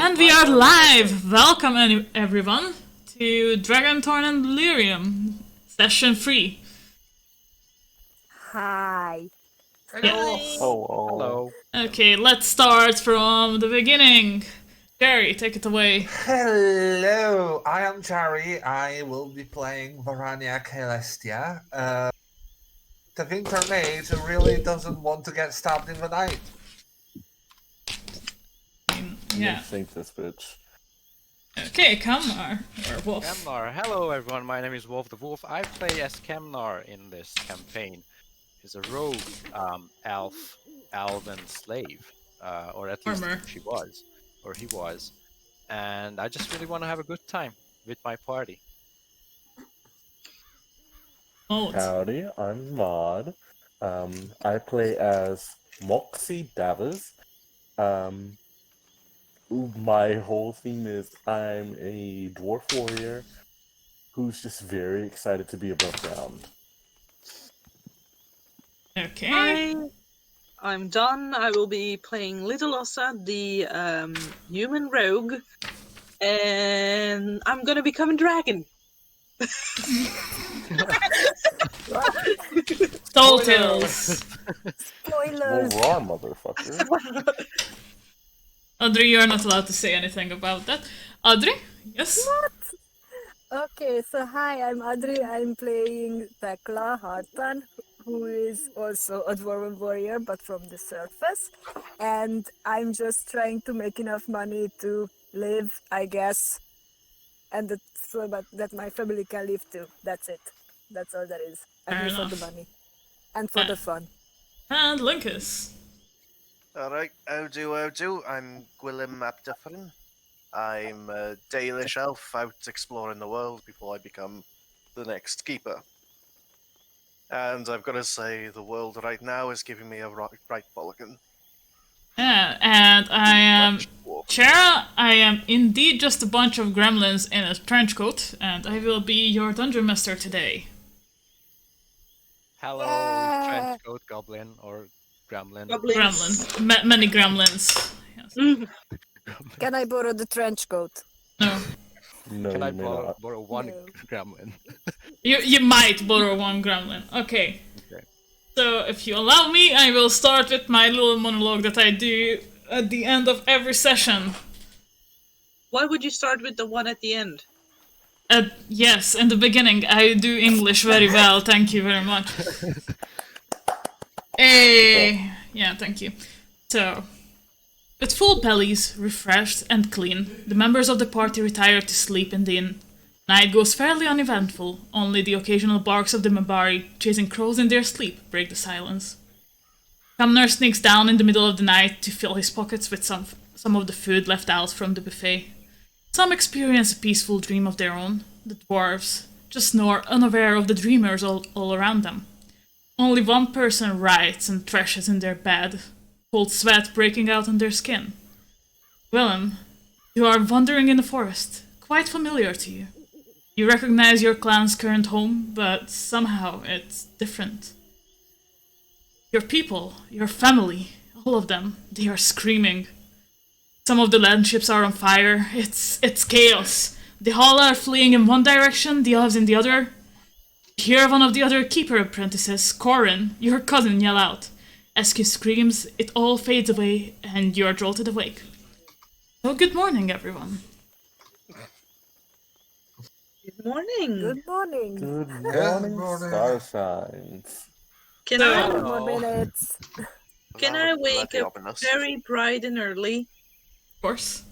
And we are live! Welcome everyone to Dragonthorn and Lyrium, session 3. Hi. Yes. Hello. Okay, let's start from the beginning. Jerry, take it away. Hello, I am Jerry. I will be playing Varania Celestia, the Winter Mage who really doesn't want to get stabbed in the night. Yeah. Think this bitch. Okay, Kamnar, or Wolf. Kemnar. Hello everyone, my name is Wolf the Wolf. I play as Kemnar in this campaign. He's a rogue elven slave. Or at least Armor. she was. Or he was. And I just really want to have a good time with my party. Oh, Howdy, I'm Maud. I play as Moxie Davis. My whole theme is I'm a dwarf warrior who's just very excited to be above ground. okay. Hi, I'm Don. I will be playing Little Ossa, the human rogue, and I'm gonna become a dragon. Soul Tales. Spoilers. Roar, motherfucker. Audrey, you're not allowed to say anything about that. Audrey? Yes? What? Okay, so hi, I'm Adri. I'm playing Tekla Hartan, who is also a dwarven warrior, but from the surface. And I'm just trying to make enough money to live, I guess, and so that my family can live too. That's it. That's all there is. I'm Fair here for enough. the money and for the fun. And Linkus. Alright, how do? I'm Gwilym Apdyffrin. I'm a Dalish elf out exploring the world before I become the next keeper. And I've got to say, the world right now is giving me a right bollocking. Yeah, and I am Dwarf. Chera. I am indeed just a bunch of gremlins in a trench coat, and I will be your dungeon master today. Hello, Yeah. trench coat goblin or gremlin. Gremlin. Many gremlins. Yes. Can I borrow the trench coat? No. No, Can I you may not. borrow one No. gremlin? You might borrow one gremlin. Okay. Okay. So, if you allow me, I will start with my little monologue that I do at the end of every session. Why would you start with the one at the end? Yes, in the beginning, I do English very well, thank you very much. Yeah, thank you. So, with full bellies, refreshed and clean, the members of the party retire to sleep in the inn. Night goes fairly uneventful, only the occasional barks of the Menagerie, chasing crows in their sleep, break the silence. Kamnar sneaks down in the middle of the night to fill his pockets with some of the food left out from the buffet. Some experience a peaceful dream of their own, the dwarves, just snore unaware of the dreamers all around them. Only one person writes and thrashes in their bed, cold sweat breaking out on their skin. Willem, you are wandering in the forest, quite familiar to you. You recognize your clan's current home, but somehow it's different. Your people, your family, all of them, they are screaming. Some of the landships are on fire. It's chaos. The Hall are fleeing in one direction, the elves in the other. You hear one of the other keeper apprentices, Corin, your cousin, yell out. As he screams, it all fades away, and you are jolted awake. So good morning, everyone. Good morning. Good morning. Good morning, morning, Starshines. Can I One more minutes. wake Let up me open this. very bright and early, Of course.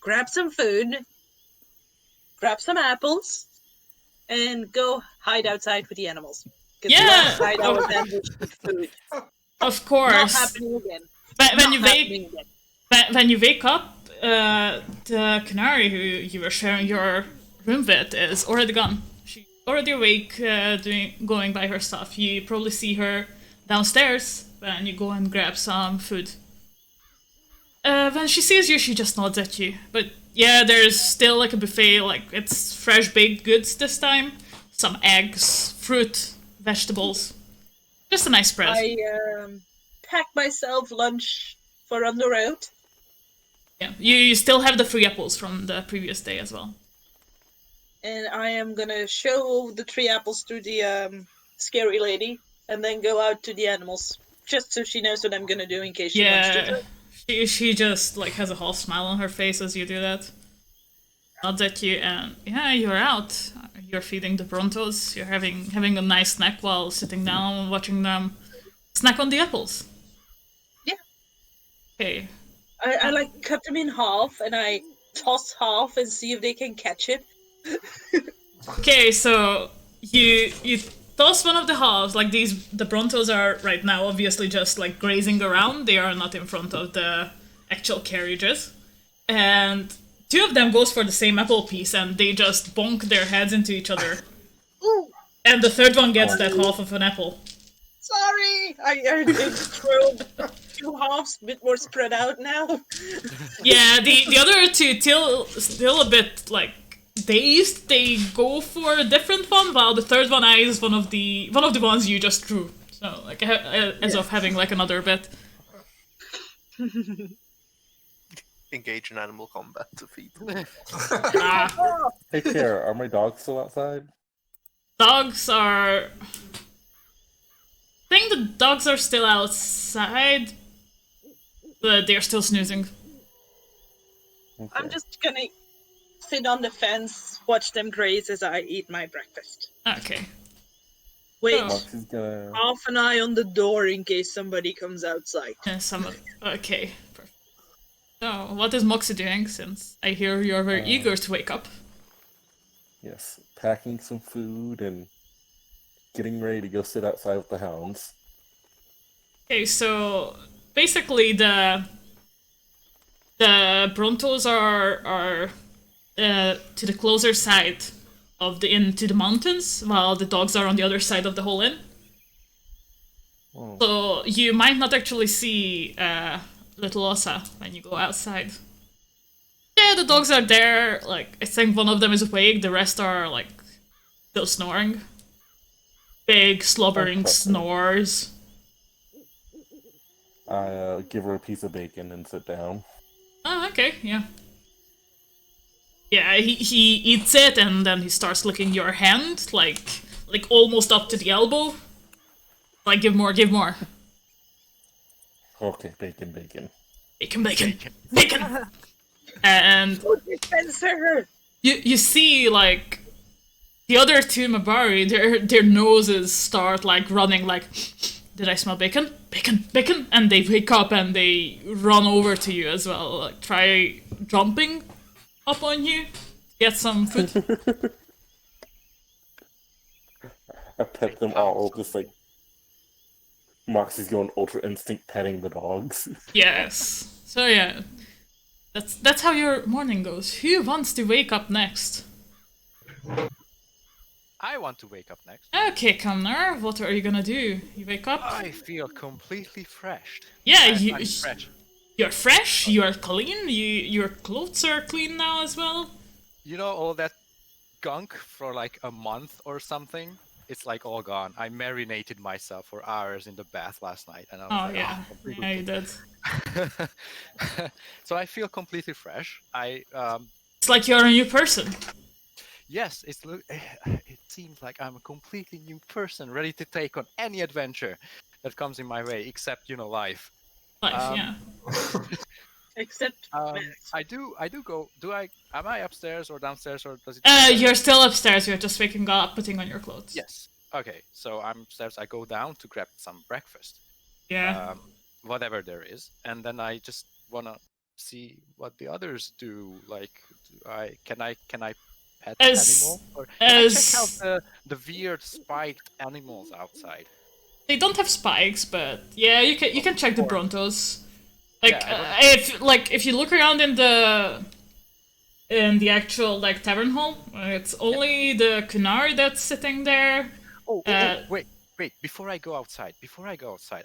grab some food, grab some apples, and go hide outside with the animals? 'Cause Yeah! last night I was ambushed with food. Of Not course. happening again. When Not you happening again. when you wake up, the canary who you were sharing your room with is already gone. She's already awake, going by her stuff. You probably see her downstairs when you go and grab some food. When she sees you, she just nods at you. But yeah, there's still like a buffet, like it's fresh baked goods this time. Some eggs, fruit, vegetables. Just a nice spread. I packed myself lunch for on the road. Yeah, you still have the 3 apples from the previous day as well. And I am gonna show the 3 apples to the scary lady, and then go out to the animals, just so she knows what I'm gonna do in case she wants to. She just like has a half smile on her face as you do that. Nods at you, and yeah, you're out. You're feeding the Brontos. You're having a nice snack while sitting down and watching them snack on the apples. Yeah. Okay. I like cut them in half, and I toss half and see if they can catch it. Okay, so you toss one of the halves. Like the Brontos are right now obviously just like grazing around. They are not in front of the actual carriages, and 2 of them goes for the same apple piece, and they just bonk their heads into each other. Ooh, And the 3rd one gets that half of an apple. sorry! I throw 2 halves, a bit more spread out now. Yeah, the other 2 still a bit like dazed. They go for a different one, while the 3rd one is one of the ones you just drew. So like as of having like another bit. Engage in animal combat to feed them. Hey, Kara, are my dogs still outside? Dogs are. I think the dogs are still outside, but they're still snoozing. Okay. I'm just gonna sit on the fence, watch them graze as I eat my breakfast. Okay. Wait, Oh. Moxie's gonna... half an eye on the door in case somebody comes outside. Okay. Perfect. So, what is Moxie doing? Since I hear you're very eager to wake up. Yes, packing some food and getting ready to go sit outside with the hounds. Okay, so basically the Brontos are to the closer side of the inn to the mountains, while the dogs are on the other side of the whole inn. Oh. So you might not actually see little Osa when you go outside. Yeah, the dogs are there. Like, I think one of them is awake. The rest are like still snoring. Big slobbering snores. I give her a piece of bacon and sit down. Oh, okay, yeah. Yeah, he eats it and then he starts licking your hand, like almost up to the elbow. Like, give more, give more. Okay, bacon, bacon. Bacon. And Spencer! you see, like, the other 2 Mabari, their noses start, like, running, like, did I smell bacon? Bacon! And they wake up and they run over to you as well. Like, try jumping up on you, get some food. I pet them all, just like Moxie's going ultra instinct petting the dogs. Yes. So yeah, that's how your morning goes. Who wants to wake up next? I want to wake up next. Okay, Kamnar, what are you gonna do? You wake up? I feel completely fresh. Yeah, I'm fresh. You're fresh. You are clean. Your clothes are clean now as well. You know, all that gunk for like a month or something, it's like all gone. I marinated myself for hours in the bath last night, and I was like, Yeah, completely yeah, you did. So I feel completely fresh. It's like you're a new person. Yes, it seems like I'm a completely new person, ready to take on any adventure that comes in my way, except life. Life, yeah. Except I do go. Am I upstairs or downstairs, or does it? You're still upstairs. You're just waking up, putting on your clothes. Yes. Okay. So I'm upstairs. I go down to grab some breakfast. Yeah. Whatever there is, and then I just wanna see what the others do. Like, can I pet animal? Or can I check out the weird spiked animals outside? They don't have spikes, but yeah, you can check the Brontos. Like, Yeah, if you look around in the actual like tavern hall, it's only the Kunari that's sitting there. Wait! Before I go outside,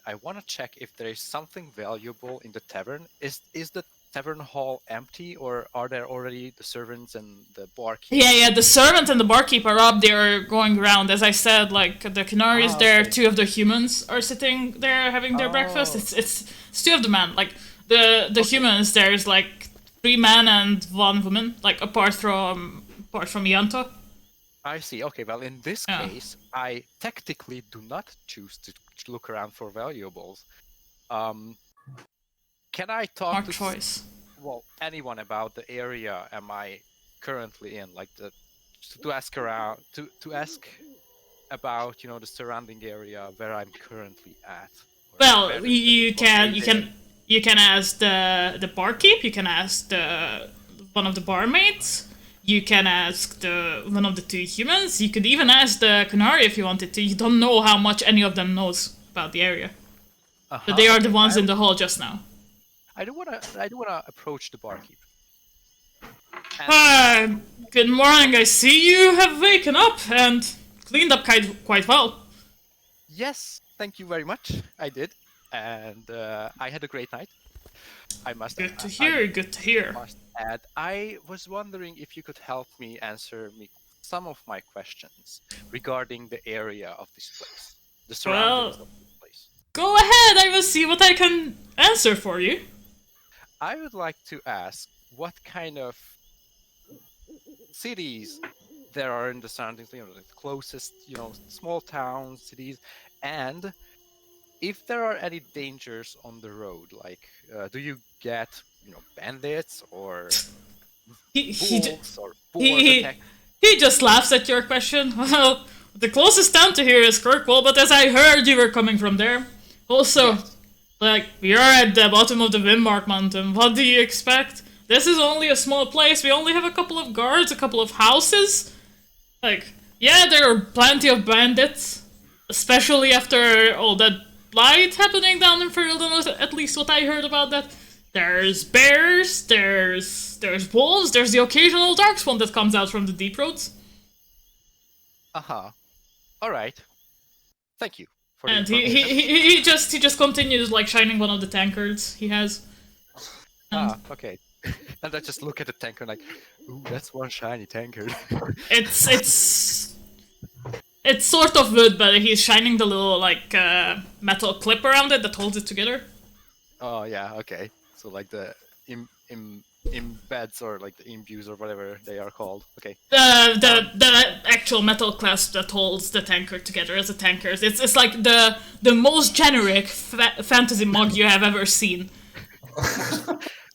I want to check if there is something valuable in the tavern. Is the tavern hall empty, or are there already the servants and the barkeep? Yeah, the servant and the barkeep are up there going around. As I said, like, the Kunari is there, okay. 2 of the humans are sitting there having their breakfast. It's 2 of the men. Like, the humans, there's like 3 men and 1 woman, like apart from Ianto. I see. Okay, well, in this case, I technically do not choose to look around for valuables. Can I talk to choice. Anyone about the area am I currently in? Like to ask around, to ask about the surrounding area where I'm currently at. Well, you can ask the barkeep. You can ask one of the barmaids. You can ask one of the 2 humans. You could even ask the Canary if you wanted to. You don't know how much any of them knows about the area. But they are the ones in the hall just now. I do wanna approach the barkeep. Good morning. I see you have waken up and cleaned up quite well. Yes, thank you very much. I did, and I had a great night. I must. Good to hear. Good to hear. Must add, I was wondering if you could help me answer some of my questions regarding the area of this place, the surroundings of this place. Go ahead. I will see what I can answer for you. I would like to ask what kind of cities there are in the surroundings, the closest, small towns, cities, and if there are any dangers on the road, like do you get, bandits or wolves or boars attack? He just laughs at your question. Well, the closest town to here is Kirkwall, but as I heard, you were coming from there. Also, we are at the bottom of the Windmark Mountain. What do you expect? This is only a small place. We only have a couple of guards, a couple of houses. There are plenty of bandits, especially after all that blight happening down in Ferelden, at least what I heard about that. There's bears, there's wolves, there's the occasional darkspawn that comes out from the deep roads. Alright. Thank you. And he just continues shining one of the tankards he has. Okay. And I just look at the tankard ooh, that's one shiny tankard. It's sort of wood, but he's shining the little metal clip around it that holds it together. Oh yeah, okay. So the embeds or the imbues or whatever they are called. Okay. The actual metal clasp that holds the tankard together as a tankard. It's like the most generic fantasy mug you have ever seen.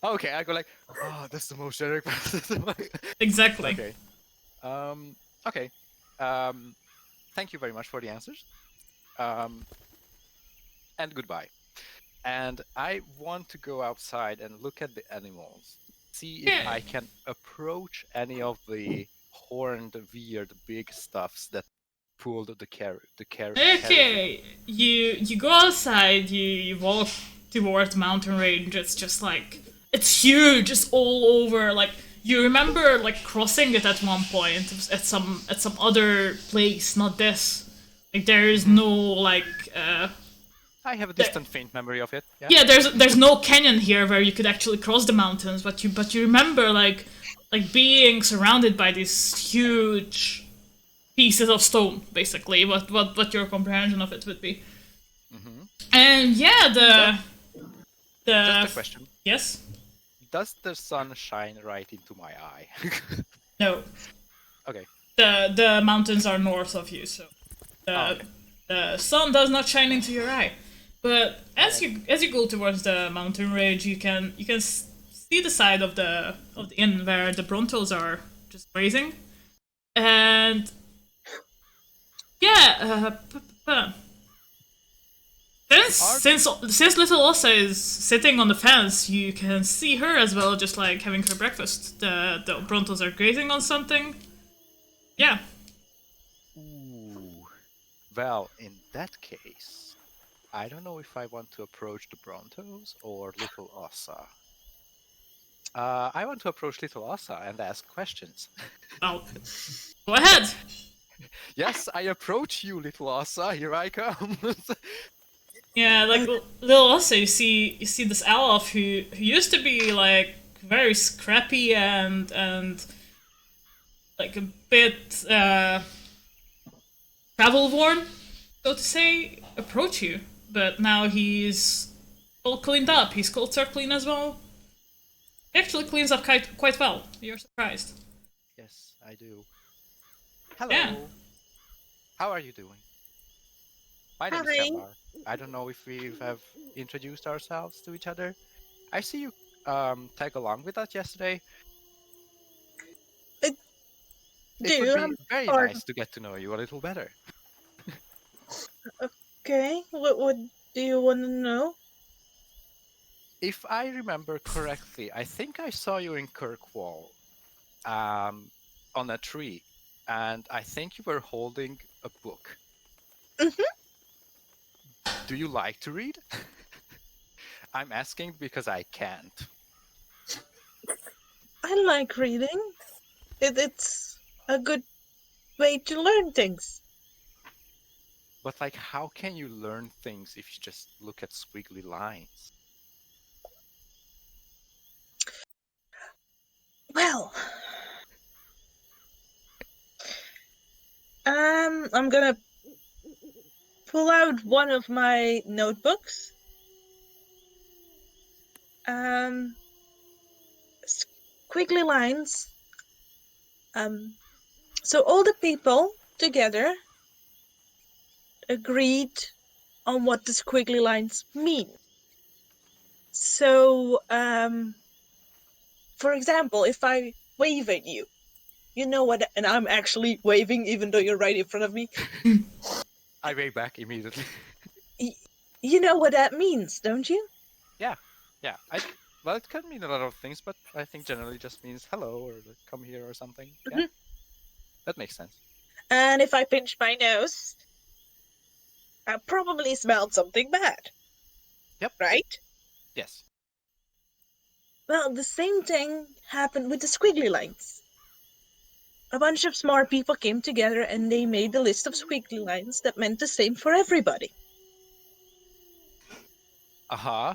Okay, I go that's the most generic. Exactly. Okay. Okay. Thank you very much for the answers. And goodbye. And I want to go outside and look at the animals. See if I can approach any of the horned, weird, big stuffs that pulled the carriage. Okay, you go outside, you walk towards mountain range. It's just it's huge. It's all over. You remember crossing it at one point at some other place, not this. There is no I have a distant faint memory of it. Yeah, there's no canyon here where you could actually cross the mountains, but you remember being surrounded by these huge pieces of stone, basically. What your comprehension of it would be. And the just a question. Yes. Does the sun shine right into my eye? No. Okay. The mountains are north of you, so the sun does not shine into your eye. But as you go towards the mountain range, you can see the side of the inn where the Brontos are just grazing, and since little Ossa is sitting on the fence, you can see her as well, just having her breakfast. The Brontos are grazing on something. Yeah. Ooh. Well, in that case, I don't know if I want to approach the Brontos or Little Ossa. I want to approach Little Ossa and ask questions. Oh, go ahead. Yes, I approach you, Little Ossa. Here I come. Yeah, Little Ossa, you see this elf who used to be very scrappy and a bit travel worn, so to say, approach you. But now he's all cleaned up. His clothes are clean as well. It actually cleans up quite well. You're surprised. Yes, I do. Hello. Yeah. How are you doing? My name is Hi. Kevlar. I don't know if we have introduced ourselves to each other. I see you tag along with us yesterday. It would be very nice to get to know you a little better. Okay, what do you want to know? If I remember correctly, I think I saw you in Kirkwall on a tree, and I think you were holding a book. Do you like to read? I'm asking because I can't. I like reading. It's a good way to learn things. But like, how can you learn things if you just look at squiggly lines? Well, I'm gonna pull out one of my notebooks. Squiggly lines. So all the people together agreed on what the squiggly lines mean. So, for example, if I wave at you, you know what, and I'm actually waving even though you're right in front of me. I wave back immediately. You know what that means, don't you? Yeah. Well, it can mean a lot of things, but I think generally just means hello or like, come here or something. Yeah. That makes sense. And if I pinch my nose, I probably smelled something bad. Yep. Right? Yes. Well, the same thing happened with the squiggly lines. A bunch of smart people came together and they made a list of squiggly lines that meant the same for everybody. Uh-huh.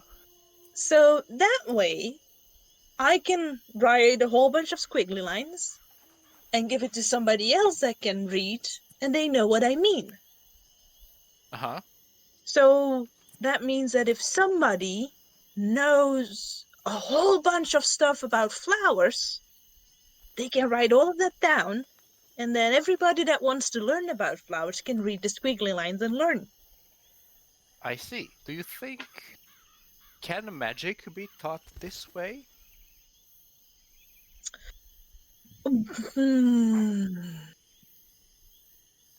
So that way, I can write a whole bunch of squiggly lines and give it to somebody else that can read, and they know what I mean. Uh-huh. So that means that if somebody knows a whole bunch of stuff about flowers, they can write all of that down, and then everybody that wants to learn about flowers can read the squiggly lines and learn. I see. Do you think... Can magic be taught this way?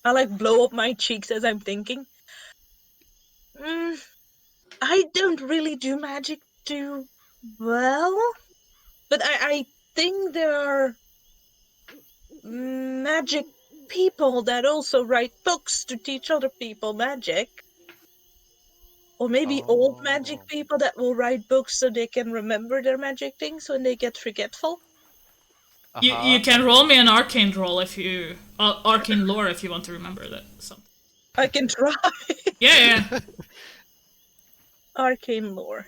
I like blow up my cheeks as I'm thinking. I don't really do magic too well, but I think there are magic people that also write books to teach other people magic. Or maybe old magic people that will write books so they can remember their magic things when they get forgetful. You can roll me an arcane roll if you... arcane lore if you want to remember that something. I can try. Yeah. Arcane lore.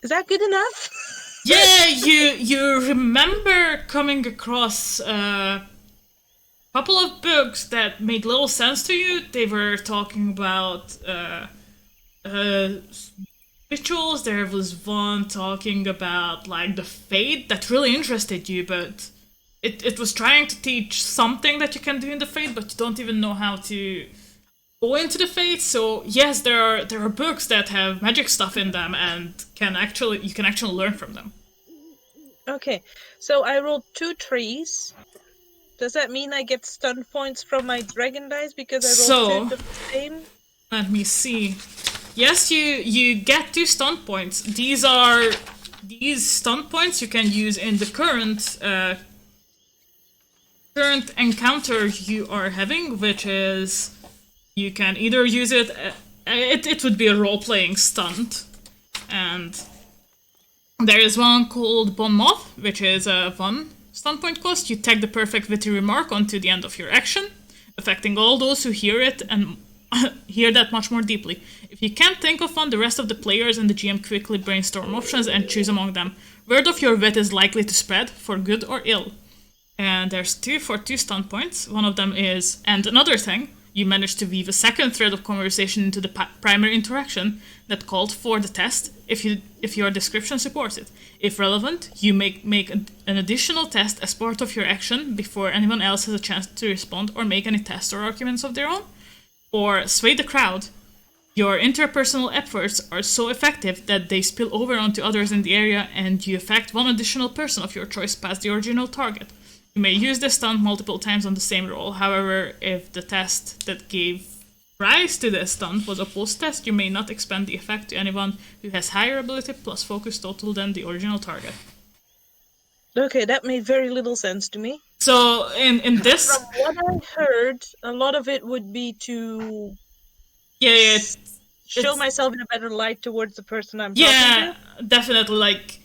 Is that good enough? Yeah, you remember coming across a couple of books that made little sense to you. They were talking about rituals. There was one talking about like the fate that really interested you, but it was trying to teach something that you can do in the fate, but you don't even know how to go into the fate. So yes, there are books that have magic stuff in them and you can actually learn from them. Okay, so I rolled 2 trees. Does that mean I get stun points from my dragon dice because I rolled 2 of the same? Let me see. Yes, you get 2 stun points. These stun points you can use in the current encounter you are having, which is you can either use it. It would be a role-playing stunt, and there is one called Bon Moth, which is a 1 stun point cost. You tag the perfect witty remark onto the end of your action, affecting all those who hear it and hear that much more deeply. If you can't think of one, the rest of the players and the GM quickly brainstorm options and choose among them. Word of your wit is likely to spread, for good or ill. And there's 2 for 2 stun points. One of them is, and another thing, you managed to weave a second thread of conversation into the primary interaction that called for the test. if your description supports it. If relevant, you make an additional test as part of your action before anyone else has a chance to respond or make any tests or arguments of their own. Or sway the crowd. Your interpersonal efforts are so effective that they spill over onto others in the area and you affect one additional person of your choice past the original target. You may use this stunt multiple times on the same roll. However, if the test that gave rise to the stunt was a post-test, you may not expend the effect to anyone who has higher ability plus focus total than the original target. Okay, that made very little sense to me. So, in this... From what I heard, a lot of it would be to... Yeah, show myself in a better light towards the person I'm talking to. Yeah, definitely, like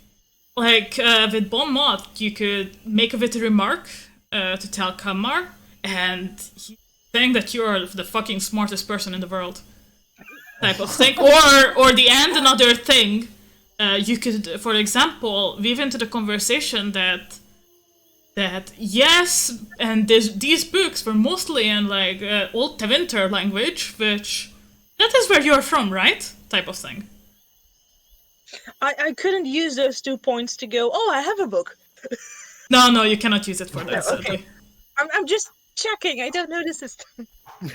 with Bon Mot, you could make a witty remark to tell Kamar, and he's saying that you're the fucking smartest person in the world, type of thing. Or the and another thing, you could, for example, weave into the conversation that yes, and these books were mostly in like Old Tevinter language, which that is where you're from, right? Type of thing. I couldn't use those 2 points to go, oh, I have a book. No, you cannot use it for that, sadly. Okay. I'm just checking, I don't know the system.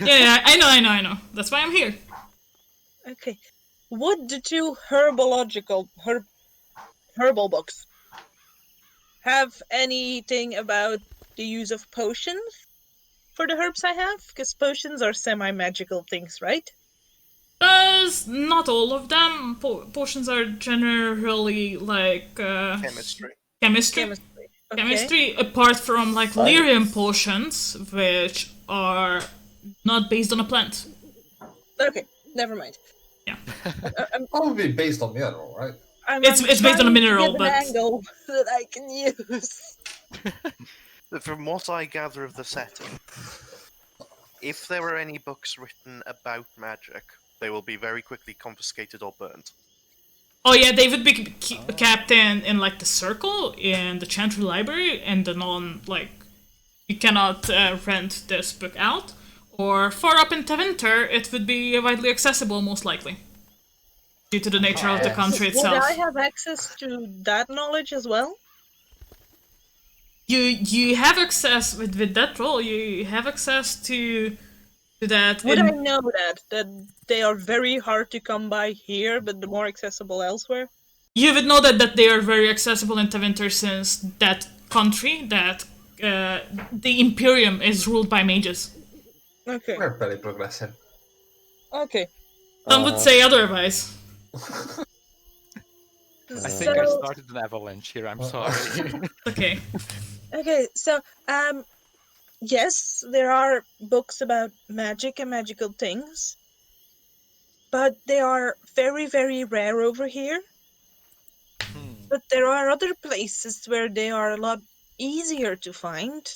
Yeah, I know. That's why I'm here. Okay. Would the 2 herbal books have anything about the use of potions for the herbs I have? Because potions are semi-magical things, right? Not all of them. Potions are generally like Chemistry. Chemistry, apart from like Lyrium potions, which are not based on a plant. Okay, never mind. Yeah. Probably based on mineral, right? It's based on a mineral, but an angle that I can use. From what I gather of the setting, if there are any books written about magic, they will be very quickly confiscated or burnt. Oh yeah, they would be kept in like the circle in the Chantry Library, and the you cannot rent this book out. Or far up in Tevinter, it would be widely accessible, most likely, due to the nature of the country itself. Would I have access to that knowledge as well? You have access with that role. You have access to that. Would I know that they are very hard to come by here, but they're more accessible elsewhere? You would know that they are very accessible in Tevinter, since that country, that the Imperium is ruled by mages. Okay. We're very progressive. Okay. Some would say otherwise. I think I started an avalanche here, I'm sorry. Okay. Okay, so, yes, there are books about magic and magical things, but they are very, very rare over here. But there are other places where they are a lot easier to find.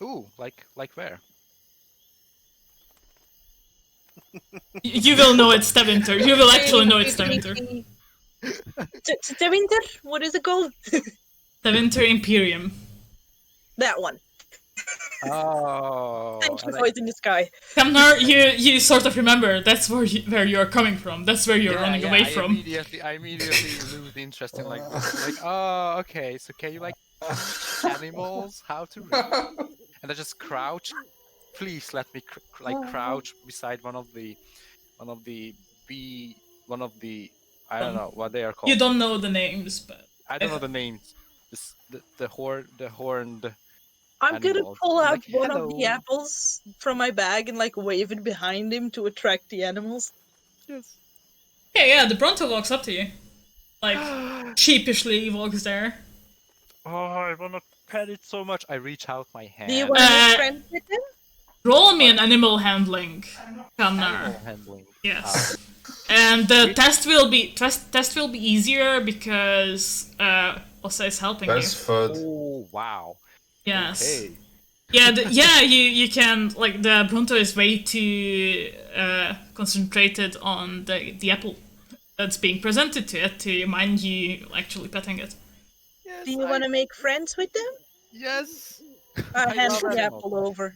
Ooh, like where? You will know it's Tevinter. You will actually know it's Tevinter. Tevinter? What is it called? Tevinter Imperium. That one. Oh. Thank you, voice in the sky. Kamnar, you sort of remember that's where you're coming from. That's where you're running away from. I immediately lose interest in oh, okay. So can you animals? How to read? And I just crouch. Please let me crouch beside one of the I don't know what they are called. You don't know the names, but I don't know the names. The horned. I'm gonna pull out one hello. of the apples from my bag and wave it behind him to attract the animals. Yes. Yeah, the Bronto walks up to you. Sheepishly walks there. Oh, I wanna pet it so much. I reach out my hand. Do you want to be friends with him? Roll me an animal handling, Kamnar. Animal handling. Yes. And the test will be easier because Osa is helping you. Food. Oh wow. Yes. Okay. Yeah, you can the Bronto is way too concentrated on the apple that's being presented to it to mind you actually petting it. Yes, Do you want to make friends with them? Yes. I'll hand love the animals. apple over.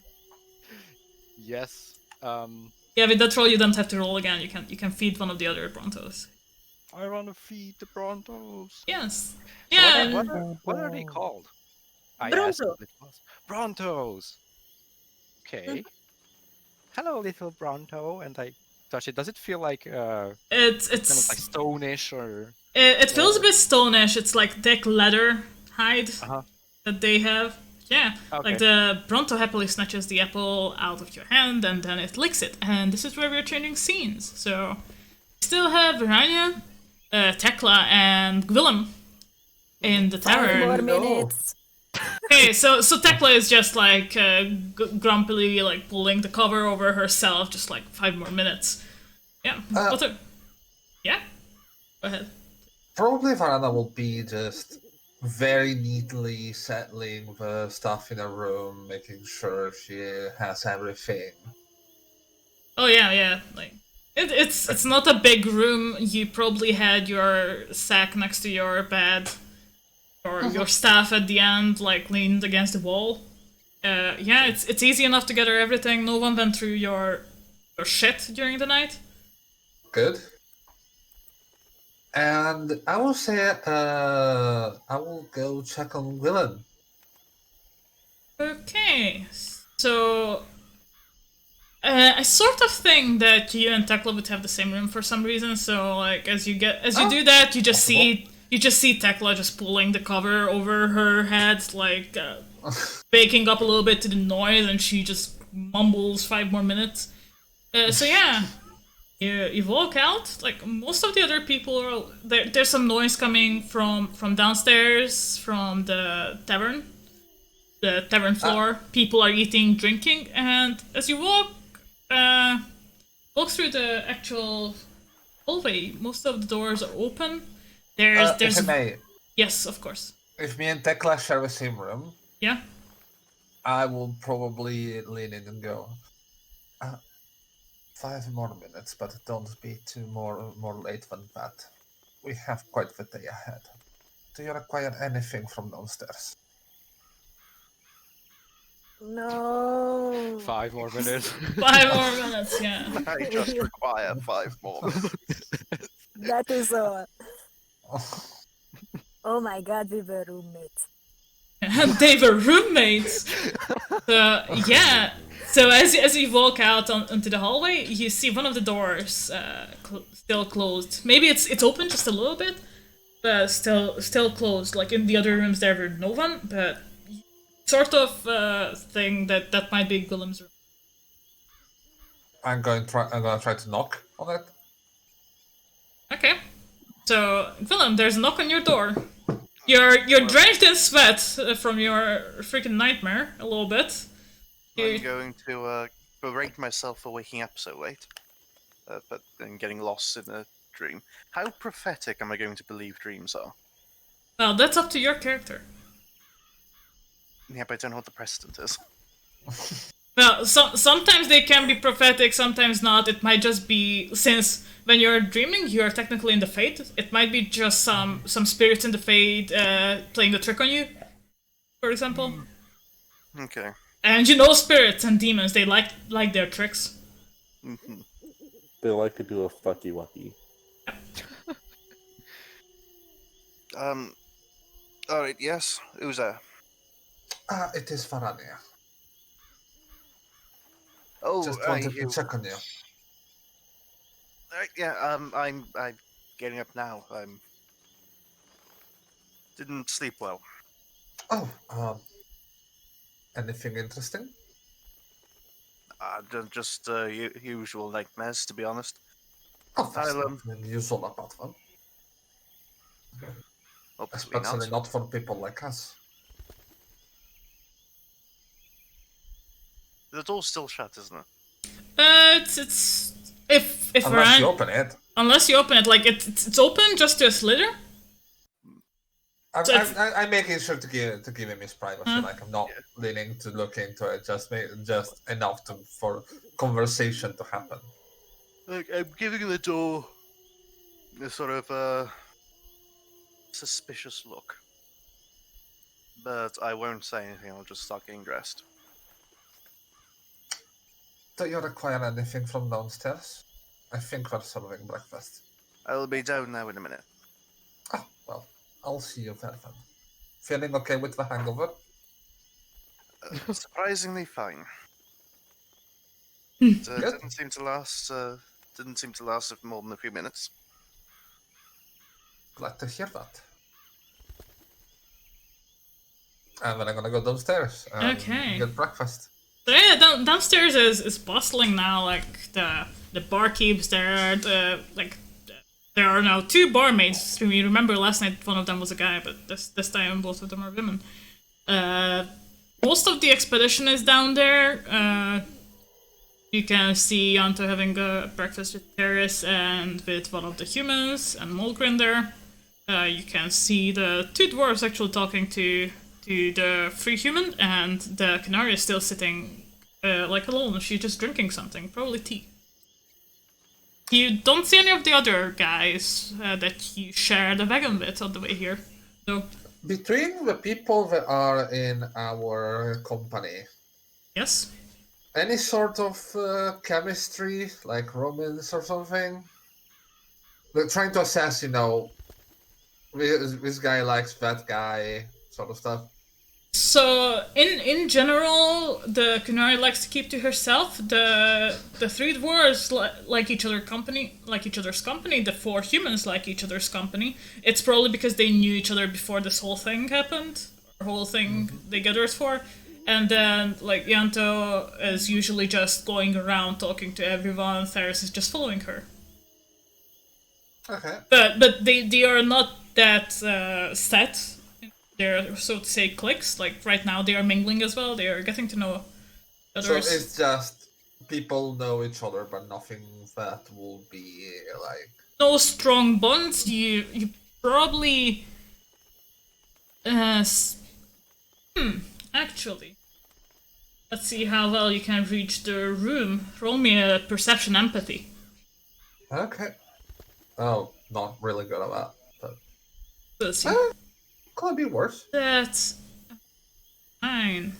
Yes. Yeah, with that roll you don't have to roll again. You can feed one of the other Brontos. I want to feed the Brontos. Yes. So Yeah. what are they called? I asked Bronto. what it was. Brontos. Okay. Hello, little Bronto. And I touch it. Does it feel like It's kind of like it's stonish or? it feels a bit stonish. It's like thick leather hide Uh-huh. that they have. Yeah, Okay. like the Bronto happily snatches the apple out of your hand and then it licks it. And this is where we're changing scenes. So we still have Rania, Tekla, and Gwillem in the 5 more tavern. minutes. Okay, so Tekla is just like grumpily like pulling the cover over herself, just like 5 more minutes. Yeah. Yeah. Go ahead. Probably Varana will be just very neatly settling the stuff in a room, making sure she has everything. Oh yeah. Like it's not a big room. You probably had your sack next to your bed, or your staff at the end, like leaned against the wall. Yeah, it's easy enough to gather everything. No one went through your shit during the night. Good. And I will say, I will go check on Willen. Okay, so I sort of think that you and Tekla would have the same room for some reason. So like as you do that, you just see Tekla just pulling the cover over her head, like baking up a little bit to the noise, and she just mumbles 5 more minutes. So yeah, you walk out. Like most of the other people are there's some noise coming from downstairs from the tavern. The tavern floor. People are eating, drinking, and as you walk through the actual hallway, most of the doors are open. There's If I may, yes, of course. if me and Tekla share the same room, Yeah. I will probably lean in and go. 5 more minutes, but don't be too more late than that. We have quite the day ahead. Do you require anything from downstairs? No. 5 more minutes. 5 more minutes. Yeah. I just require 5 more. That is all. Oh my god, we were roommates. They were roommates. So yeah. So as you walk out onto the hallway, you see one of the doors still closed. Maybe it's open just a little bit, but still closed. Like in the other rooms, there were no one, but sort of thing that might be Willem's room. I'm gonna try to knock on it. Okay. So Willem, there's a knock on your door. You're drenched in sweat from your freaking nightmare a little bit. I'm going to berate myself for waking up so late, but then getting lost in a dream. How prophetic am I going to believe dreams are? Well, that's up to your character. Yeah, but I don't know what the precedent is. Well, sometimes they can be prophetic, sometimes not. It might just be, since when you're dreaming, you are technically in the Fate. It might be just some spirits in the Fate playing the trick on you, for example. Okay. And you know spirits and demons, they like their tricks. Mm-hmm. They like to do a fucky wucky. Alright, yes. Who's there? It is Varania. Oh, Just wanted to check on you. Yeah, I'm getting up now. Didn't sleep well. Oh, anything interesting? Just usual nightmares, to be honest. Oh, that's I'll, not unusual about one. Hopefully Especially not for people like us. The door's still shut, isn't it? It's if Unless you open it. Unless you open it, like it's open just to a slither. I'm making sure to give him his privacy. Like I'm not leaning to look into it. Just enough for conversation to happen. Like I'm giving the door a sort of suspicious look, but I won't say anything. I'll just start getting dressed. Do you require anything from downstairs? I think we're serving breakfast. I'll be down now in a minute. Oh, well, I'll see you there then. Feeling okay with the hangover? Surprisingly fine. Didn't seem to last. Didn't seem to last for more than a few minutes. Glad to hear that. And then I'm gonna go downstairs and get breakfast. So yeah, downstairs is bustling now. Like the barkeep's there. There are now 2 barmaids. You remember last night one of them was a guy, but this time both of them are women. Most of the expedition is down there. You can see Yanto having a breakfast with Terrace and with one of the humans and Mulgrin there. You can see the 2 dwarves actually talking to the 3 human, and the Canary is still sitting like alone. She's just drinking something, probably tea. You don't see any of the other guys that you share the wagon with on the way here. So Between the people that are in our company, yes. any sort of chemistry, like romance or something? We're trying to assess, this guy likes that guy, sort of stuff. So in general, the Canary likes to keep to herself. The 3 dwarves like each other's company. The 4 humans like each other's company. It's probably because they knew each other before this whole thing happened, or whole thing they gathered for. And then like Yanto is usually just going around talking to everyone. Theris is just following her. Okay. But they are not that set. They're, so to say, cliques. Like, right now they are mingling as well. They are getting to know others. So it's just people know each other, but nothing that will be, like... No strong bonds. You probably... Actually. Let's see how well you can reach the room. Roll me a perception empathy. Okay. Oh, not really good at that, but... Let's see. Could be worse. That's fine.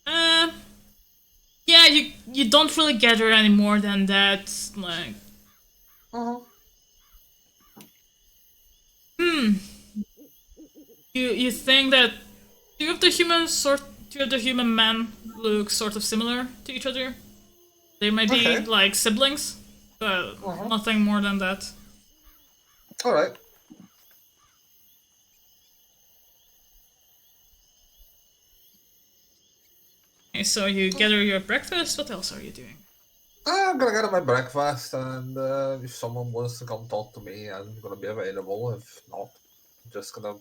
Yeah, you don't really gather any more than that. Like, You think that two of the human men look sort of similar to each other. They might be like siblings, but nothing more than that. All right. So you gather your breakfast. What else are you doing? I'm gonna get my breakfast, and if someone wants to come talk to me, I'm gonna be available. If not, I'm just gonna.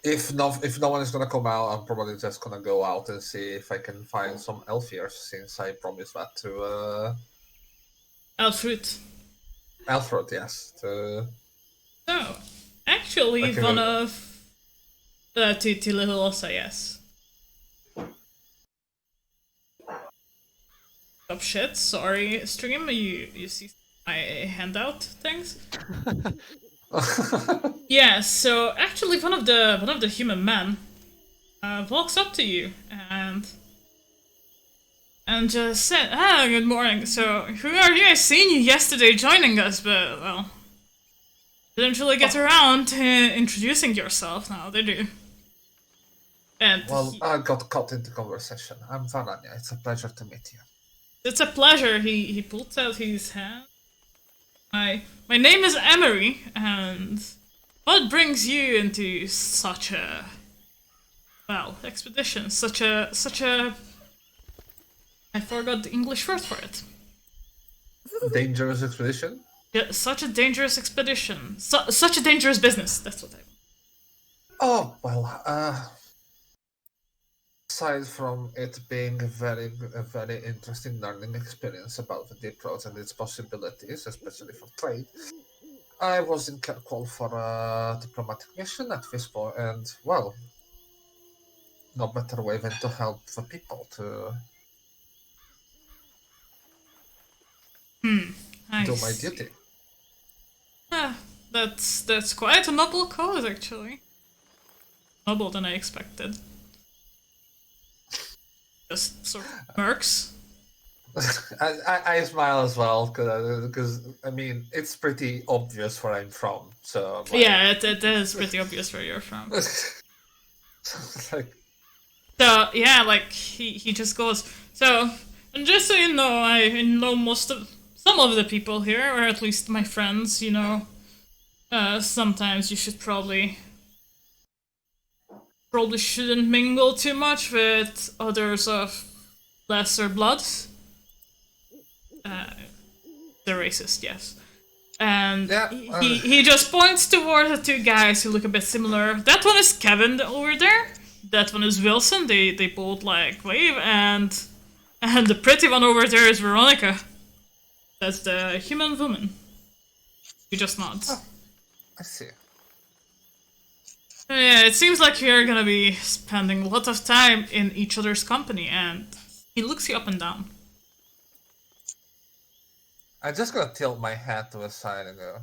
If no one is gonna come out, I'm probably just gonna go out and see if I can find some elf ears, since I promised that to. Elfruit. Elfruit, yes. So, actually, one of to little also, yes. Oh shit, sorry, stream, you see my handout things? Yeah, so actually one of the human men walks up to you and just said, good morning, so who are you? I seen you yesterday joining us, but well, didn't really get around to introducing yourself now, did you? And well, I got caught into conversation. I'm Varanya, it's a pleasure to meet you. It's a pleasure. He pulls out his hand. My name is Emery, and what brings you into such a expedition? Such a I forgot the English word for it. Dangerous expedition? Yeah, such a dangerous expedition. Such a dangerous business. That's what I mean. Oh well, aside from it being a very interesting learning experience about the deep roads and its possibilities, especially for trade, I was in Kirkwall for a diplomatic mission at this point, and well, no better way than to help the people to do my duty. That's quite a noble cause, actually. Noble than I expected. Just sort of mercs. I smile as well because I mean it's pretty obvious where I'm from. So I'm like, Yeah, it is pretty obvious where you're from. like, So yeah, like he just goes. So, and just so you know, I know some of the people here, or at least my friends. You know, sometimes you should probably shouldn't mingle too much with others of lesser bloods. The racist, yes. And Yeah, he just points towards the two guys who look a bit similar. That one is Kevin over there. That one is Wilson. They both like wave, and the pretty one over there is Veronica. That's the human woman. He just nods. Oh, I see. Yeah, it seems like you're gonna be spending a lot of time in each other's company, and he looks you up and down. I'm just gonna tilt my head to the side and go.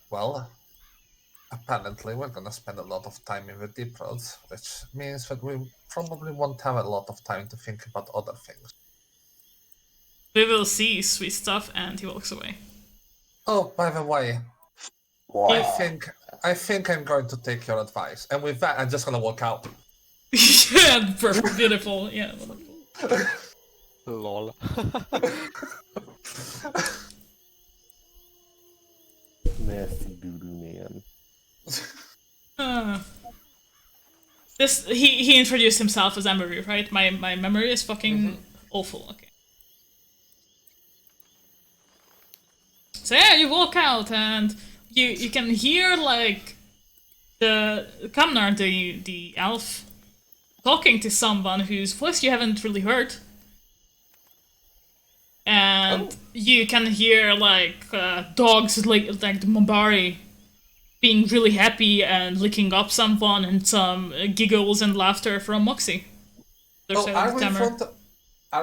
Well, apparently we're gonna spend a lot of time in the deep roads, which means that we probably won't have a lot of time to think about other things. We will see, sweet stuff, and he walks away. Oh, by the way, Wow. I think I'm going to take your advice, and with that, I'm just gonna walk out. Yeah, perfect, beautiful, yeah. Lol. Nasty doo-doo man. He introduced himself as Emery, right? My memory is fucking awful. Okay. So yeah, you walk out and you can hear like the Kamnar, the elf, talking to someone whose voice you haven't really heard. And you can hear like dogs like the Mabari being really happy and licking up someone, and some giggles and laughter from Moxie. Oh, are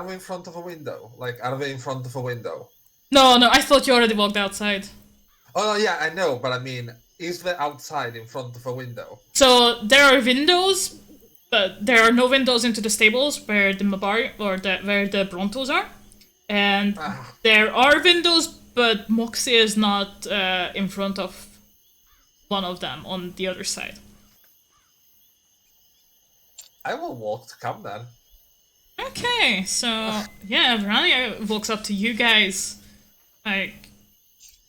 we in front of a window? Like, are we in front of a window? No, I thought you already walked outside. Oh, yeah, I know, but I mean, is the outside in front of a window? So there are windows, but there are no windows into the stables where the Mabari or where the Brontos are. And there are windows, but Moxie is not in front of one of them on the other side. I will walk to come then. Okay, so yeah, Verania walks up to you guys. Like,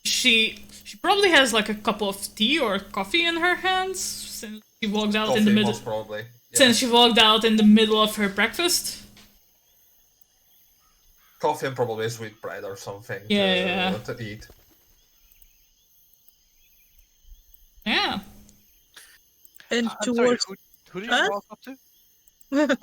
she probably has like a cup of tea or coffee in her hands since she walked out in the middle. Most probably. Yeah. Since she walked out in the middle of her breakfast. Coffee and probably sweet bread or something to eat. Yeah. And I'm towards sorry, who did you walk up to?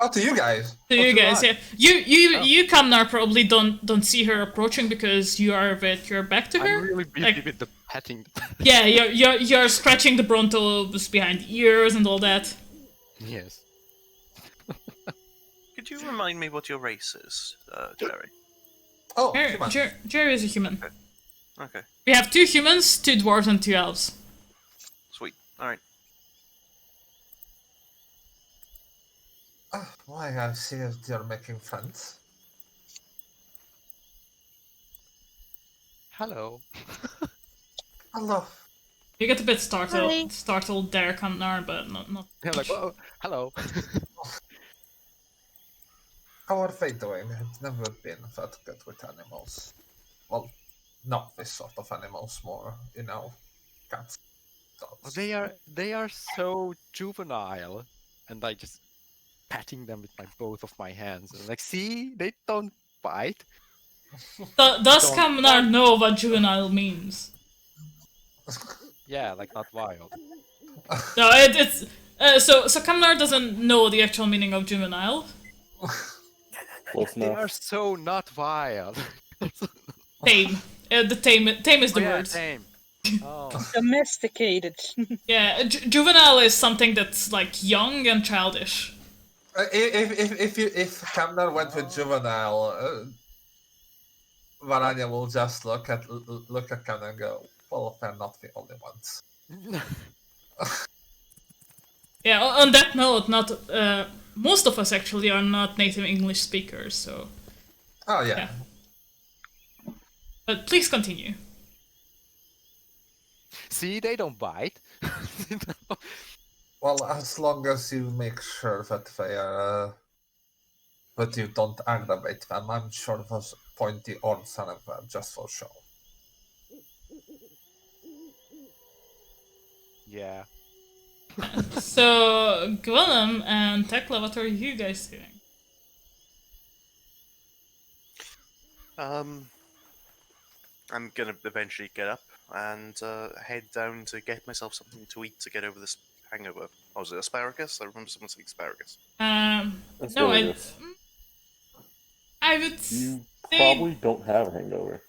Oh, to you guys. To you guys, yeah. You Kamnar probably don't see her approaching because you are with your back to her. I'm really busy Like, with the petting. yeah, you're scratching the Brontos behind the ears and all that. Yes. Could you remind me what your race is, Jerry? Oh, human. Jerry is a human. Okay, We have 2 humans, 2 dwarves, and 2 elves. sweet. Alright. Why, I see that you're making friends. Hello. Hello. You get a bit startled Hi. there, Kamnar, but not. Yeah, like, oh, hello. How are they doing? I've never been that good with animals. Well, not this sort of animals, more, cats, dogs. They are so juvenile, and I just patting them with both of my hands. And like, see, they don't bite. Does Kamnar know what juvenile means? Yeah, like not wild. No, it's so Kamnar doesn't know the actual meaning of juvenile. Close They enough. are so not wild. Tame. The tame is the yeah, word. tame. Oh. domesticated. Yeah, juvenile is something that's like young and childish. If Kamnar went with juvenile, Varanya will just look at Kamnar and go, well, they're not the only ones. Yeah. On that note, most of us actually are not native English speakers, so Oh yeah. yeah. But please continue. See, they don't bite. Well, as long as you make sure that they are, that you don't aggravate them, I'm sure those pointy horns are there just for show. Yeah. So, Gwillem and Tekla, what are you guys doing? I'm gonna eventually get up and head down to get myself something to eat to get over this hangover. Oh, was it asparagus? I remember someone saying asparagus. No, Asparagus. I would You say probably don't have a hangover.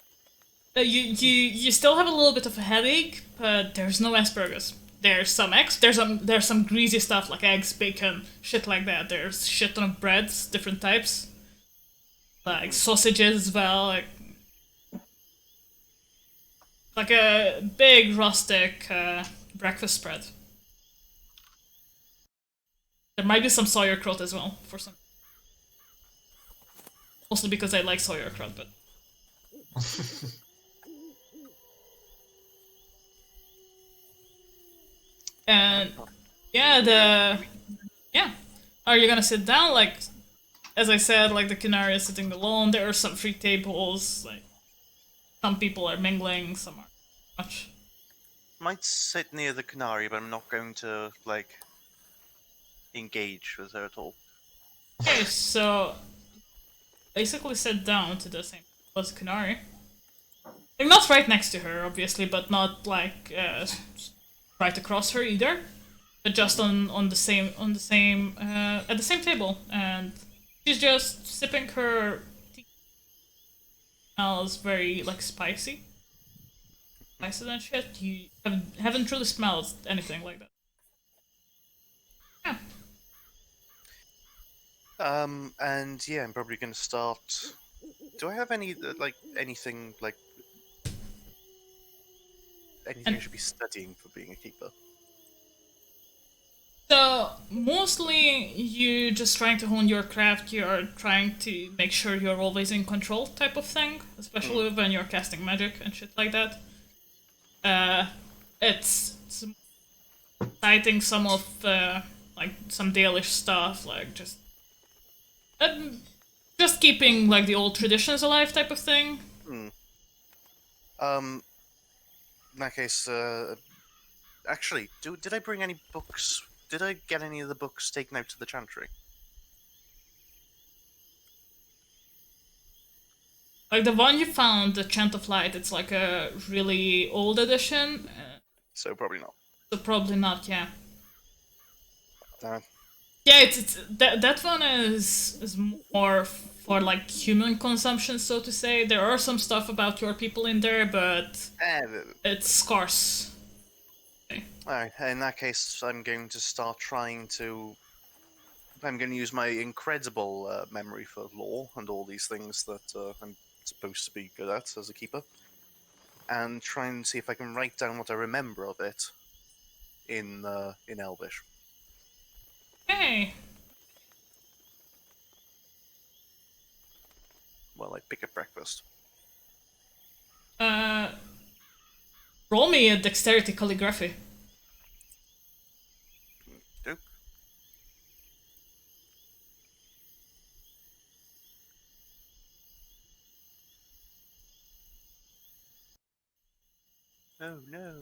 you still have a little bit of a headache, but there's no asparagus. There's some eggs. There's some greasy stuff like eggs, bacon, shit like that. There's shit ton of breads, different types, like sausages as well. Like a big rustic breakfast spread. There might be some sauerkraut as well for some. Mostly because I like sauerkraut, but. And yeah, Are you gonna sit down? Like, as I said, like the Canary is sitting alone. There are some free tables. Like, some people are mingling, some are much. Might sit near the canary, but I'm not going to like engage with her at all. Okay, so basically sit down to the same as the Canary. Like, not right next to her, obviously, but not like right across her either. But just on the same at the same table, and she's just sipping her tea. Smells very like spicy, spicier than shit. You haven't really smelled anything like that. Yeah. And yeah, I'm probably going to start. Do I have any anything I should be studying for being a keeper? So mostly you just trying to hone your craft. You're trying to make sure you're always in control, type of thing. Especially when you're casting magic and shit like that. It's citing some of like some Dalish stuff, like just keeping like the old traditions alive, type of thing. In that case, actually, did I bring any books? Did I get any of the books taken out to the chantry? Like the one you found, the Chant of Light, it's like a really old edition. So probably not. So probably not, yeah. Damn it. Yeah, it's that one is more for like human consumption, so to say. There are some stuff about your people in there, but it's scarce. Okay. Alright, in that case, I'm going to start trying to. I'm going to use my incredible memory for lore and all these things that I'm supposed to be good at as a keeper, and try and see if I can write down what I remember of it in Elvish. Okay. Well, I pick up breakfast. Roll me a dexterity calligraphy. Dope. Oh no.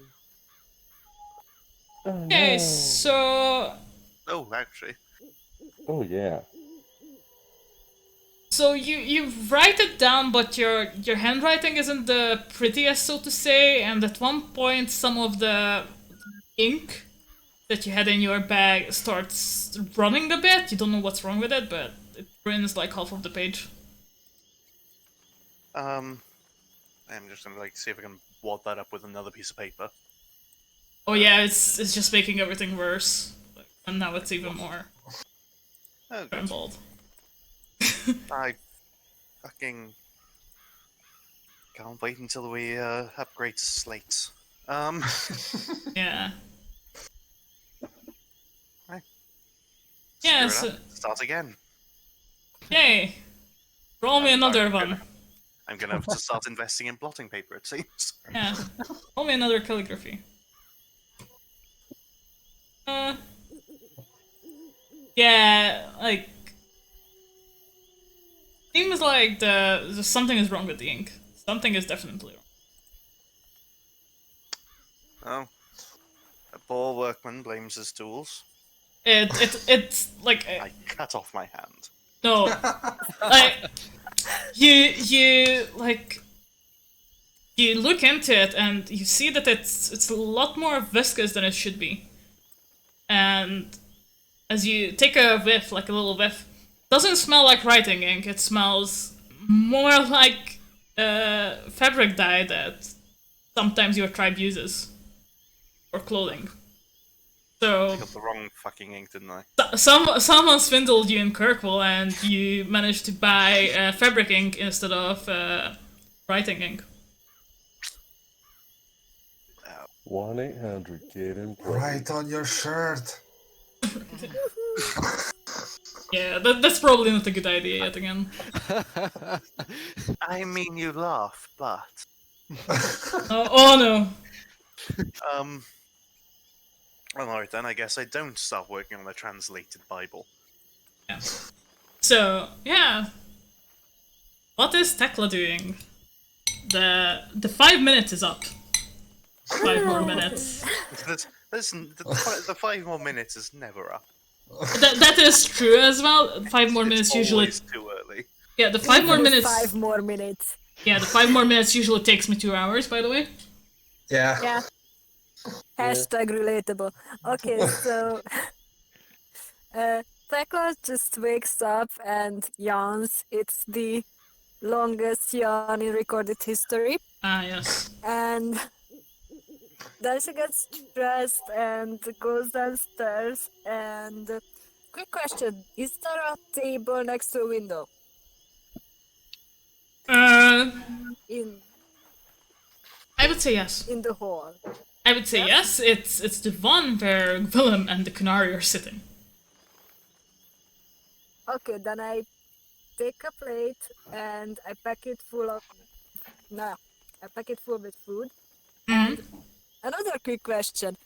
Okay, so Oh, actually. Oh yeah. so you write it down, but your handwriting isn't the prettiest, so to say. And at one point, some of the ink that you had in your bag starts running a bit. You don't know what's wrong with it, but it ruins like half of the page. I'm just gonna see if I can wad that up with another piece of paper. Oh yeah, it's just making everything worse. And now it's even more Oh, good. scrambled. I fucking can't wait until we upgrade to slates. Yeah. Yeah, Screw it up. Start again. Yay! Roll me another I'm one. I'm gonna have to start investing in blotting paper, it seems. Yeah. Roll me another calligraphy. Yeah, like... Seems like something is wrong with the ink. Something is definitely wrong. Oh. A poor workman blames his tools. It's like... I cut off my hand. No. Like... You look into it and you see that it's a lot more viscous than it should be. And as you take a whiff, like a little whiff, it doesn't smell like writing ink, it smells more like fabric dye that sometimes your tribe uses. Or clothing. So... I got the wrong fucking ink, didn't I? Someone swindled you in Kirkwall and you managed to buy fabric ink instead of writing ink. 1-800 get in place. Right on your shirt. Yeah, that's probably not a good idea yet again. I mean, you laugh, but Oh no. Well, alright then. I guess I don't start working on the translated Bible. Yeah. So yeah, what is Tekla doing? The 5 minutes is up. 5 more minutes. Listen, the 5 more minutes is never up. That is true as well. 5 more minutes It's usually. always too early. Yeah, the 5 more minutes. 5 more minutes. Yeah, the 5 more minutes usually takes me 2 hours. By the way. Yeah. Yeah. Hashtag relatable. Okay, so Tekla just wakes up and yawns. It's the longest yawn in recorded history. Ah, yes. And then she gets dressed and goes downstairs. And quick question: is there a table next to a window in I would say yes. in the hall? I would say yes. It's the one where Willem and the Canary are sitting. Okay, then I take a plate and I pack it full of. No, I pack it full with food. And another quick question: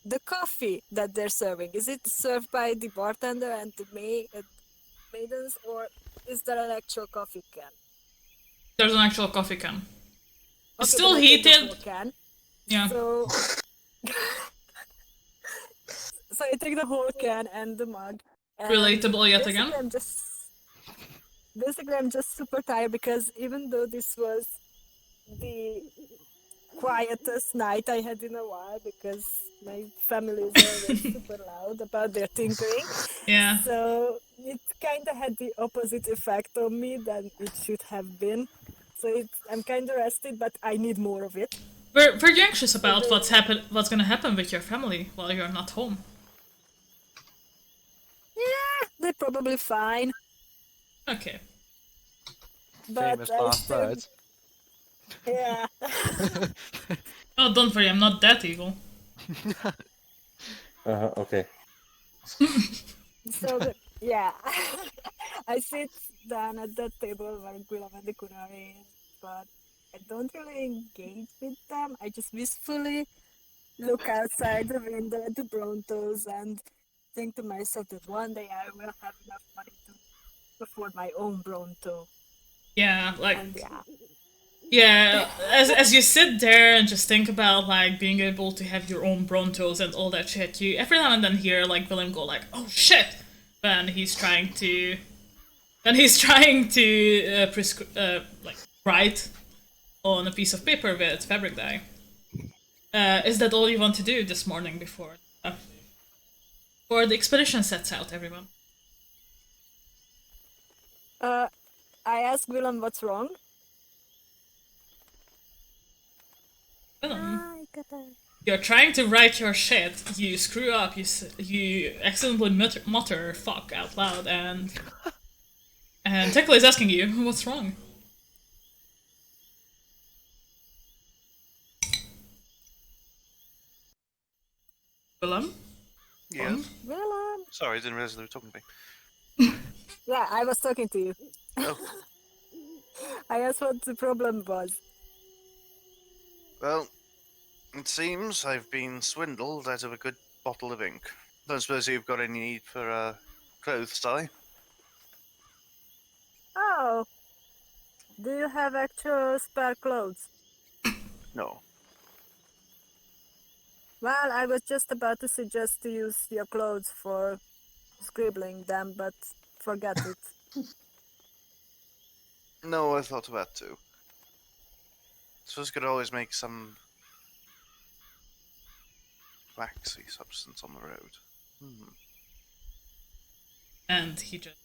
the coffee that they're serving, is it served by the bartender and the maidens, or is there an actual coffee can? There's an actual coffee can. It's Okay, still then I take the heated. whole can. Yeah. So, so I take the whole can and the mug. And Relatable yet basically again. I'm just super tired because even though this was the quietest night I had in a while, because my family is always super loud about their tinkering. Yeah. So it kind of had the opposite effect on me than it should have been. So I'm kind of rested, but I need more of it. Were you anxious about what's gonna happen with your family while you're not home? Yeah, they're probably fine. Okay. But Famous I last still- words. Yeah. Oh, don't worry, I'm not that evil. Okay. So yeah, I sit down at that table where Gulam and the Kunari is, but I don't really engage with them. I just wistfully look outside the window at the Brontos and think to myself that one day I will have enough money to afford my own Bronto. Yeah, like And yeah. yeah. As you sit there and just think about like being able to have your own Brontos and all that shit, you every now and then hear like Willem go like, "Oh shit!" when he's trying to like write on a piece of paper with fabric dye. Is that all you want to do this morning before the expedition sets out, everyone? I asked Willem what's wrong. Willem, you're trying to write your shit, you screw up, you accidentally mutter fuck out loud, and Tekla is asking you, what's wrong? Willem? Yeah. Well, Sorry, I didn't realize they were talking to me. yeah, I was talking to you. Oh. I asked what the problem was. Well, it seems I've been swindled out of a good bottle of ink. Don't suppose you've got any need for clothes dye? Oh, do you have actual spare clothes? No. Well, I was just about to suggest to use your clothes for scribbling them, but forget it. No, I thought of that too. Suppose you could always make some waxy substance on the road. And he just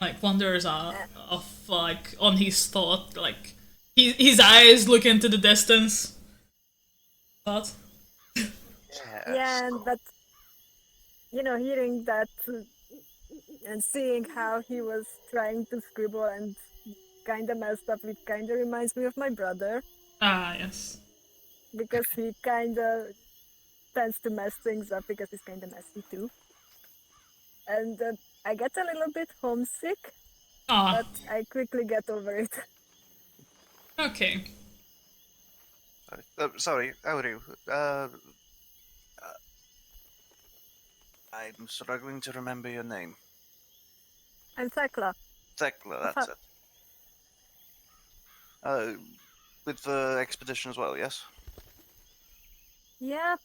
like wanders off like on his thought, like his eyes look into the distance. Thought. Yeah, but hearing that and seeing how he was trying to scribble and kinda messed up, it kinda reminds me of my brother. Ah, yes. Because he kinda tends to mess things up because he's kinda messy too. And I get a little bit homesick, but I quickly get over it. Okay. Sorry, how are you? I'm struggling to remember your name. I'm Thekla. Thekla, that's it. With the expedition as well, yes? Yep.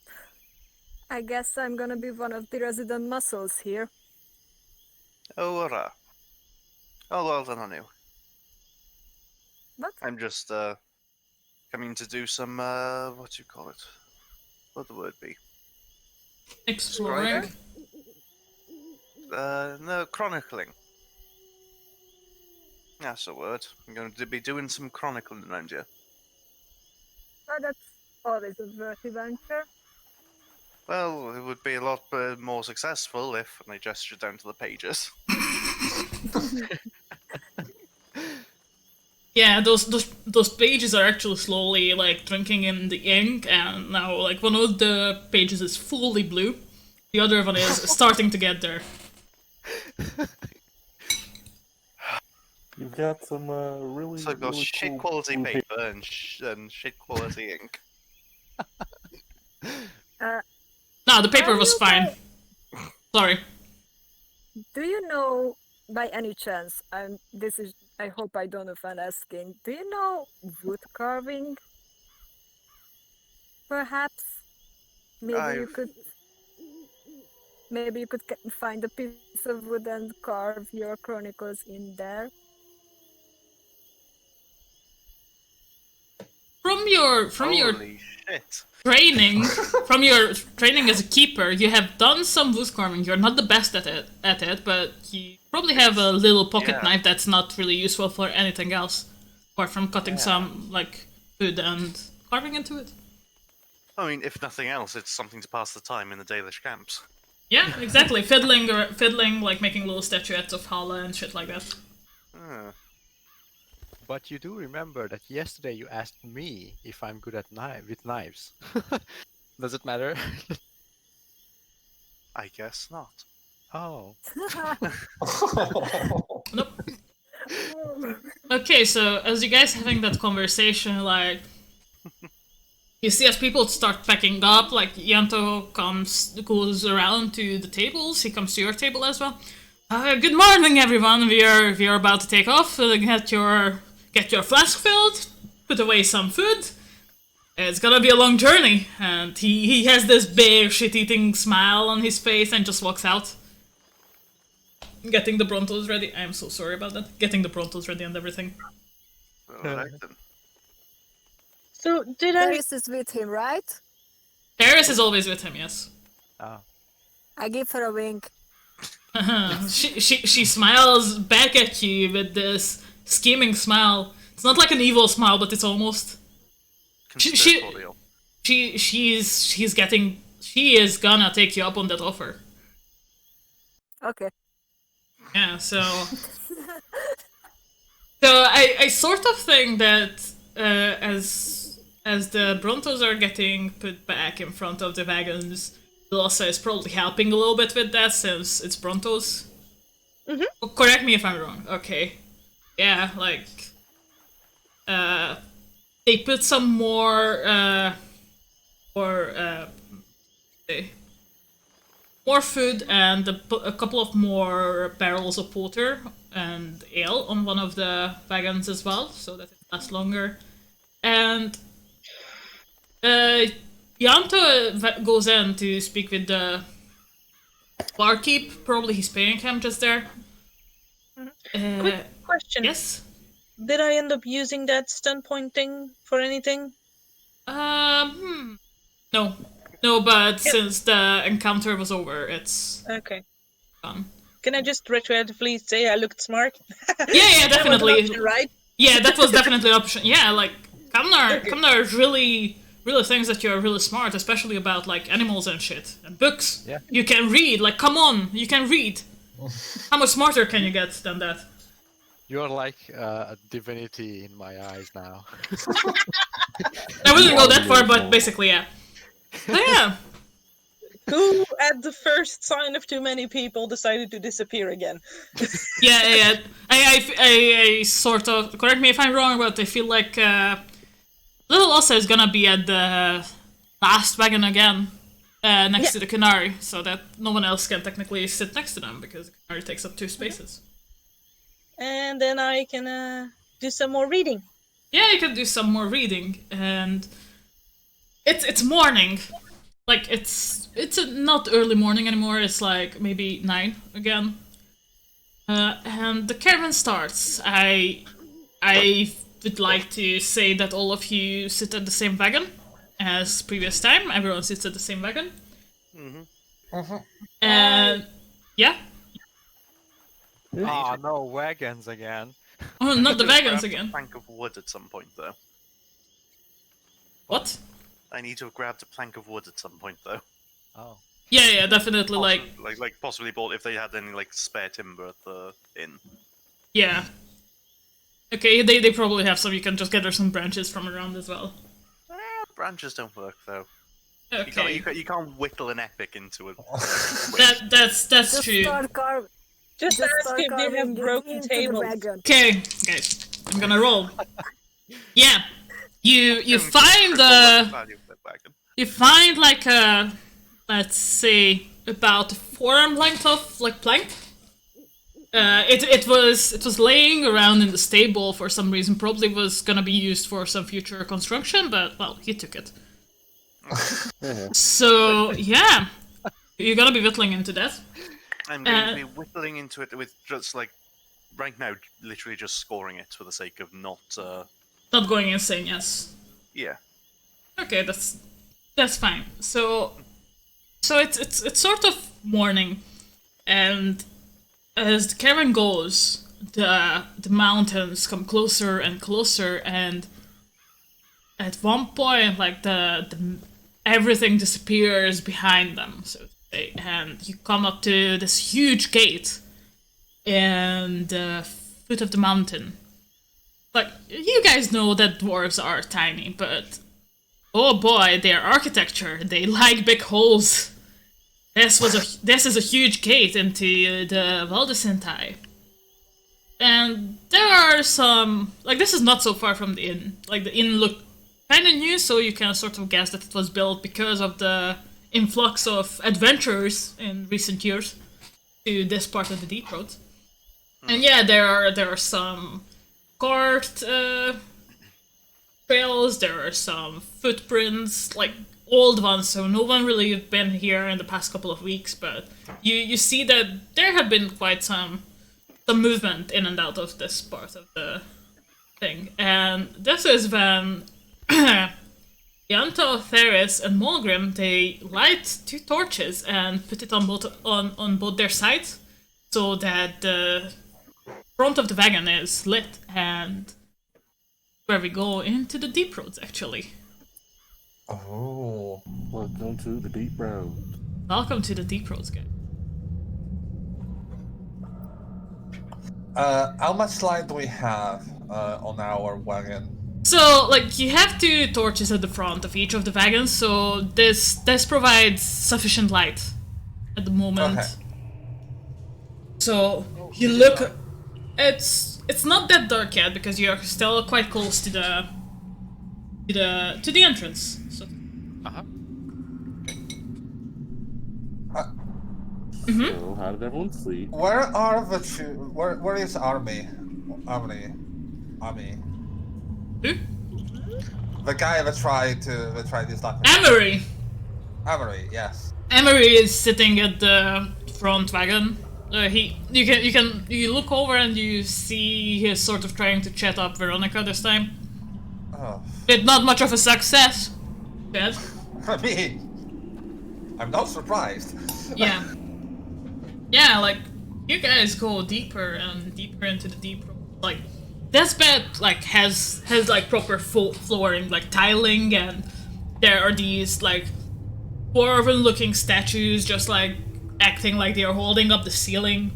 I guess I'm gonna be one of the resident muscles here. Oh, hurrah. Oh, well done on you. What? I'm just, coming to do some, what do you call it? What would the word be? Exploring. No, chronicling. That's a word. I'm going to be doing some chronicling around here. Well, that's always a worthy venture. Well, it would be a lot more successful if, and I gesture down to the pages. Yeah, those pages are actually slowly like drinking in the ink, and now like one of the pages is fully blue, the other one is starting to get there. You've got some really. So I've got really shit cool quality blue paper and shit quality ink. No, the paper was fine. Sorry. Do you know, by any chance, I hope I don't offend asking, do you know wood carving? Perhaps? Maybe you could find a piece of wood and carve your chronicles in there. From your Holy shit. training, from your training as a keeper, you have done some wood carving. You're not the best at it, but you probably have a little pocket knife that's not really useful for anything else, apart from cutting some like food and carving into it. I mean, if nothing else, it's something to pass the time in the Dalish camps. Yeah, exactly. Fiddling, like making little statuettes of Hala and shit like that. But you do remember that yesterday you asked me if I'm good at with knives. Does it matter? I guess not. Oh. Nope. Okay, so as you guys having that conversation, like you see as people start packing up, like Yanto goes around to the tables. He comes to your table as well. Good morning, everyone. We are about to take off. Get your flask filled. Put away some food. It's gonna be a long journey. And he has this big shit-eating smile on his face and just walks out. Getting the Brontos ready. I'm so sorry about that. Getting the Brontos ready and everything. Alright then. So did I? Paris is with him, right? Paris is always with him, yes. Ah. I give her a wink. She smiles back at you with this scheming smile. It's not like an evil smile, but it's almost. She is gonna take you up on that offer. Okay. Yeah, so I sort of think that as the Brontos are getting put back in front of the wagons, Velosa is probably helping a little bit with that since it's Brontos. Mhm. Oh, correct me if I'm wrong. Okay. Yeah, like they put some more more food and a couple of more barrels of porter and ale on one of the wagons as well, so that it lasts longer. And Yanto goes in to speak with the barkeep. Probably he's paying him just there. Quick question. Yes? Did I end up using that stun pointing for anything? No. No, but since the encounter was over, it's Okay. gone. Can I just retroactively say I looked smart? Yeah, That was an definitely. option, right? Yeah, that was definitely an option. Yeah, like Kamnar really thinks that you're really smart, especially about like animals and shit and books. Yeah. You can read. Like, come on, you can read. How much smarter can you get than that? You're like a divinity in my eyes now. I wouldn't go that far, but basically, yeah. So yeah, Who, at the first sign of too many people, decided to disappear again? yeah. I sort of, correct me if I'm wrong, but I feel like Little Ossa is gonna be at the last wagon again, next to the Canary, so that no one else can technically sit next to them because the Canary takes up 2 spaces. And then I can do some more reading. Yeah, you can do some more reading, and it's morning. Like it's not early morning anymore. It's like maybe 9 again, and the caravan starts. I would like to say that all of you sit at the same wagon as previous time. Everyone sits at the same wagon. And yeah. Ah, no wagons again. Oh, not the Grab wagons a again. plank of wood at some point, though. What? I need to have grabbed a plank of wood at some point, though. Oh. Yeah, definitely. Like, Possibly bought if they had any like spare timber at the inn. yeah. Okay, they probably have some. You can just gather some branches from around as well. Branches don't work though. Okay, You can't whittle an epic into it. that's Just true. start carving. Just ask if they have broken tables. Okay, guys, I'm gonna roll. Yeah, you find you find like a, let's say, about a forearm length of like plank. It was laying around in the stable for some reason. Probably was gonna be used for some future construction, but well, he took it. So yeah, you're gonna be whittling into that. I'm going to be whittling into it with just like right now, literally just scoring it for the sake of not. Not going insane, yes. Yeah. Okay, that's fine. So it's sort of morning, and as the caravan goes, the mountains come closer and closer, and at one point, like the everything disappears behind them, so to say, and you come up to this huge gate, and the foot of the mountain. Like, you guys know that dwarves are tiny, but oh boy, their architecture, they like big holes. This is a huge gate into the Valdesentai. And there are some, like, this is not so far from the inn. Like, the inn looked kind of new, so you can sort of guess that it was built because of the influx of adventurers in recent years to this part of the deep road. And yeah, there are some carved trails, there are some footprints, like old ones, so no one really have been here in the past couple of weeks, but you see that there have been quite some movement in and out of this part of the thing. And this is when Yanto, Theris, and Mulgrim, they light 2 torches and put it on both their sides, so that the front of the wagon is lit, and where we go into the deep roads, actually. Oh. Welcome to the deep road. Welcome to the deep roads, guys. How much light do we have on our wagon? So, like, you have 2 torches at the front of each of the wagons, so this provides sufficient light at the moment. Okay. So you look. It's not that dark yet because you're still quite close to the entrance. So. So how did everyone sleep? Where are the where is Army? Who? The guy that tried this like Emery. Amory, yes. Emery is sitting at the front wagon. You look over and you see he's sort of trying to chat up Veronica this time. Oh. With not much of a success. Bad. I mean, I'm not surprised. Yeah. Yeah, like, you guys go deeper and deeper into the deep room. Like, this bed, like, has like, proper flooring, like, tiling, and there are these, like, dwarven-looking statues just, like, acting like they are holding up the ceiling.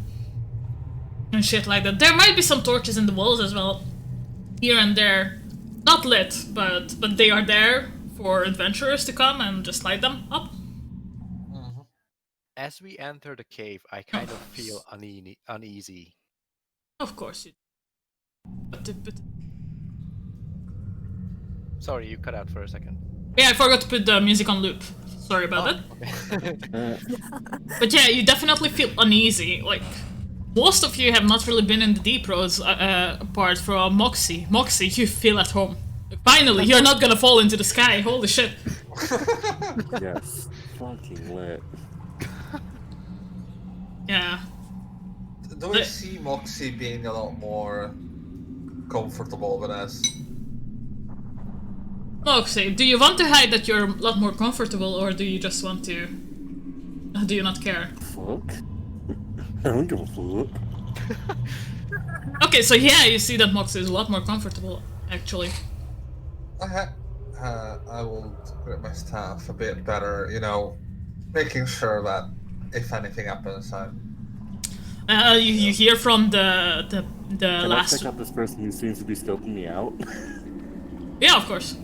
And shit like that. There might be some torches in the walls as well. Here and there. Not lit, but they are there for adventurers to come and just light them up. As we enter the cave, I kind of feel uneasy. Of course you do. But Sorry, you cut out for a second. yeah, I forgot to put the music on loop. Sorry about that. Okay. But yeah, you definitely feel uneasy. Like, most of you have not really been in the deep roads apart from Moxie. Moxie, you feel at home. Finally, you're not gonna fall into the sky. Holy shit. Yes. Fucking lit. Yeah. Do we see Moxie being a lot more comfortable with us? Moxie, do you want to hide that you're a lot more comfortable, or do you just want to... Do you not care? Fuck. I don't give a fuck. Okay, so yeah, you see that Moxie is a lot more comfortable, actually. I will grip my staff a bit better, you know, making sure that if anything happens, You hear from the Can last... I check out this person who seems to be scoping me out? Yeah, of course.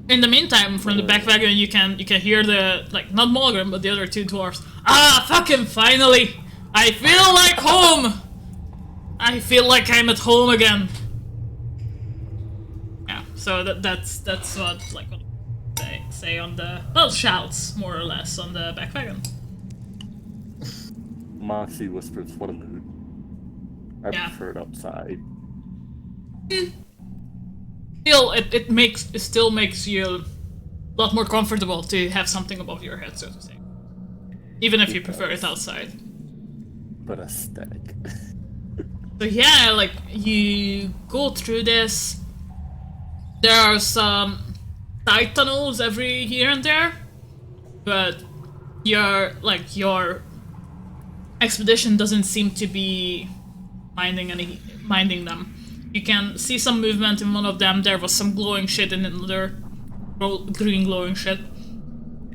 In the meantime, from the back wagon, you can hear the, like, not Mulgrim, but the other 2 dwarves. Ah, fucking finally! I feel like home! I feel like I'm at home again. Yeah, so that's what, like, what they say on the... Well, shouts, more or less, on the back wagon. Moxie whispers, what a mood. I Yeah. prefer it outside. Still, it still makes you a lot more comfortable to have something above your head, so to say. Even if you prefer it outside. But aesthetic. So yeah, like, you go through this. There are some side tunnels every here and there, but your expedition doesn't seem to be minding them. You can see some movement in one of them. There was some glowing shit in another green glowing shit.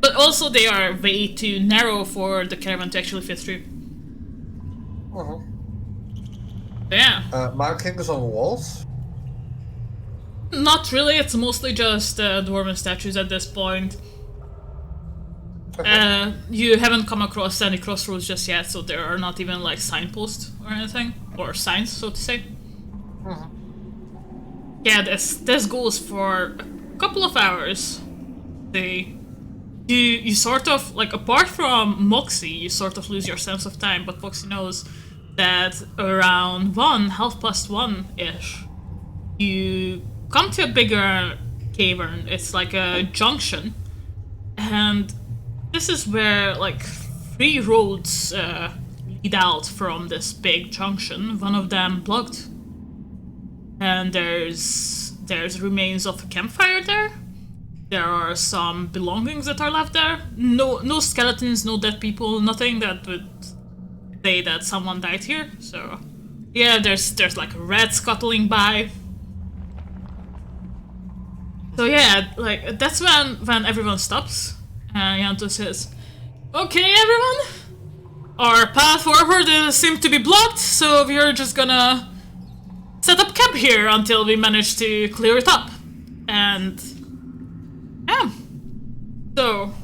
But also they are way too narrow for the caravan to actually fit through. Yeah. Markings on walls? Not really, it's mostly just dwarven statues at this point. Okay. You haven't come across any crossroads just yet, so there are not even like signposts or anything. Or signs, so to say. Yeah, this goes for a couple of hours. You sort of, like, apart from Moxie, you sort of lose your sense of time, but Moxie knows that around 1:30ish, you come to a bigger cavern. It's like a junction, and this is where, like, 3 roads lead out from this big junction. One of them blocked. And there's remains of a campfire there. There are some belongings that are left there. No skeletons, no dead people, nothing that would say that someone died here. So yeah, there's like a rat scuttling by. So yeah, like, that's when everyone stops. And Yanto says, "Okay, everyone, our path forward seems to be blocked, so we're just gonna set up camp here until we manage to clear it up. And yeah. So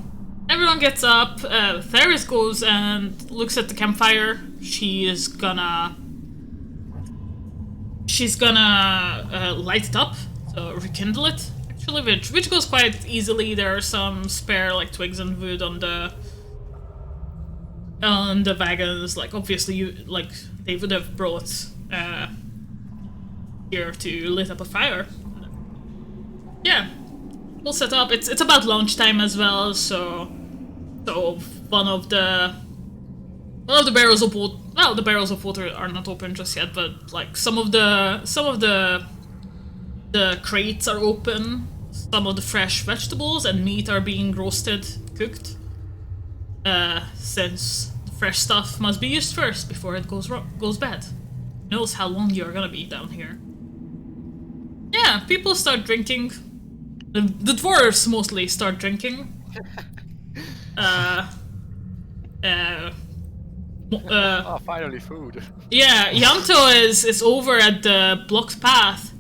everyone gets up. Theris goes and looks at the campfire. She's gonna light it up, so rekindle it. Actually, which goes quite easily. There are some spare like twigs and wood on the wagons. Like obviously, they would have brought here to lit up a fire. Yeah, we'll set up. It's about lunchtime as well, so one of the barrels of water. Well, the barrels of water are not open just yet, but like some of the crates are open. Some of the fresh vegetables and meat are being roasted, cooked. Since the fresh stuff must be used first before it goes bad. Who knows how long you're gonna be down here? Yeah, people start drinking. The dwarves mostly start drinking. Finally food. Yeah, Yanto is over at the blocked path.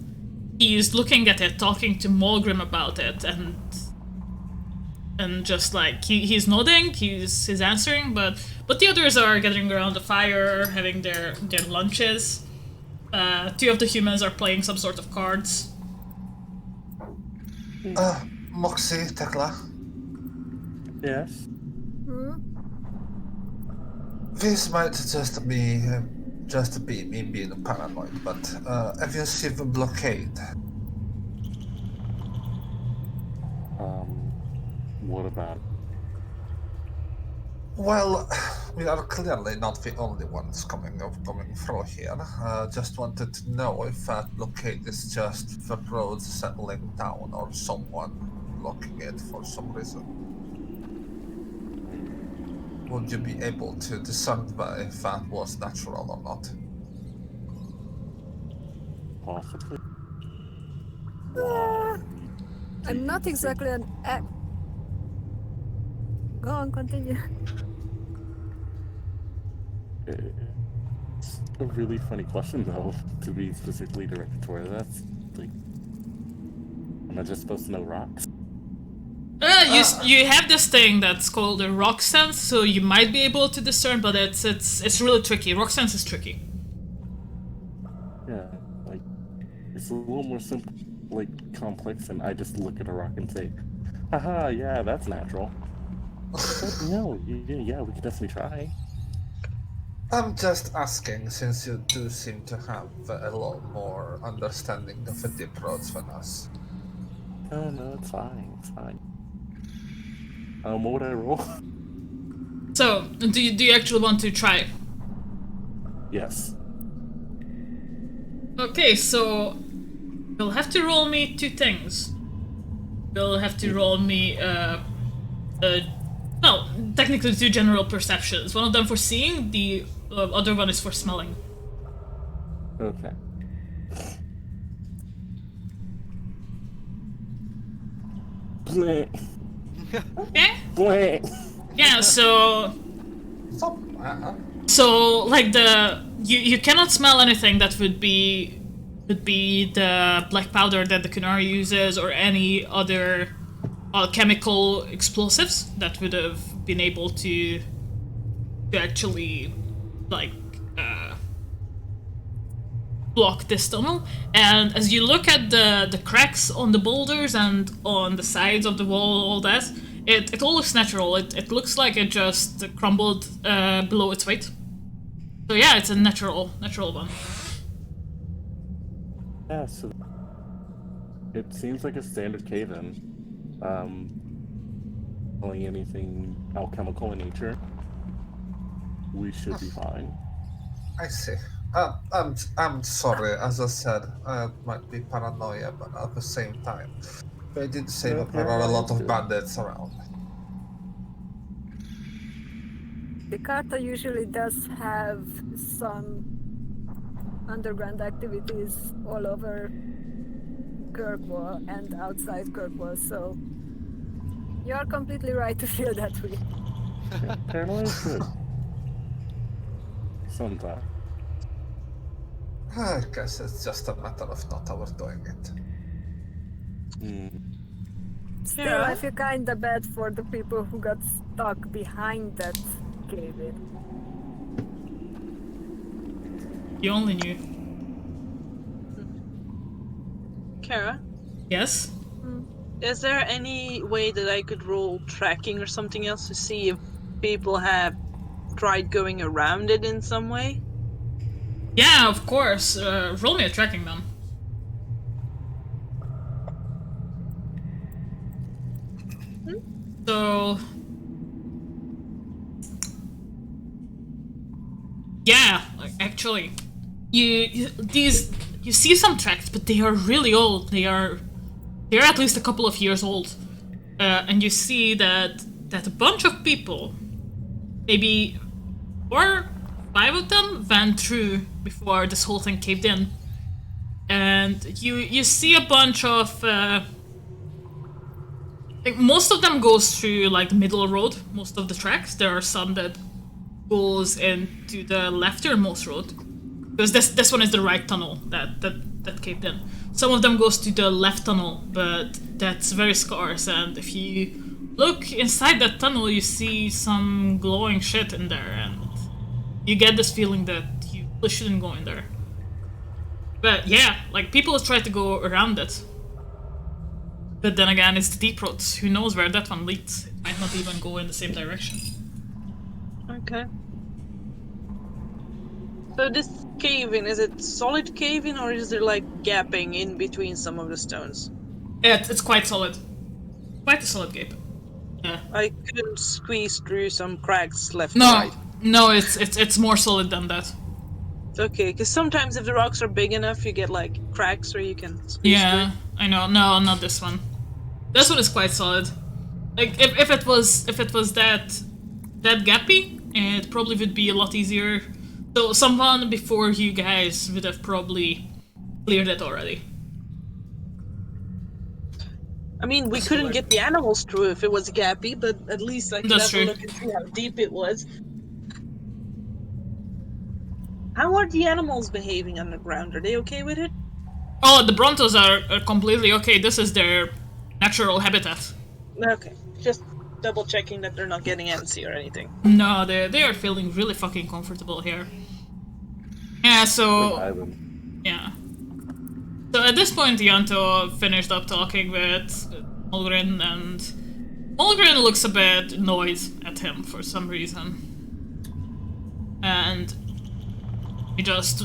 He's looking at it, talking to Mulgrim about it, and just like he's nodding, he's answering, but the others are gathering around the fire, having their lunches. Two of the humans are playing some sort of cards. Moxie, Tekla. Yes. This might just be me being paranoid, but have you seen the blockade? What about it? Well, we are clearly not the only ones coming through here. Just wanted to know if that blockade is just the roads settling down or someone blocking it for some reason. Would you be able to discern if that was natural or not? Possibly. I'm not exactly an. Go on, continue. It's a really funny question, though, to be specifically directed toward. That's like, am I just supposed to know rocks? You have this thing that's called a rock sense, so you might be able to discern, but it's really tricky. Rock sense is tricky. Yeah, like it's a little more simple, like complex, and I just look at a rock and say, "Haha, yeah, that's natural." But no, yeah, we could definitely try. I'm just asking, since you do seem to have a lot more understanding of the deep roads than us. No, it's fine, it's fine. What would I roll? So, do you actually want to try? Yes. Okay, so you'll have to roll me two things. You'll have to roll me well, technically two general perceptions. One of them for seeing, the other one is for smelling. Okay. Bleh. Okay? Bleh. Yeah, so like you cannot smell anything that would be the black powder that the Kunari uses or any other chemical explosives that would have been able to actually like block this tunnel. And as you look at the cracks on the boulders and on the sides of the wall, all that, it all looks natural. It looks like it just crumbled below its weight. So yeah, it's a natural one. Yeah, so it seems like a standard cave-in. Only anything alchemical in nature, we should be fine. I see. I'm sorry, as I said, I might be paranoia, but at the same time, they did say that there are a lot of bandits around. The Carta usually does have some underground activities all over Kirkwall and outside Kirkwall, so you're completely right to feel that way. Yeah, paranoia is good. Sometimes. I guess it's just a matter of not overdoing it. Still, Yeah. I feel kinda bad for the people who got stuck behind that cave-in. You only knew. Kara, Yes? is there any way that I could roll tracking or something else to see if people have tried going around it in some way? Yeah, of course. Roll me a tracking then. So... Yeah, like, actually. You see some tracks, but they are really old. They're at least a couple of years old. And you see that a bunch of people, maybe 4 or 5 of them, went through before this whole thing caved in. And you see a bunch of like most of them goes through like the middle road. Most of the tracks. There are some that goes into the lefternmost road, because this one is the right tunnel that caved in. Some of them goes to the left tunnel, but that's very scarce. And if you look inside that tunnel, you see some glowing shit in there, and you get this feeling that you shouldn't go in there. But yeah, like people try to go around it. But then again, it's the deep roads. Who knows where that one leads? It might not even go in the same direction. Okay. So this cave-in, is it solid cave-in or is there like gapping in between some of the stones? It's quite solid. Quite a solid gap. Yeah. I couldn't squeeze through some cracks left No, or right. no, it's more solid than that. Okay, because sometimes if the rocks are big enough, you get like cracks where you can squeeze Yeah, I know. No, not this one. This one is quite solid. Like if it was that gappy, it probably would be a lot easier. So someone before you guys would have probably cleared it already. I mean, we couldn't get the animals through if it was gappy, but at least I could That's have a true. look and see how deep it was. How are the animals behaving underground? Are they okay with it? Oh, the Brontos are completely okay. This is their natural habitat. Okay, just double checking that they're not getting antsy or anything. No, they are feeling really fucking comfortable here. Yeah, so yeah. So at this point, Yanto finished up talking with Mulgrin, and Mulgrin looks a bit annoyed at him for some reason, and he just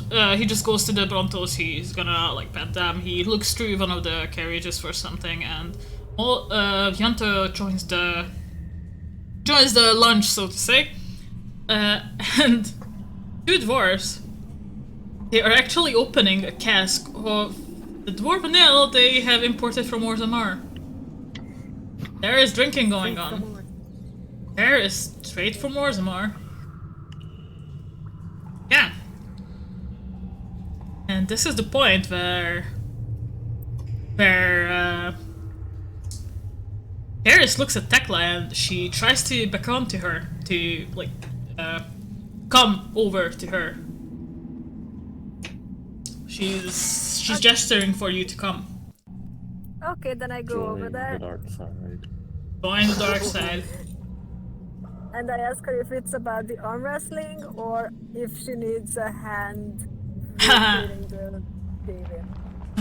goes to the Brontos. He's gonna like pet them. He looks through one of the carriages for something, and Yanto joins the lunch, so to say, and 2 dwarves. They are actually opening a cask of the dwarven ale they have imported from Orzammar. There is drinking going on. There is straight from Orzammar. Yeah. And this is the point where Paris looks at Tekla and she tries to beckon to her to like come over to her. She's gesturing for you to come. Okay, then I go over Join the there dark side. Join the dark side. and I ask her if it's about the arm wrestling or if she needs a hand clearing the cave-in.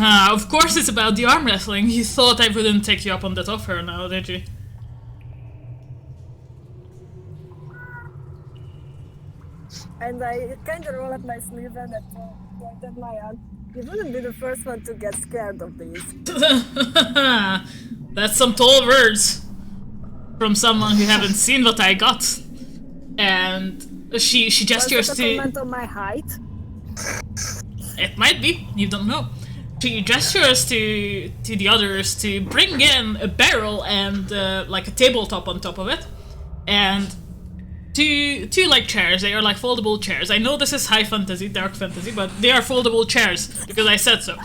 Of course it's about the arm wrestling. You thought I wouldn't take you up on that offer now, did you? And I kind of roll up my sleeve and point at my arm. You wouldn't be the first one to get scared of these. That's some tall words from someone who haven't seen what I got. And she gestures Was it a comment on my height? It might be, you don't know. She gestures to the others to bring in a barrel and like a tabletop on top of it, and two like chairs. They are like foldable chairs. I know this is high fantasy, dark fantasy, but they are foldable chairs because I said so.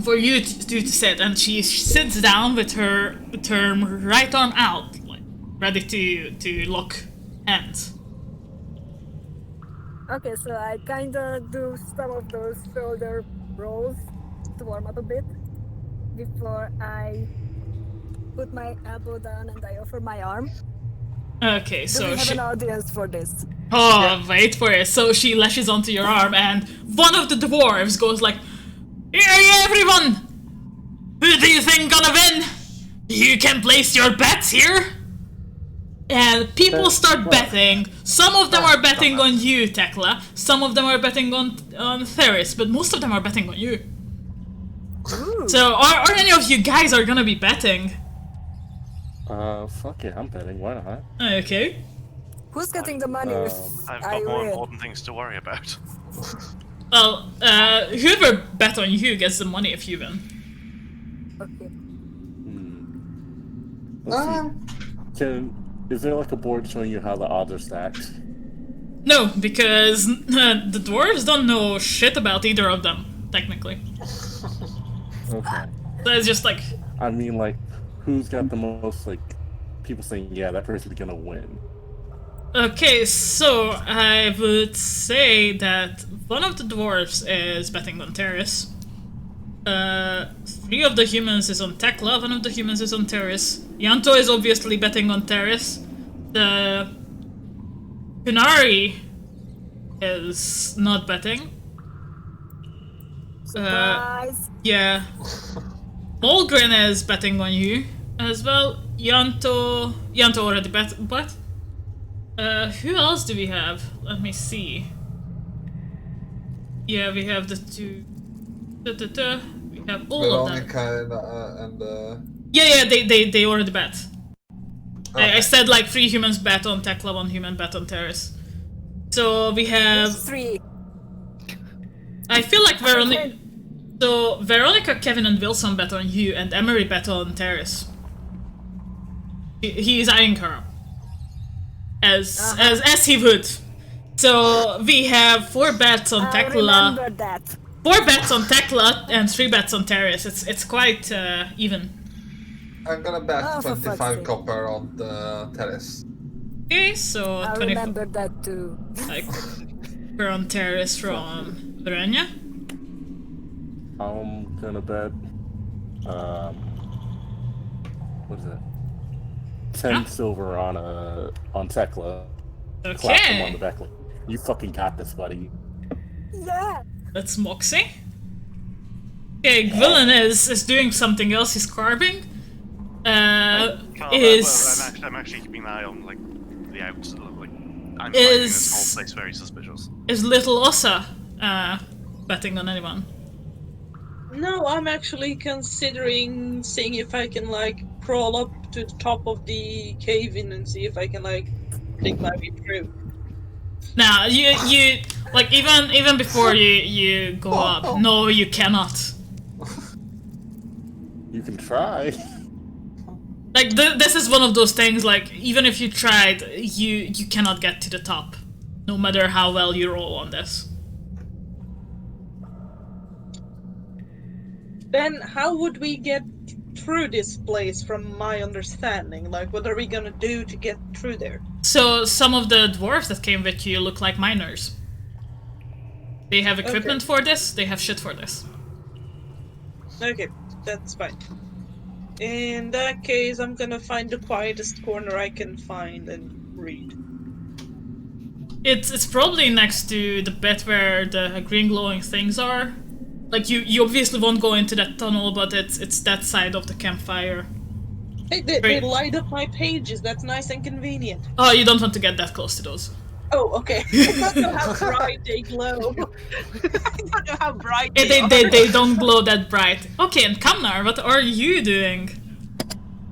For you to sit, and she sits down with her right arm out, like ready to lock hands. Okay, so I kinda do some of those shoulder rolls to warm up a bit before I put my elbow down and I offer my arm. Okay, Do so we have she. an audience for this? Oh, wait for it. So she lashes onto your arm, and one of the dwarves goes like, "Hey, everyone! Who do you think gonna win? You can place your bets here." And people start betting. Some of them are betting on you, Tekla. Some of them are betting on Theris, but most of them are betting on you. Ooh. So, are any of you guys are gonna be betting? Fuck it, I'm betting. Why not? Okay. Who's getting the money if I've I got more win? important things to worry about. Well, whoever bet on you gets the money if you win. Okay. Let's see. Is there like a board showing you how the odds are stacked? No, because the dwarves don't know shit about either of them, technically. Okay. So it's just like, I mean, like, who's got the most, like, people saying, yeah, that person's gonna win? okay, so I would say that one of the dwarves is betting on Terrace. 3 of the humans is on Tekla, 1 of the humans is on Terrace. Yanto is obviously betting on Terrace. The Kunari is not betting. Surprise! Yeah. Molgren is betting on you as well. Yanto already bet, but who else do we have? Let me see. Yeah, we have the 2. We have all of them. Veronica and Yeah, they already bet. I okay. said like 3 humans bet on Tekla, 1 human bet on Terrace. So we have. 3. I feel like Veronica. So Veronica, Kevin, and Wilson bet on you, and Emery bet on Terrace. He is eyeing her up. As he would. So we have 4 bets on I Tekla. remember that. 4 bets on Tekla and 3 bets on Terrace. It's quite even. I'm gonna bet Oh, for fuck's 25 sake. copper on the terrace. Okay, so I 25 remember that too. like we're on Terrace from Verenya. I'm gonna bet, what is it? 10 Huh? silver on Tekla. Clap him on the Okay, back like, you fucking got this, buddy. Yeah! that's Moxie. Okay, Gwilyn is doing something else. He's carving. I'm actually keeping an eye on like the outs. Like, I'm finding this whole place very suspicious. Is Little Ossa betting on anyone? No, I'm actually considering seeing if I can like crawl up to the top of the cave in and see if I can like dig my way through. Nah, you like even before you go up. No, you cannot. You can try. Like this is one of those things. Like even if you tried, you cannot get to the top, no matter how well you roll on this. Then how would we get through this place from my understanding? Like what are we gonna do to get through there? So some of the dwarves that came with you look like miners. They have equipment for this. They have shit for this. Okay, that's fine. In that case, I'm gonna find the quietest corner I can find and read. It's probably next to the bit where the green glowing things are. Like you obviously won't go into that tunnel, but it's that side of the campfire. Hey, they light up my pages. That's nice and convenient. Oh, you don't want to get that close to those. Oh, okay. I don't know how bright they glow. I don't know how bright they are. They don't glow that bright. Okay, and Kamnar, what are you doing?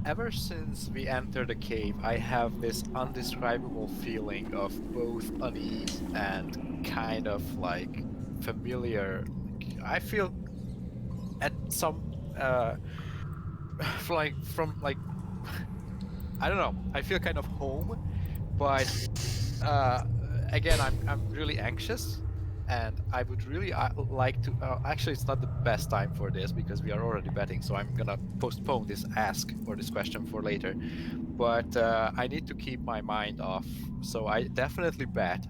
Ever since we entered the cave, I have this undescribable feeling of both unease and kind of like familiar. I feel at some from I don't know. I feel kind of home, but again, I'm really anxious, and I would really like to. Actually, it's not the best time for this because we are already betting, so I'm gonna postpone this ask or this question for later. But I need to keep my mind off, so I definitely bet,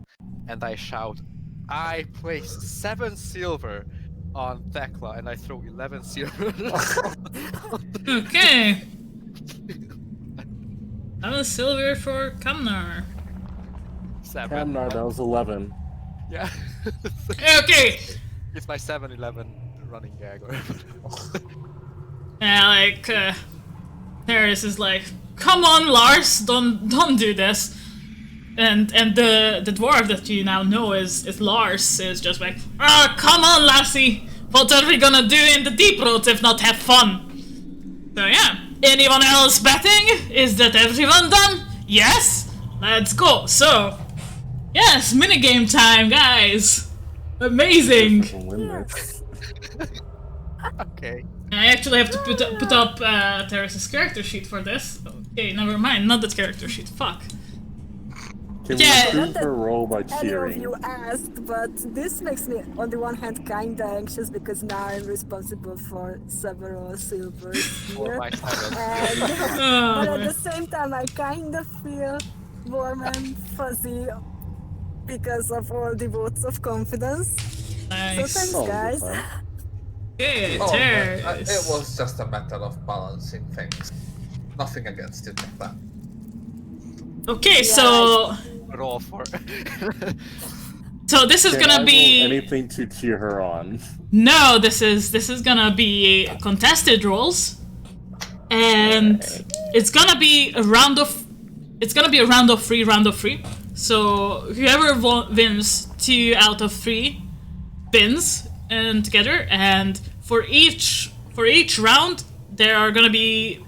and I shout, I place 7 silver on Thekla and I throw 11 silver. Okay. 7 silver for Kamnar. 7. Camnar, that was 11. Yeah. Okay. It's my 7-11 running gag. Or Yeah, like, Paris is like, come on, Lars, don't do this. And the dwarf that you now know is Lars is just like, come on, lassie, what are we gonna do in the deep roads if not have fun? So yeah, anyone else betting? Is that everyone done? Yes? Let's go. So, yes, minigame time, guys. Amazing. Win this. okay. I actually have to put up Terrace's character sheet for this. Okay, never mind, not that character sheet, fuck. Can Yeah. we improve her role by Any of cheering? you asked, but this makes me, on the one hand, kinda anxious because now I'm responsible for several silvers For here. my 7. And, but at the same time, I kinda feel warm and fuzzy because of all the votes of confidence. So Nice. thanks, Oh, guys. fine. Okay, Oh, Terrace. but, it was just a matter of balancing things. Nothing against it like that. Okay, so Roll for. so this is Can I gonna roll be anything to cheer her on. no. This is gonna be contested rolls, and it's gonna be a round of round of 3. So whoever wins 2 out of 3 wins and together, and for each round there are gonna be.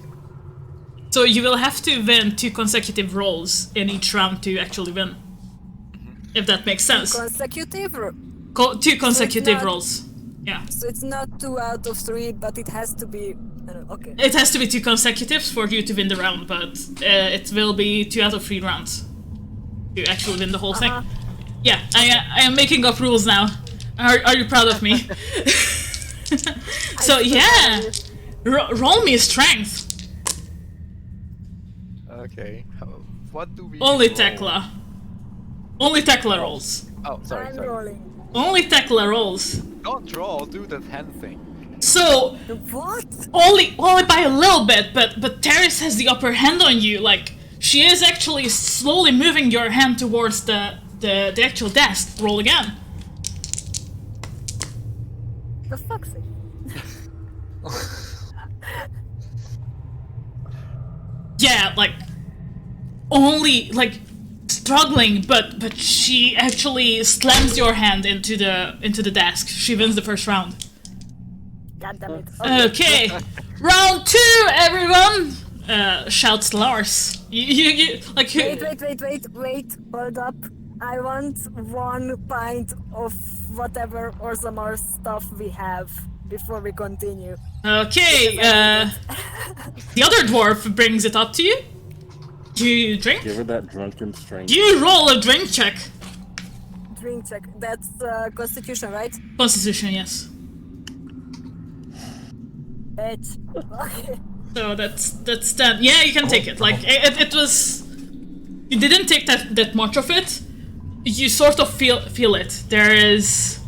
So you will have to win 2 consecutive rolls in each round to actually win. If that makes sense. Consecutive? 2 consecutive not- rolls. Yeah. So it's not 2 out of 3, but it has to be. Okay. It has to be 2 consecutives for you to win the round, but it will be 2 out of 3 rounds to actually win the whole thing. Yeah, I am making up rules now. Are you proud of me? So yeah, roll me strength. Okay. What do we Only roll? Tekla. Only Tekla rolls. Oh, sorry, I'm sorry. rolling. Only Tekla rolls. Don't roll, do the hand thing. So What? only by a little bit, but Terrace has the upper hand on you. Like she is actually slowly moving your hand towards the actual desk. Roll again. The fuck's sake? Yeah, like only like struggling, but she actually slams your hand into the desk. She wins the first round. God damn it. Okay, round 2, everyone! Shouts Lars. You like who? Wait, hold up. I want 1 pint of whatever Orzammar stuff we have before we continue. Okay, the other dwarf brings it up to you. You drink? Give her that drunken strength. You roll a drink check. Drink check. That's Constitution, right? Constitution, yes. Bitch. Okay. So that's that. Yeah, you can take it. Like it was. You didn't take that much of it. You sort of feel it. There is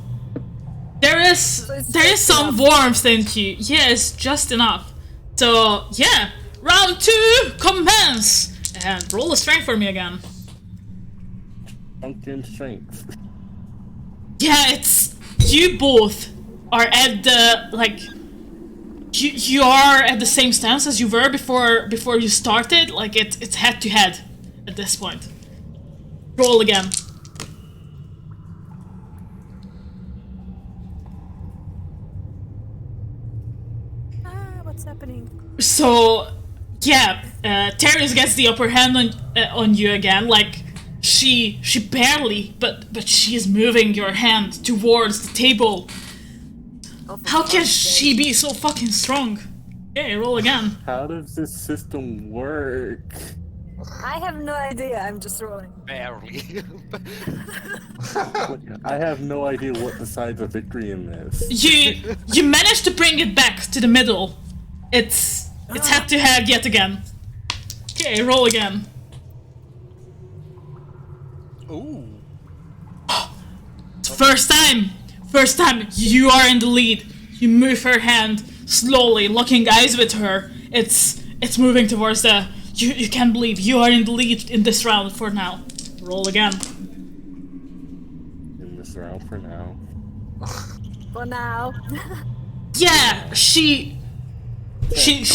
some warmth in you. Yes, just enough. So yeah, round 2 commence and roll a strength for me again. Drunken strength. Yeah, it's you both are at the like. You are at the same stance as you were before you started. Like it's head to head at this point. Roll again. What's happening? So yeah, Terrace gets the upper hand on you again. Like she barely, but she is moving your hand towards the table. Oh, for How can fuck's sake. she be so fucking strong? Okay, roll again. How does this system work? I have no idea. I'm just rolling. Barely. I have no idea what decides a victory in this. You managed to bring it back to the middle. It's head to head yet again. Okay, roll again. Ooh. First time, you are in the lead. You move her hand slowly, locking eyes with her. It's moving towards the... You can't believe you are in the lead in this round for now. Roll again. In this round for now. For now. Yeah, she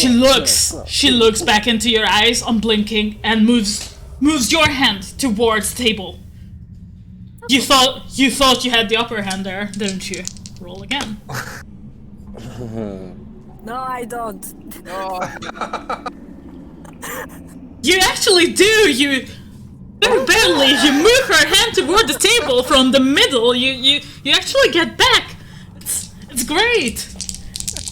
looks back into your eyes, unblinking, and moves your hand towards the table. You thought you had the upper hand there, didn't you? Roll again. No, I don't. You actually do. You very barely. You move her hand toward the table from the middle. You actually get back. It's great.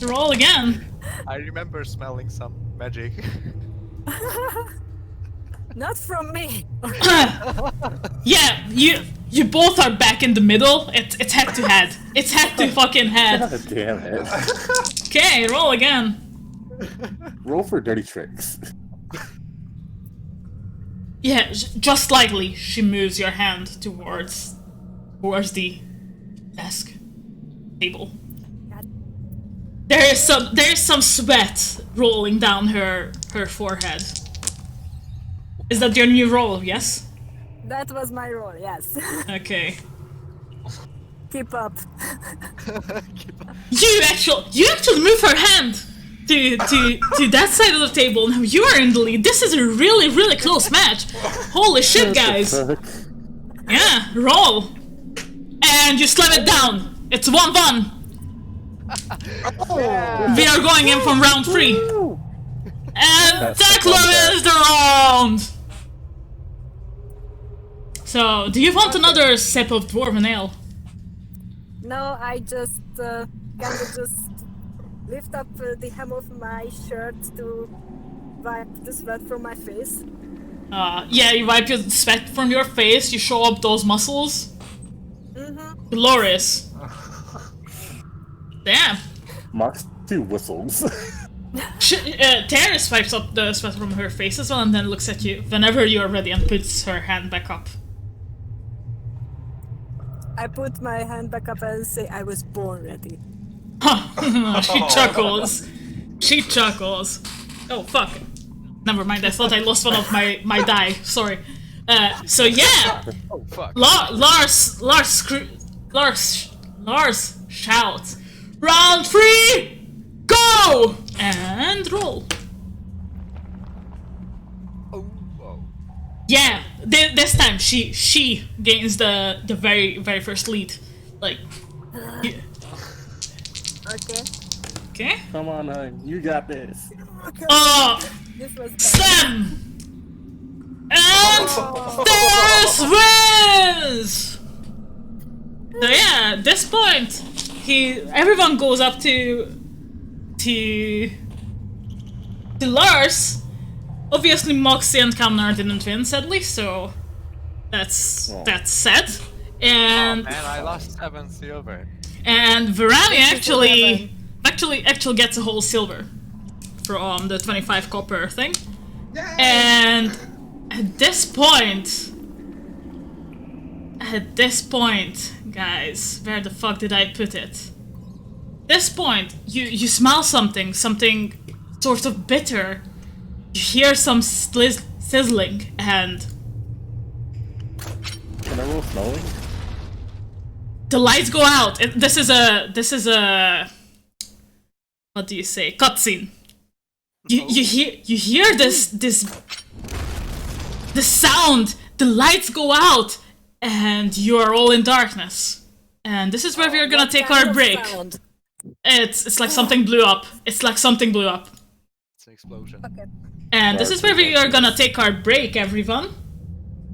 Roll again. I remember smelling some magic. Not from me. Yeah, you both are back in the middle. It's head to head. It's head to fucking head. God damn it. Okay, roll again. Roll for dirty tricks. Yeah, just slightly. She moves your hand towards the desk table. There is some sweat rolling down her forehead. Is that your new roll? Yes. That was my role, yes. Okay. Keep up. You actually move her hand to that side of the table. Now you are in the lead. This is a really close match. Holy shit, guys! Yeah, roll, and you slam it down. It's 1-1. We are going in from round 3, and Tekla wins the round. So, do you want another sip of dwarven ale? No, I just kind of just lift up the hem of my shirt to wipe the sweat from my face. Yeah, you wipe your sweat from your face, you show up those muscles. Glorious. Damn. Moxie whistles. Terrace wipes up the sweat from her face as well and then looks at you whenever you are ready and puts her hand back up. I put my hand back up and say I was born ready. She chuckles. She chuckles. Oh, fuck. Never mind, I thought I lost one of my die. Sorry. So yeah. Oh fuck. Lars shouts. Round 3! Go! And roll. Oh, whoa. Yeah, this time she gains the very first lead. Like, yeah. Okay. Okay. Come on, you got this. Oh, This was bad. slam! And Terrace wins! So yeah, at this point, everyone goes up to Lars. Obviously, Moxie and Kamnar didn't win, sadly, so that's sad. And Man, I lost 7 silver. and Varani actually gets a whole silver from the 25 copper thing. And at this point, guys, where the fuck did I put it? This point, you smell something sort of bitter. You hear some sizzling, and Can I roll smelling? the lights go out. This is a what do you say? Cutscene. You hear this sound. The lights go out, and you are all in darkness. And this is where we are gonna take our break. Sound? It's like something blew up. It's like something blew up. It's an explosion. Okay. And this is where we are gonna take our break, everyone.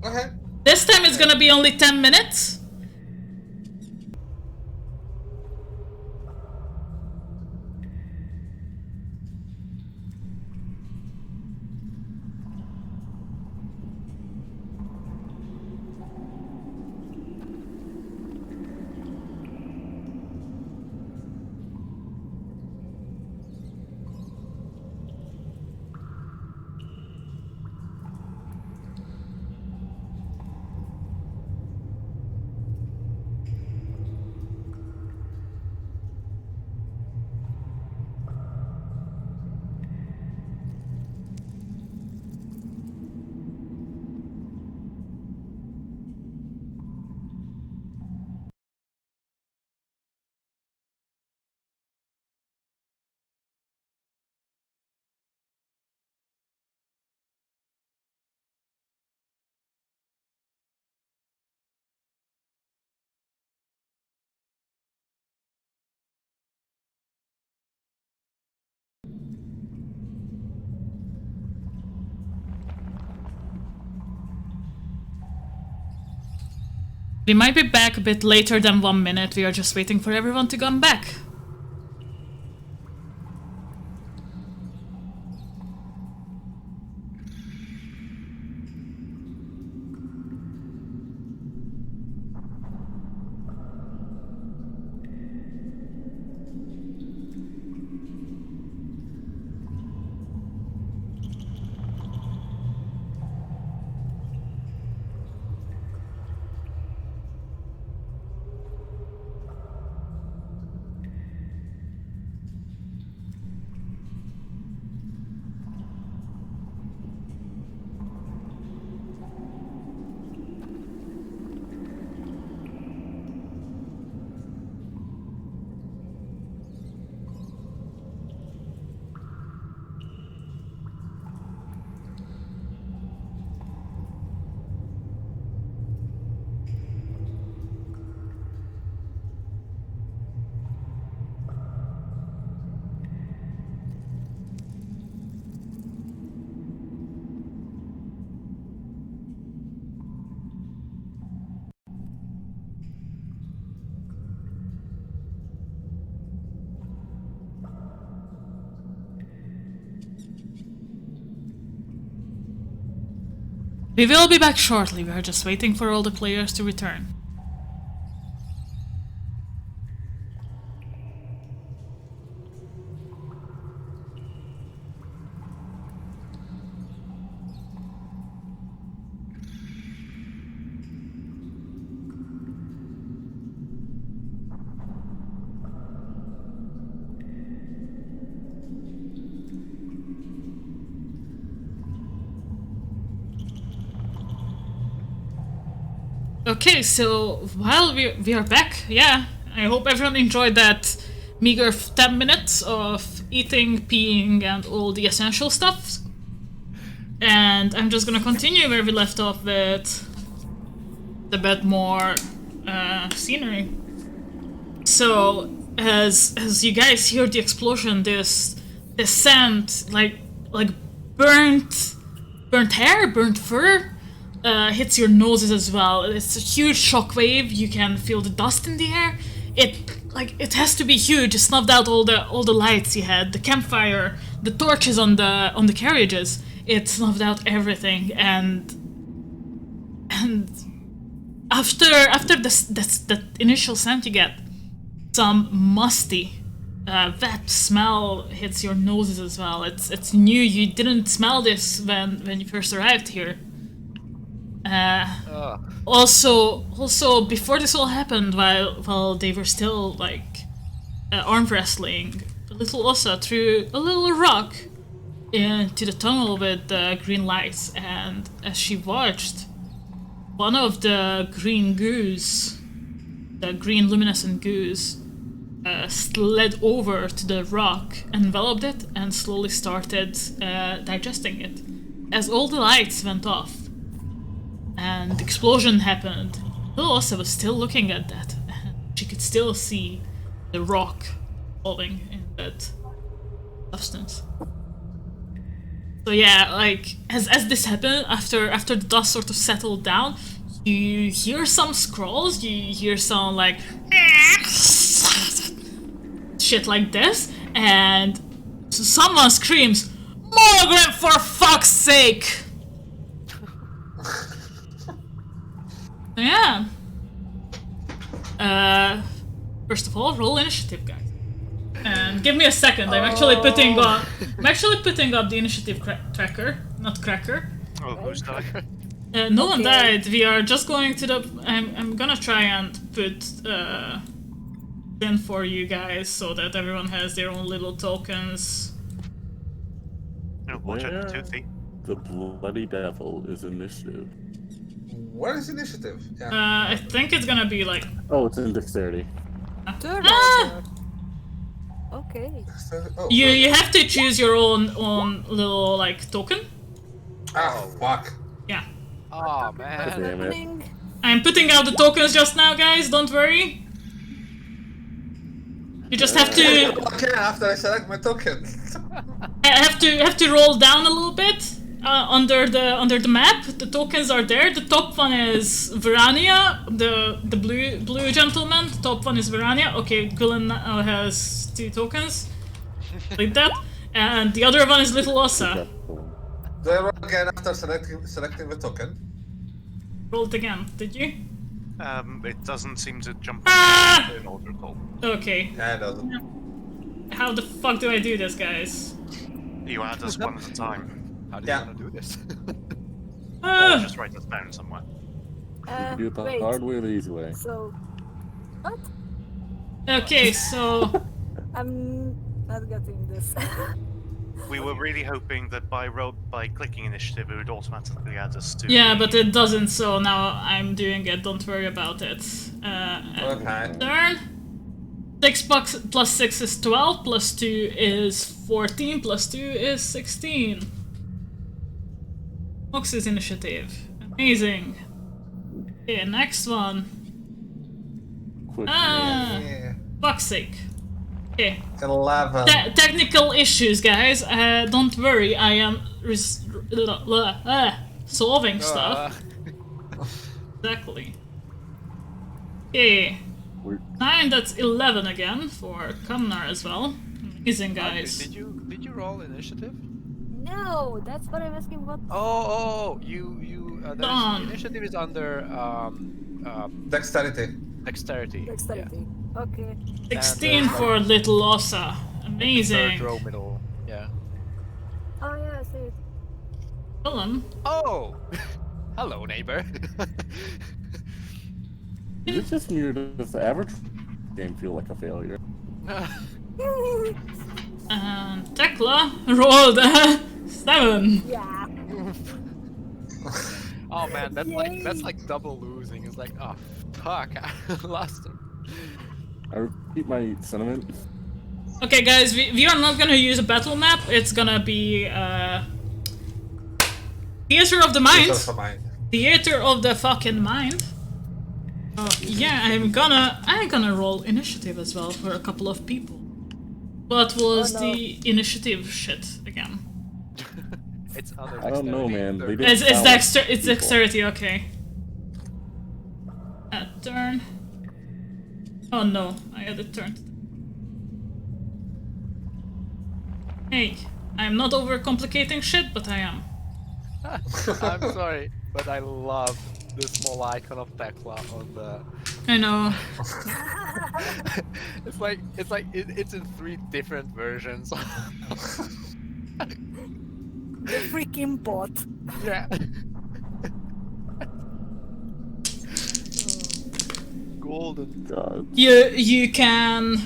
Okay. This time it's gonna be only 10 minutes. We might be back a bit later than 1 minute. We are just waiting for everyone to come back. We will be back shortly. We are just waiting for all the players to return. Okay, so while we are back, yeah, I hope everyone enjoyed that meager 10 minutes of eating, peeing, and all the essential stuff. And I'm just gonna continue where we left off with a bit more scenery. So as you guys hear the explosion, this scent like burnt hair, burnt fur. Hits your noses as well. It's a huge shockwave. You can feel the dust in the air. It has to be huge. It snuffed out all the lights you had, the campfire, the torches on the carriages. It snuffed out everything, and after that initial scent you get, some musty, wet smell hits your noses as well. It's new. You didn't smell this when you first arrived here. Also, before this all happened, while they were still arm wrestling, little Ossa threw a little rock into the tunnel with the green lights, and as she watched, one of the green goos, the green luminescent goos, slid over to the rock, enveloped it, and slowly started digesting it. As all the lights went off and the explosion happened, little Ossa was still looking at that, and she could still see the rock falling in that substance. So yeah, as this happened, after the dust sort of settled down, you hear some scrolls, you hear some shit like this, and someone screams, "Margaret, for fuck's sake!" Yeah. First of all, roll initiative, guys. And give me a second. I'm actually putting up the initiative tracker, not cracker. Oh, who's died? No one died. We are just going to the. I'm gonna try and put in for you guys so that everyone has their own little tokens. No, watch out, Toothy. The bloody devil is initiative. What is initiative? Yeah. I think it's gonna be Oh, it's in dexterity. Okay. You have to choose your own little token. Ah, fuck. Yeah. Oh man. Damn it. I'm putting out the tokens just now, guys. Don't worry. You just have to Okay, after I select my token. have to roll down a little bit under the map. The tokens are there. The top one is Verania, the blue gentleman. The top one is Verania. Okay, Gulen now has 2 tokens, like that, and the other one is Little Ossa. Do I roll again after selecting the token? Rolled again, did you? It doesn't seem to jump Ah! in order at all. Okay. Yeah, it doesn't. How the fuck do I do this, guys? You add us one at a time. How do Yeah. you want to do this? Or just write us down somewhere. Do it the Wait. hard way or the easy way. So, what? Okay, so I'm not getting this. We were really hoping that by clicking initiative, it would automatically add us to. yeah, but it doesn't. So now I'm doing it. Don't worry about it. Okay. Turn. 6 plus 6 is 12. Plus 2 is 14. Plus 2 is 16. Fox's initiative. Amazing. Okay, next one. Quick. Yeah. Fuck's sake. Okay. 11. Technical issues, guys. Don't worry. I am solving stuff. Exactly. Okay. 9. That's 11 again for Kamnar as well. Amazing, guys. Did you roll initiative? No, that's what I'm asking. What? You Done. initiative is under Dexterity. dexterity. Dexterity. Okay. 16 for Little Ossa. Yeah. Amazing. Third row middle. Yeah. Oh yeah, I see it. Willem. Oh! Hello, neighbor. Is it just me or does the average game feel like a failure? And Tekla rolled a 7. Yeah. Oh man, that's like double losing. It's like, oh fuck, I lost him. I repeat my sentiment. Okay, guys, we are not gonna use a battle map. It's gonna be Theater of the Mind. That's for mine. Theater of the fucking mind. Yeah, I'm gonna roll initiative as well for a couple of people. What was Oh, no. the initiative shit again? It's under I don't know, man. They Third- didn't It's sound like it's people. dexterity, okay. Turn. Oh no, I had it turned. Hey, I'm not overcomplicating shit, but I am. I'm sorry, but I love the small icon of Tekla on the. I know. it's in 3 different versions. The freaking bot. Yeah. Golden. God. You can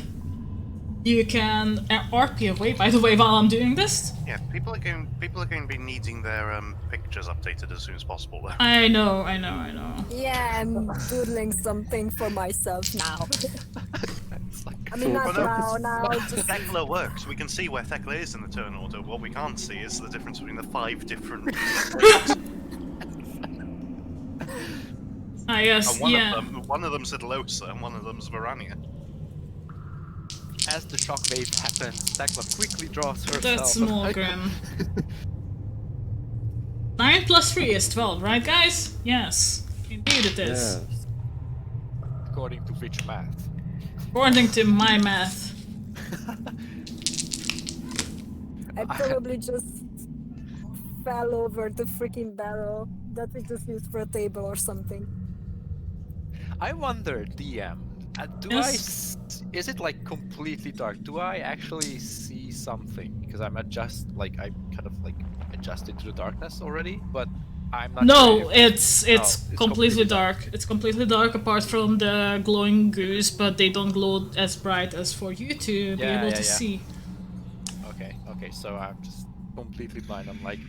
RP away, by the way, while I'm doing this. Yeah, people are going to be needing their pictures updated as soon as possible. Though. I know. Yeah, I'm doodling something for myself now. It's like, I mean, not Well, now, just... Thekla works. We can see where Thekla is in the turn order. What we can't see is the difference between the 5 different. I guess, And yeah. one of them's Idlosa and one of them's Verania. as the shockwave happens, Tekla quickly draws herself. That's more grim. 9 plus 3 is 12, right, guys? Yes. Indeed it is. Yes. According to which math? According to my math. I probably just fell over the freaking barrel that we just used for a table or something. I wonder, DM, Yes. is it like completely dark? Do I actually see something? Because I kind of adjusted to the darkness already, but I'm not. No, sure it's it's completely dark. It's completely dark apart from the glowing goose, but they don't glow as bright as for you to be able to see. Okay, so I'm just completely blind. I'm like,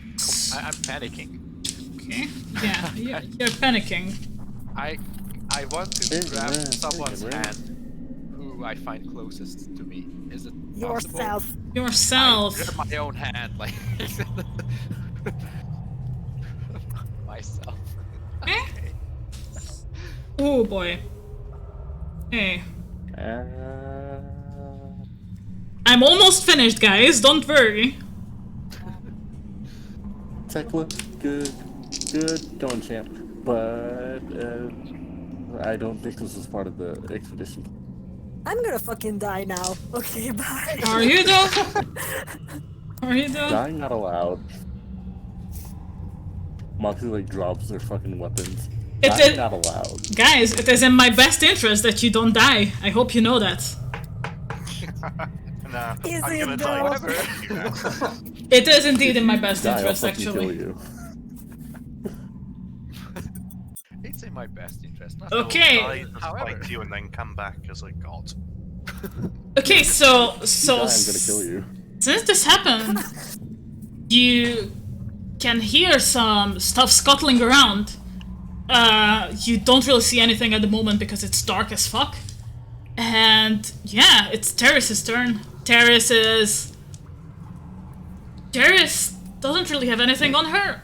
I'm panicking. Okay. Yeah, you're panicking. I want to Take it, grab man, someone's take it, man. hand who I find closest to me. Is it possible? Yourself. Yourself. I grab my own hand, like myself. Eh? Oh boy. Hey. I'm almost finished, guys. Don't worry. Tekla, good going, champ. But I don't think this is part of the expedition. I'm gonna fucking die now. Okay, bye. Are you though? Are you though? Dying not allowed. Moxie like drops their fucking weapons. Dying not allowed. Guys, it is in my best interest that you don't die. I hope you know that. Nah, Is I'm it gonna though? die. Whatever. It is indeed in my best Die, I'll interest, fucking kill actually. you. It's in my best interest. Not Okay. Die, However- fight you, and then come back as a god. Okay, so Die, I'm gonna kill you. since this happened, you can hear some stuff scuttling around. You don't really see anything at the moment because it's dark as fuck. And yeah, it's Terrace's turn. Terrace doesn't really have anything on her.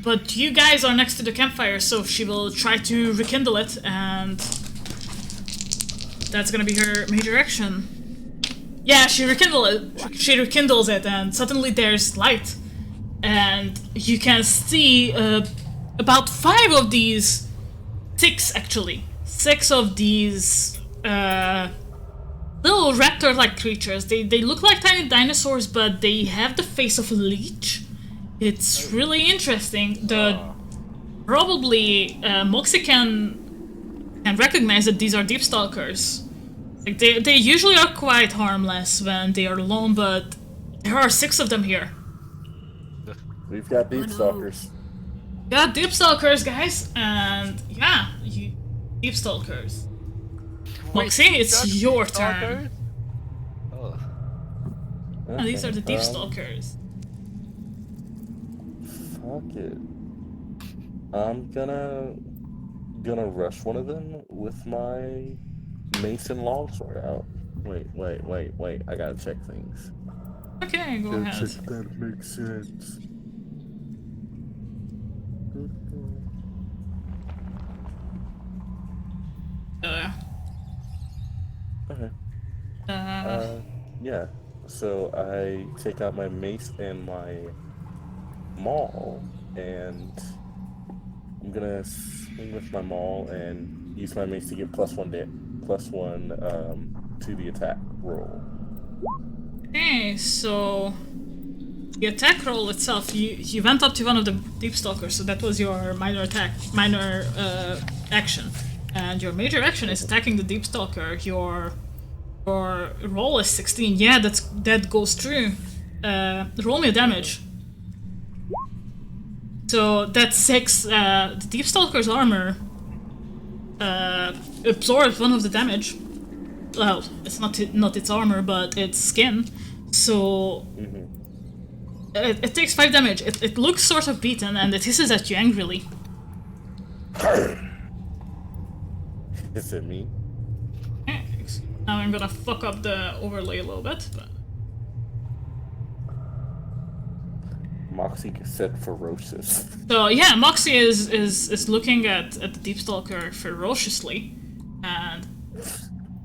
But you guys are next to the campfire, so she will try to rekindle it, and that's gonna be her major action. Yeah, she rekindles it, and suddenly there's light. And you can see about 5 of these, 6 actually. 6 of these little raptor-like creatures. They look like tiny dinosaurs, but they have the face of a leech. It's really interesting. Probably Moxie can recognize that these are deep stalkers. Like they usually are quite harmless when they are alone, but there are 6 of them here. We've got deep stalkers. Yeah, deep stalkers, guys, and yeah, you deep stalkers. Moxie, it's your turn. Oh. And these are the deep Okay, stalkers. Fuck it. I'm gonna rush one of them with my mace and longsword out. Wait. I gotta check things. Okay, go Gotta ahead. check that makes sense. Okay. Yeah. So I take out my mace and my maul, and I'm gonna swing with my maul and use my mace to get +1 to the attack roll. Okay, so the attack roll itself, you went up to one of the deep stalkers, so that was your minor action, and your major action is attacking the deep stalker. Your roll is 16. Yeah, that goes through. Roll me a damage. So that's 6. The deep stalker's armor absorbs one of the damage. Well, it's not its armor, but its skin. So it takes 5 damage. It looks sort of beaten, and it hisses at you angrily. Is it me? Okay, now I'm gonna fuck up the overlay a little bit. But... Moxie said ferocious. So yeah, Moxie is looking at the deep stalker ferociously, and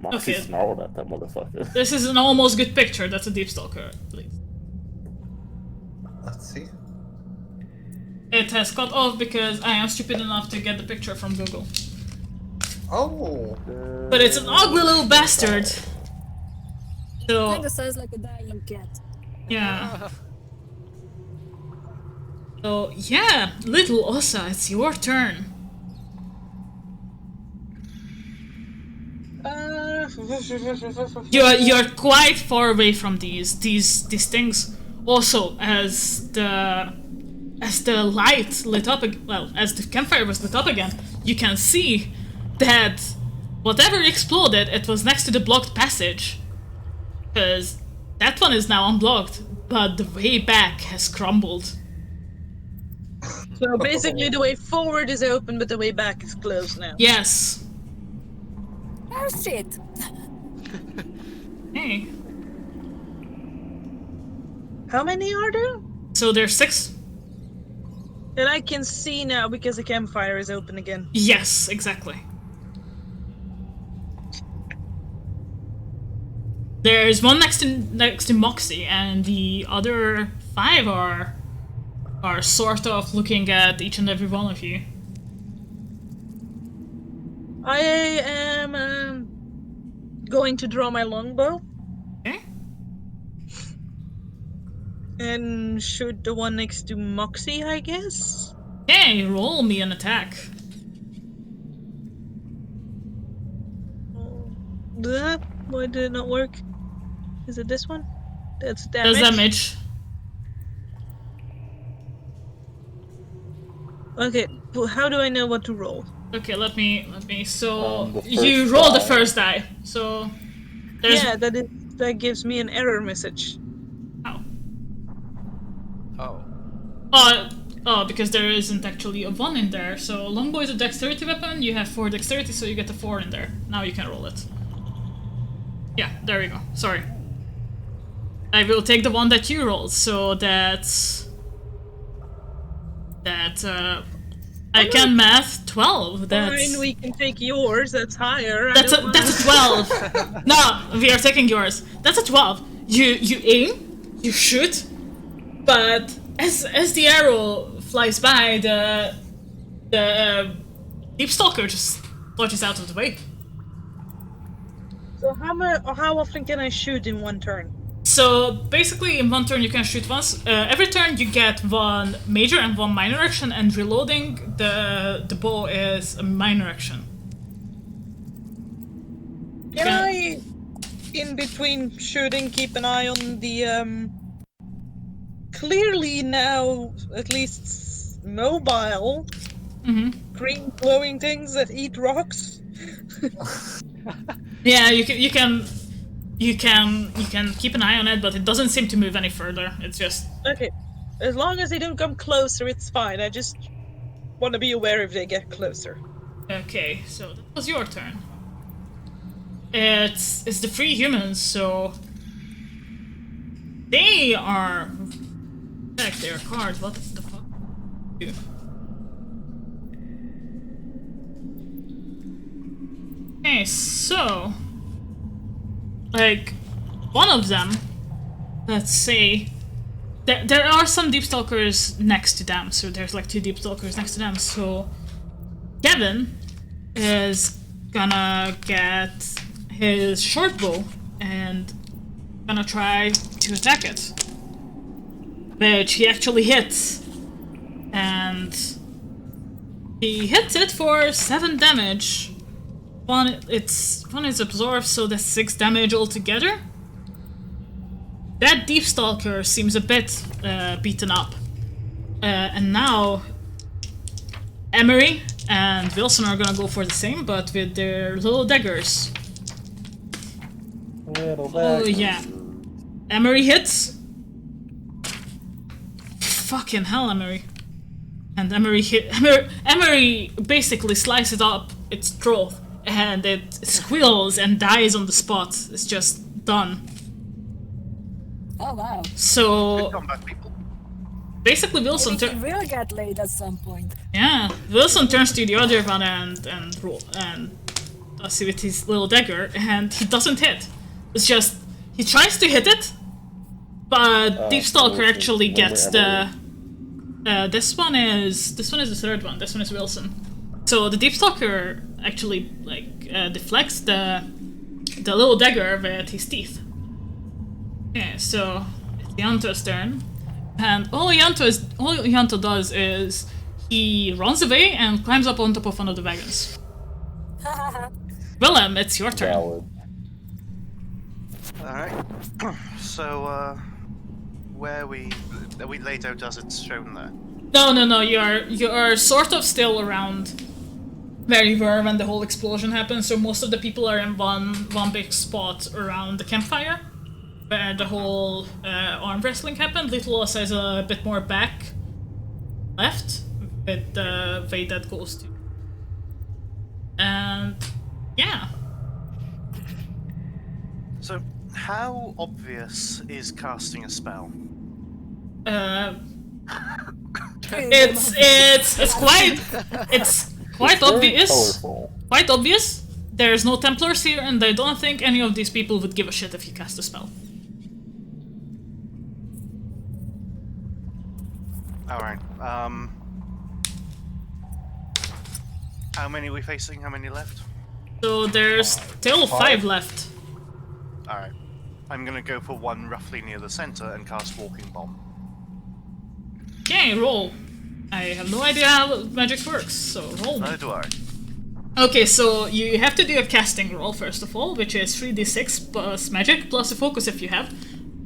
Moxie okay. snarled at that motherfucker. This is an almost good picture. That's a deep stalker, at least. Let's see. It has cut off because I am stupid enough to get the picture from Google. Oh, But it's an ugly little bastard. So Kinda sounds like a dying cat. yeah. So yeah, little Osa, it's your turn. You're quite far away from these things. Also, as the light lit up, as the campfire was lit up again, you can see that whatever exploded, it was next to the blocked passage. Because that one is now unblocked, but the way back has crumbled. So basically, the way forward is open, but the way back is closed now. Yes. Oh shit! Hey. How many are there? So there's 6. And I can see now because the campfire is open again. Yes, exactly. There's one next to Moxie, and the other 5 are sort of looking at each and every one of you. I am going to draw my longbow Okay. and shoot the one next to Moxie, I guess. Okay, roll me an attack. Why did it not work? Is it this one? That's damage. That's damage. Okay, well, how do I know what to roll? Okay, let me. So The you first roll the die. first die. So there's Yeah, that gives me an error message. Oh, because there isn't actually a 1 in there. So longbow is a dexterity weapon. You have 4 dexterity, so you get a 4 in there. Now you can roll it. Yeah, there we go. Sorry. I will take the one that you rolled. So that's I can math 12. That's Fine, we can take yours. That's higher. that's a 12. No, we are taking yours. That's a 12. You aim, you shoot, but as the arrow flies by, the deep stalker just dodges out of the way. So how often can I shoot in one turn? So basically, in one turn you can shoot once. Every turn you get 1 major and 1 minor action, and reloading the bow is a minor action. Can I, in between shooting, keep an eye on the clearly now at least mobile green glowing things that eat rocks? Yeah, you can keep an eye on it, but it doesn't seem to move any further. It's just Okay, as long as they don't come closer, it's fine. I just want to be aware if they get closer. okay. So that was your turn. It's the 3 humans, so they are. Check their cards. What the fuck? Okay, so like one of them, let's say, there are some deep stalkers next to them. So there's like 2 deep stalkers next to them. So Kevin is gonna get his short bow and gonna try to attack it, which he actually hits, and he hits it for 7 damage. One is absorbed, so that's 6 damage altogether. That deep stalker seems a bit beaten up, and now Emery and Wilson are gonna go for the same, but with their little daggers. Oh yeah, Emery hits. Fucking hell, Emery. And Emery basically slices up its throat, and it squeals and dies on the spot. It's just done. Oh wow. So Good combat, people. basically Wilson Maybe he will get laid at some point. yeah, Wilson turns to the other one and does it with his little dagger, and he doesn't hit. It's just he tries to hit it, but Deep Stalker actually gets the. This one is the 3rd one. This one is Wilson. So the Deep Stalker actually deflects the little dagger with his teeth. Okay, so it's Yanto's turn, and all Yanto does is he runs away and climbs up on top of one of the wagons. Willem, it's your turn. Valid. Alright. So, where are we laid out as it's shown there? No. You're sort of still around where you were when the whole explosion happened. So most of the people are in one big spot around the campfire, where the whole arm wrestling happened. Little Osa is a bit more back left, with the way that goes to. And yeah. So, how obvious is casting a spell? It's quite obvious. Colorful. Quite obvious. there's no Templars here, and I don't think any of these people would give a shit if you cast a spell. Alright, how many are we facing? How many left? So there's still 5 left. Alright. I'm gonna go for one roughly near the center and cast Walking Bomb. Okay, roll. I have no idea how magic works, so roll. Neither do I. Okay, so you have to do a casting roll first of all, which is 3d6 plus magic plus a focus if you have.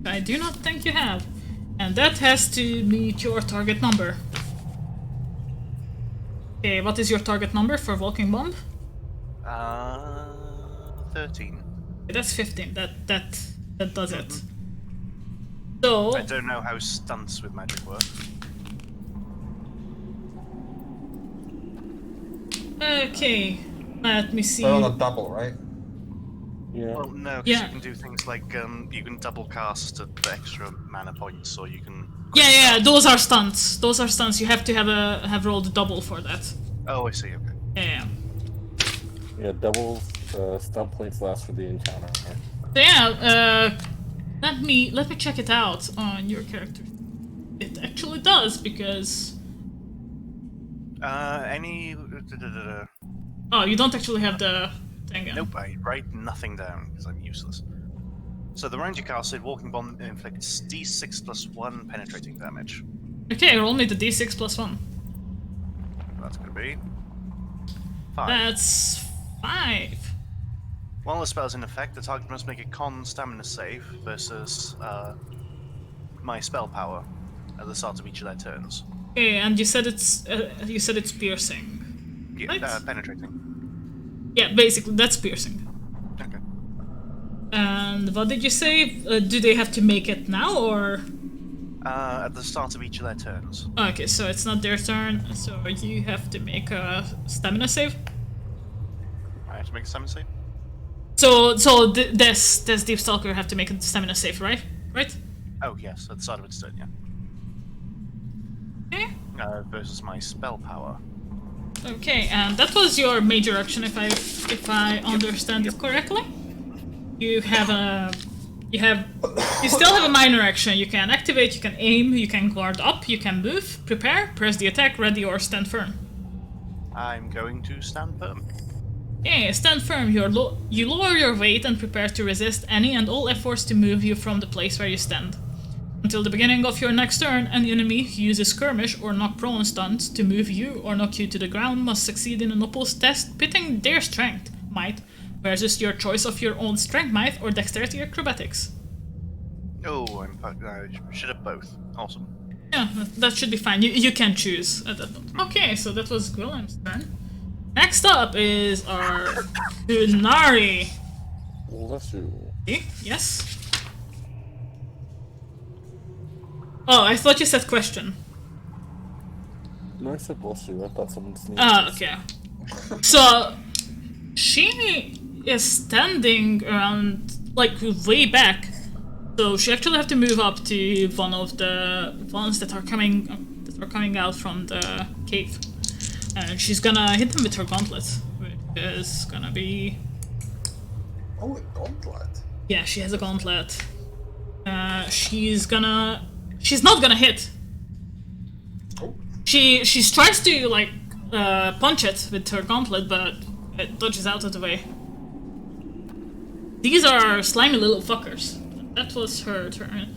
I do not think you have. And that has to meet your target number. Okay, what is your target number for Walking Bomb? 13. That's 15. That does it. So I don't know how stunts with magic work. okay, let me see. They're on a double, right? Yeah. Well, no, 'cause Yeah. you can do things like you can double cast at the extra mana points, or you can. Yeah, those are stunts. Those are stunts. You have to have rolled double for that. Oh, I see. Okay. Yeah. Yeah, double stunt points last for the encounter. So yeah, let me check it out on your character. It actually does because Any. oh, you don't actually have the thing. Nope, I write nothing down because I'm useless. So the round you cast it, Walking Bomb inflicts d6 plus 1 penetrating damage. Okay, roll me the d6 plus 1. That's gonna be 5. That's 5. While the spell is in effect, the target must make a con stamina save versus my spell power at the start of each of their turns. Okay, and you said it's piercing. Yeah, Right. Penetrating. Yeah, basically that's piercing. Okay. And what did you say? Do they have to make it now or? At the start of each of their turns. Okay, so it's not their turn, so you have to make a stamina save. I have to make a stamina save. So this Deep Stalker have to make a stamina save, right? Right? Oh yes, at the start of its turn, yeah. Okay. Versus my spell power. Okay, and that was your major action, if I understand it correctly. You still have a minor action. You can activate, you can aim, you can guard up, you can move, prepare, press the attack, ready, or stand firm. I'm going to stand firm. Okay, stand firm. You lower your weight and prepare to resist any and all efforts to move you from the place where you stand. Until the beginning of your next turn, an enemy who uses skirmish or knock prone stunts to move you or knock you to the ground must succeed in an opposed test, pitting their strength, might, versus your choice of your own strength, might, or dexterity acrobatics. Oh, I should have both. Awesome. Yeah, that should be fine. You can choose at that point. Okay, so that was Gwillem's turn. Next up is our Hunari. Bless you. Yes? Oh, I thought you said question. No, I said bless you. I thought someone sneezed. Ah, okay. So, she is standing around, like, way back. So she actually have to move up to one of the ones that are coming out from the cave. And she's gonna hit them with her gauntlet, which is gonna be... Oh, a gauntlet. Yeah, she has a gauntlet. She's not gonna hit. Oh. She tries to, like, punch it with her gauntlet, but it dodges out of the way. These are slimy little fuckers. That was her turn.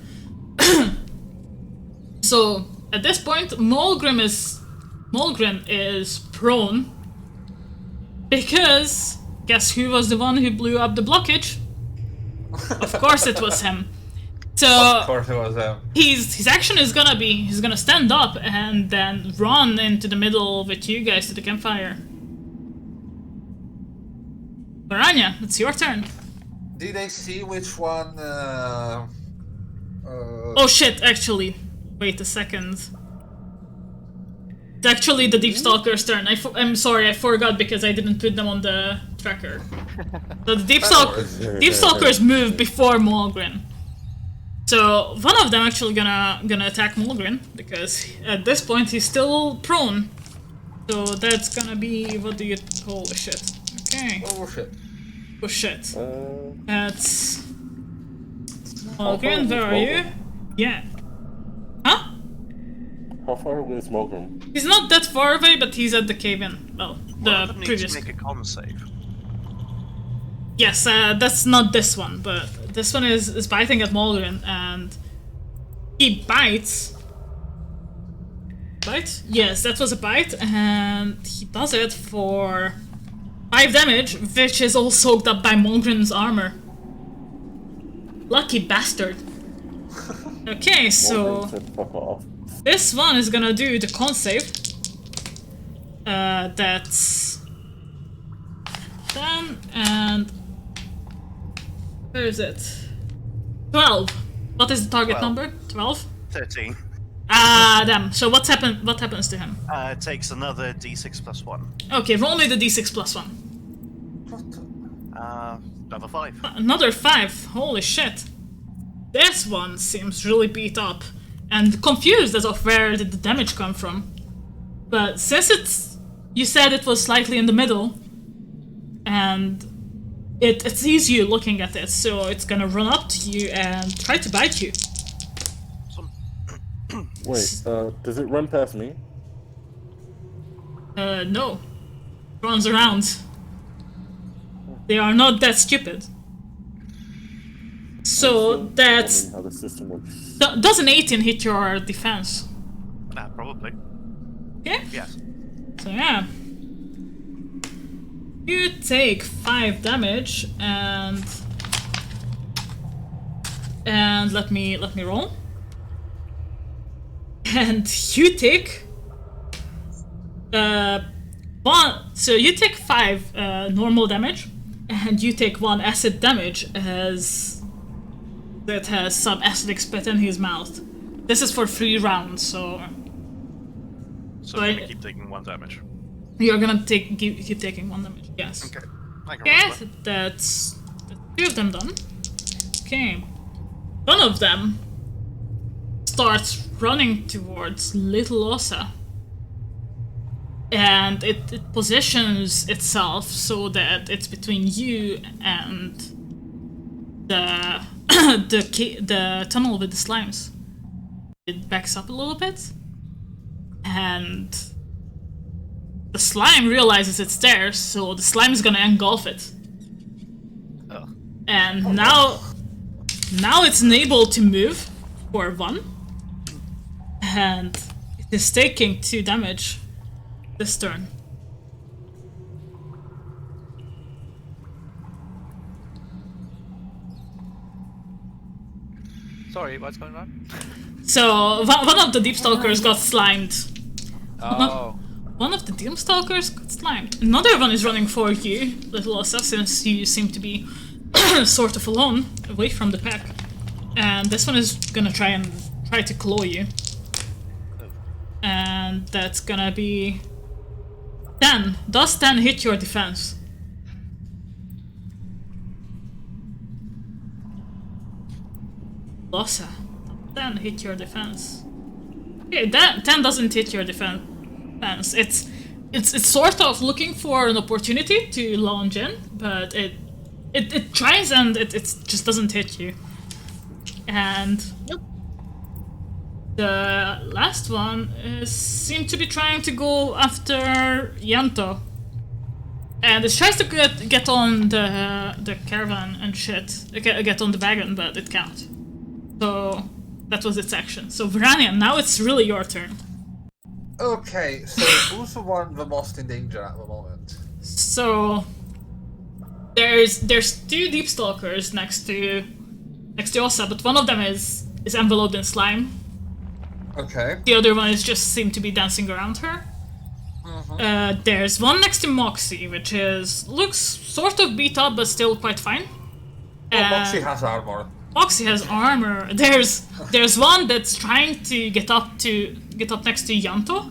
So, at this point, Molgrim is prone. Because, guess who was the one who blew up the blockage? Of course it was him. So, Of course it was his action is gonna be, he's gonna stand up and then run into the middle with you guys to the campfire. Varanya, it's your turn. Did I see which one? Oh shit, actually. Wait a second. It's actually the Deep Stalker's turn. I'm sorry, I forgot because I didn't put them on the tracker. So the Deep Stalkers move before Molgrim. So one of them actually gonna attack Molgrim because at this point he's still prone. So that's gonna be, what do you, holy shit. Okay. Okay. Oh shit. Oh shit. Uh, That's... How far Morgan, where are away you? is Morgan? Yeah. Huh? How far away is Morgan? He's not that far away, but he's at the cave-in. Well, One of the them needs previous... to make a con save. Yes, that's not this one, but this one is biting at Morgan, and he bites. Bite? Yes, that was a bite, and he does it for 5 damage, which is all soaked up by Morgan's armor. Lucky bastard. Okay, so Morgan said fuck off. this one is gonna do the con save. That's 10 and where is it? 12. What is the target 12. number? 12? 13. Ah, damn. So what happens to him? It takes another d6 plus 1. Okay, roll me the d6 plus 1. Another 5. Another 5. Holy shit. This one seems really beat up and confused as of where did the damage come from. But since you said it was slightly in the middle, and it sees you looking at it, so it's gonna run up to you and try to bite you. Wait, does it run past me? No. Runs around. They are not that stupid. So that's... Wondering how the system works. Does an 18 hit your defense? Nah, probably. Okay? Yes. So yeah. You take 5 damage and let me roll. And you take so you take 5 normal damage, and you take 1 acid damage as that has some acidic spit in his mouth. This is for 3 rounds, so So I'm gonna keep taking 1 damage. you're gonna keep taking 1 damage. Yes. Okay. I can Okay, remember. that's 2 of them done. Okay. One of them starts running towards Little Osa. And it positions itself so that it's between you and the the tunnel with the slimes. It backs up a little bit, and the slime realizes it's there, so the slime is gonna engulf it. Oh. And now it's unable to move for 1, and it is taking 2 damage this turn. Sorry, what's going on? So one of the deep stalkers got slimed. Oh. One of the Doom Stalkers got slimed. Another one is running for you, Little Osa, since you seem to be sort of alone, away from the pack. And this one is gonna try to claw you. And that's gonna be 10. Does 10 hit your defense? Osa, 10 hit your defense. Okay, that 10 doesn't hit your defense. It's sort of looking for an opportunity to launch in, but it tries and it just doesn't hit you. And Nope. the last one seemed to be trying to go after Yanto. And it tries to get on the caravan and shit, get on the wagon, but it can't. So that was its action. So Verania, now it's really your turn. Okay, so who's the most in danger at the moment? So there's 2 deep stalkers next to Osa, but one of them is enveloped in slime. Okay. The other one is just seemed to be dancing around her. There's one next to Moxie, which looks sort of beat up, but still quite fine. Well, Moxie has armor. Moxie has armor. There's one that's trying to get up next to Yanto.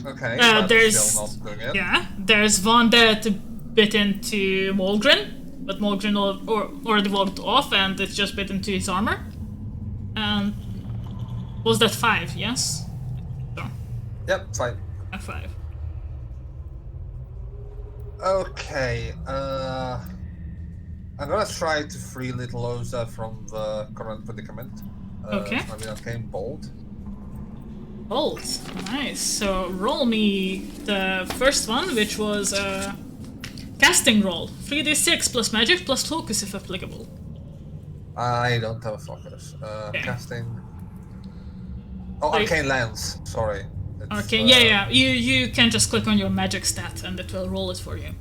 Okay, but there's still not doing it. yeah. There's one that bit into Molgren, but Molgren already walked off, and it just bit into his armor. And was that 5? Yes. So, Yep, fine. 5. Okay. I'm gonna try to free little Oza from the current predicament. Okay. So I'm gonna claim bold. Bolt. Nice. So roll me the first one, which was a casting roll. 3d6 plus magic plus focus if applicable. I don't have a focus. Okay. Casting. Oh, Wait. arcane lens. Sorry. It's, Okay, yeah. You can just click on your magic stat and it will roll it for you.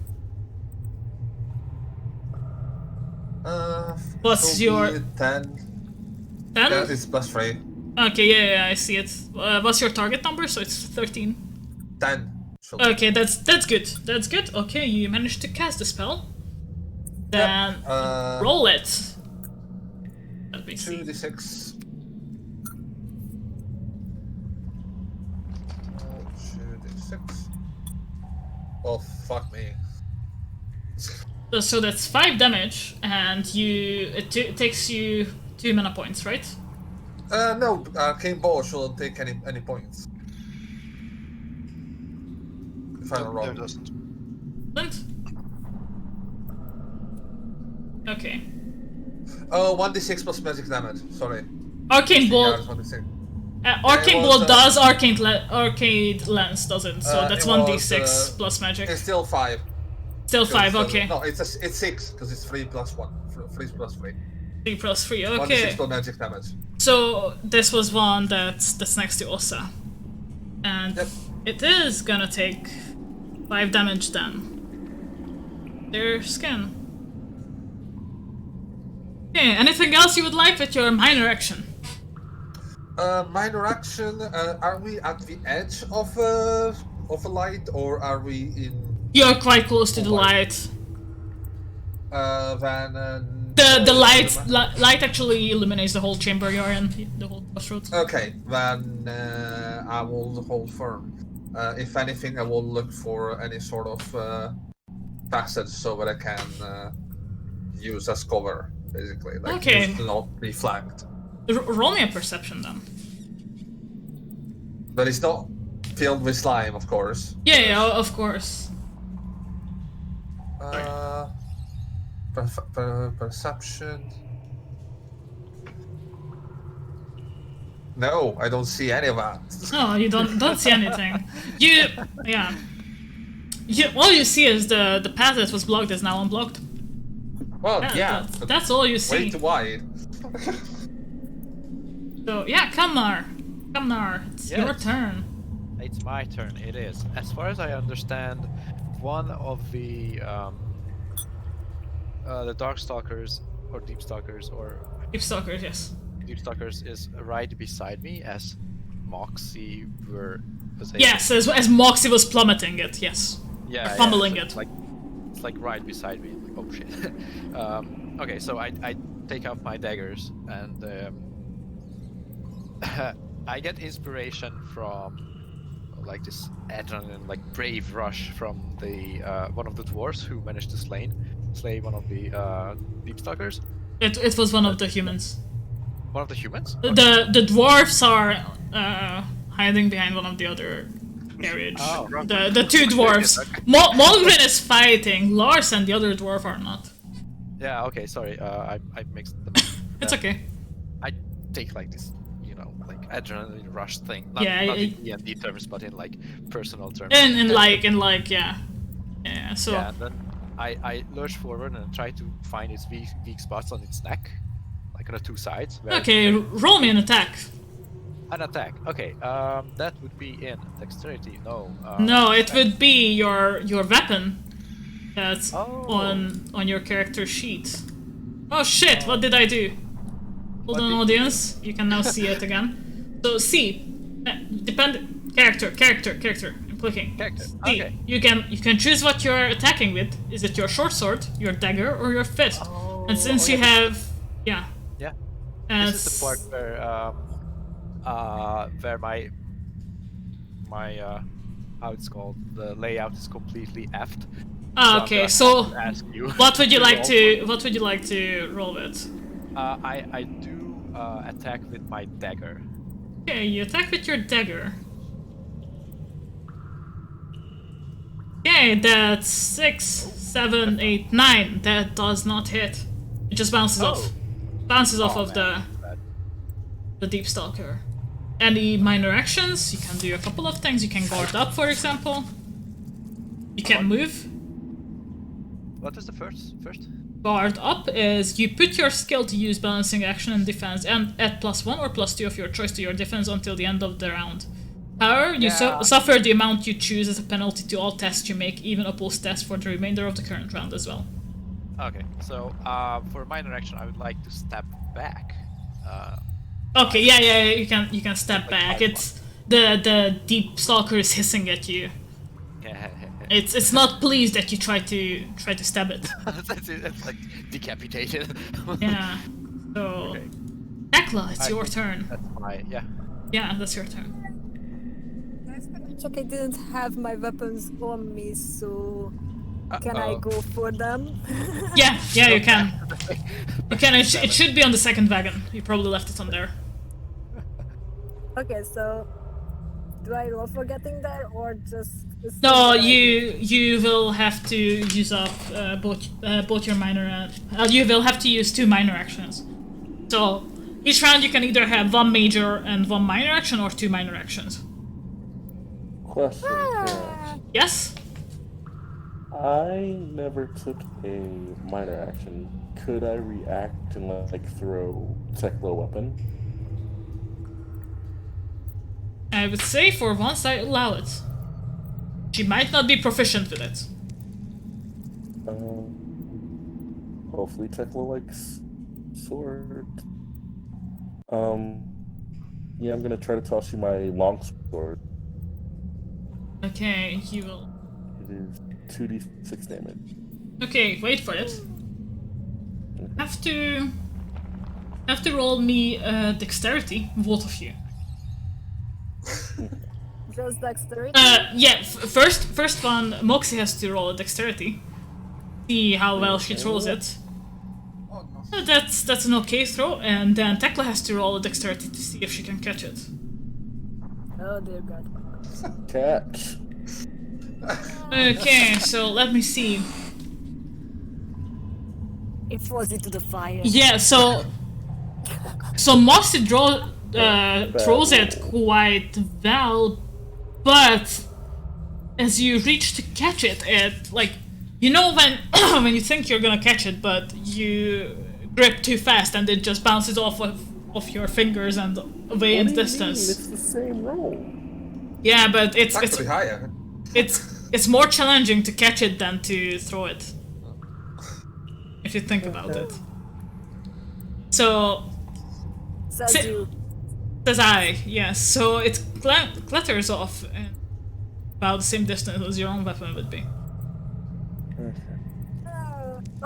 What's will your- be 10? 10? Yeah, it's +3. Okay, yeah, I see it. What's your target number? So it's 13. 10. should be. Okay, that's good. That's good. Okay, you managed to cast the spell. Then roll it. Let me see. 2d6. 2d6. Oh, fuck me. So that's 5 damage, and it takes you 2 mana points, right? No, arcane ball shouldn't take any points. If I'm No, wrong. it doesn't. Flint? Okay. Oh, 1d6 plus magic damage. Sorry. Arcane Yeah, Bolt. it's 1d6. Arcane it was, Bolt does, Arcade Lance doesn't, so It that's was, 1d6 plus magic. It's still 5. Still 5, Because, okay. No, it's 6 because it's 3 plus 1. 3 plus 3. 3 plus 3, 1d6 okay. plus magic damage. So this was one that's next to Ossa. And Yep. it is gonna take 5 damage then. Their skin. Okay, anything else you would like with your minor action? Minor action. Are we at the edge of a light, or are we in? You're quite close to the Light. light. Then. The light actually illuminates the whole chamber you're in, the whole crossroads. Okay, then I will hold firm. If anything, I will look for any sort of passage so that I can use as cover, basically. Like, Okay. just to not be flanked. Roll me a perception then. But it's not filled with slime, of course. Yeah, of course. Perception. No, I don't see any of that. No, you don't see anything. All you see is the path that was blocked is now unblocked. Well, yeah, That's all you way see. too wide. So yeah, Kamnar, it's your Yes. turn. It's my turn. It is. As far as I understand, one of the Darkstalkers or Deepstalkers or Deep Stalkers, yes. Deepstalkers is right beside me as Moxie was able- Yes, as Moxie was plummeting it, yes. Yeah, pummeling so it. It's like right beside me. Like, oh shit. Okay, so I take out my daggers and I get inspiration from like this adrenaline, like brave rush from the one of the dwarves who managed to slay one of the Deepstalkers. It was one of the humans. One of the humans? The dwarfs are hiding behind one of the other carriage. Oh, the two dwarfs. Molgren is fighting. Lars and the other dwarf are not. Yeah. Okay. Sorry. I mixed them. It's okay. I take like this, like adrenaline rush thing. Not Yeah, in D&D terms, but in like personal terms. In like yeah. Yeah. So Yeah. And then I lurch forward and try to find its weak spots on its neck, like on the two sides. where- okay, roll me an attack. An attack. Okay. That would be in dexterity. No. No, it would be your weapon that's Oh. on your character sheet. Oh shit, what did I do? Hold What on, did you audience. You can now see it again. So C, character. I'm clicking. Character, C. okay. You can choose what you're attacking with. Is it your short sword, your dagger, or your fist? And since you have, yeah. And This is the part where my how it's called, the layout is completely effed. Ah, okay. I'm So gonna ask you. what would you like roll. to roll with? I do attack with my dagger. Okay, you attack with your dagger. Okay, that's 6, 7, 8, 9. That does not hit. It just bounces off. Bounces off of the Deep Stalker. Any minor actions? You can do a couple of things. You can guard up, for example. You can move. What is the first? Guard up is you put your skill to use balancing action and defense and add +1 or +2 of your choice to your defense until the end of the round. However, you suffer the amount you choose as a penalty to all tests you make, even opposed tests for the remainder of the current round as well. Okay, so for a minor action, I would like to step back. Okay, yeah, you can step back. It's the Deep Stalker is hissing at you. It's not pleased that you try to stab it. It's like decapitated. Yeah. So, Okay. Tekla, it's your turn. That's my Yeah, that's your turn. I didn't have my weapons on me, so can I go for them? Yeah, you can. You can. It should be on the second wagon. You probably left it on there. Okay, so do I roll for getting there or just? No, you will have to use up both your minor. You will have to use 2 minor actions. So each round you can either have 1 major and 1 minor action or 2 minor actions. Question. Karen. Yes. I never took a minor action. Could I react and like throw Tekla a weapon? I would say for once I allow it. She might not be proficient with it. Hopefully Tekla likes sword. Yeah, I'm gonna try to toss you my long sword. Okay, you will. It is 2d6 damage. Okay, wait for it. Have to roll me dexterity, both of you. Just dexterity? Yeah. First one, Moxie has to roll a dexterity. See how well she throws it. Oh, no. That's an okay throw, and then Tekla has to roll a dexterity to see if she can catch it. Oh dear God. Catch. Okay, so let me see. It falls into the fire. Yeah, so Moxie throws it quite well, but as you reach to catch it, like you know when you think you're gonna catch it, but you grip too fast and it just bounces off of your fingers and away in the distance. It's the same roll. Yeah, but It's actually higher. it's more challenging to catch it than to throw it. If you think about it. So Says you. says I, yes. So it clatters off and about the same distance as your own weapon would be.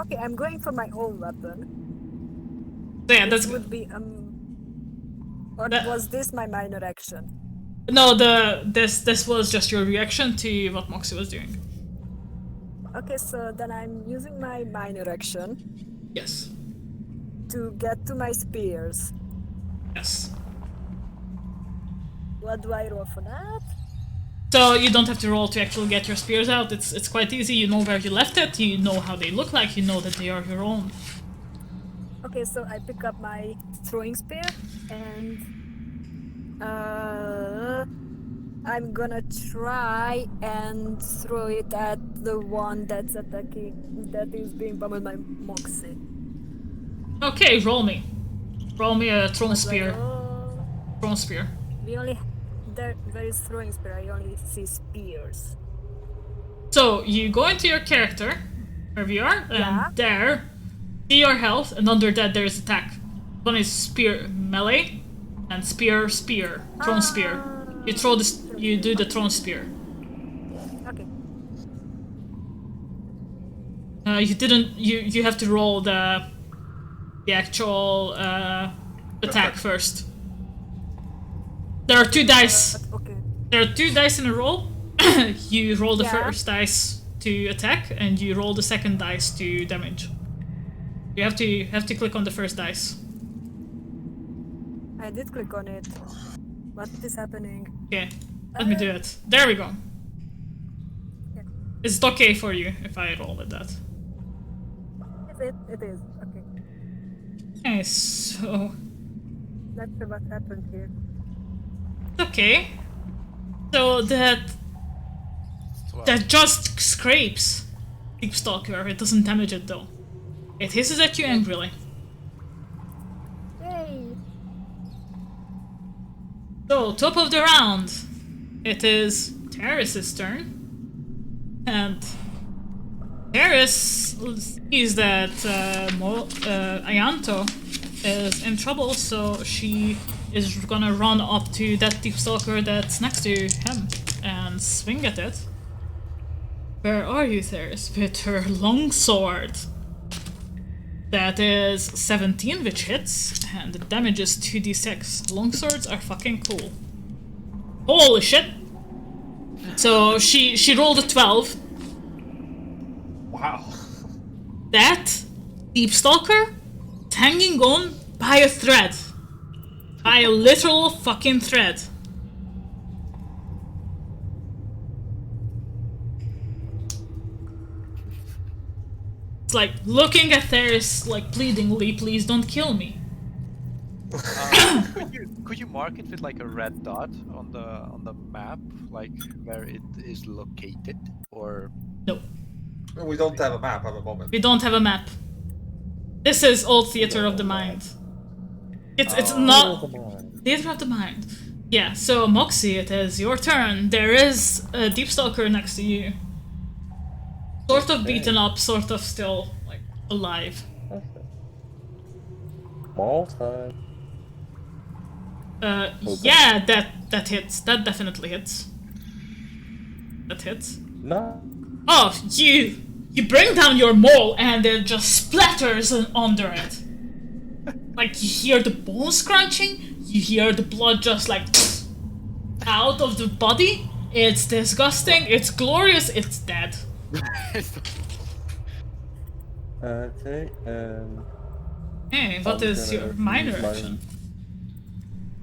Okay, I'm going for my own weapon. So yeah, that's This would be or That- was this my minor action? no. This was just your reaction to what Moxie was doing. Okay, so then I'm using my minor action Yes. to get to my spears. Yes. What do I roll for that? So you don't have to roll to actually get your spears out. It's quite easy. You know where you left it. You know how they look like. You know that they are your own. Okay, so I pick up my throwing spear and I'm gonna try and throw it at the one that's attacking, that is being pummeled by Moxie. Okay, roll me. Roll me a thrown spear. Oh, Thrown spear. we only there is throwing spear. I only see spears. So you go into your character, wherever you are, and Yeah. there, see your health, and under that there's attack. One is spear melee, and spear thrown spear. You throw this. You do the thrown spear. Okay. You didn't. You have to roll the actual attack first. There are 2 dice. Okay. There are 2 dice in a roll. You roll the Yeah. first dice to attack, and you roll the second dice to damage. You have to click on the first dice. I did click on it. What is happening? Okay, let me do it. There we go. Is it okay for you if I roll with that? It is. Okay. Okay, so... Not sure what happened here. Okay. So that just scrapes Deep Stalker. It doesn't damage it though. It hisses at you angrily. Yay! So, top of the round. It is Terrace's turn. And Terrace sees that Ayanto is in trouble, so she is gonna run up to that Deep Stalker that's next to him and swing at it. Where are you, Theris? With her longsword. That is 17, which hits, and the damage is 2d6. Longswords are fucking cool. Holy shit! So she rolled a 12. Wow. That Deep Stalker is hanging on by a thread. By a literal fucking thread. It's like looking at Theris like pleadingly, please don't kill me. Could you mark it with like a red dot on the map, like where it is located, or? No, We don't have a map at the moment. we don't have a map. This is all theater of the mind. It's not theater of the mind. Yeah, so Moxie, it is your turn. There is a Deep Stalker next to you. Sort of beaten up, sort of still like alive. Small time. Yeah, that hits. That definitely hits. That hits. No. Oh, you bring down your maul and it just splatters under it. Like you hear the bones crunching, you hear the blood just like out of the body. It's disgusting. It's glorious. It's dead. Okay, and Hey, what I'm is gonna your minor use my- action?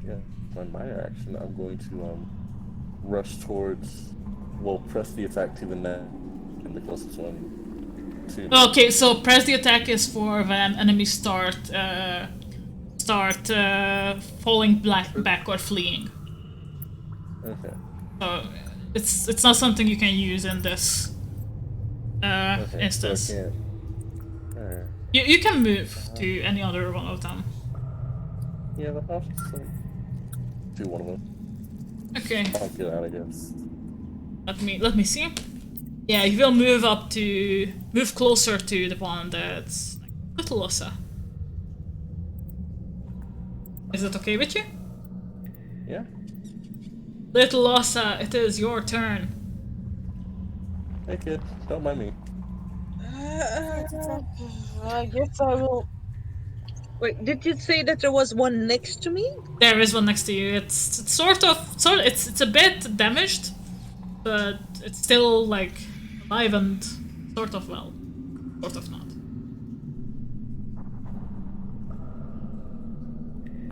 Yeah, my minor action. I'm going to rush towards. Well, press the attack to the net, and the closest one to. Okay, so press the attack is for when enemies start falling back or fleeing. Okay. So it's not something you can use in this Okay. instance. So I can't. Alright. You can move to any other one of them. Yeah, but I'll just do one of them. Okay, I'll get out, I guess. let me see. Yeah, you will move closer to the one that's like, Little Ossa. Is it okay with you? Yeah. Little Ossa, it is your turn. Hey kid, don't mind me. I guess I will. Wait, did you say that there was one next to me? There is one next to you. It's sort of it's a bit damaged, but it's still like alive and sort of well, sort of not.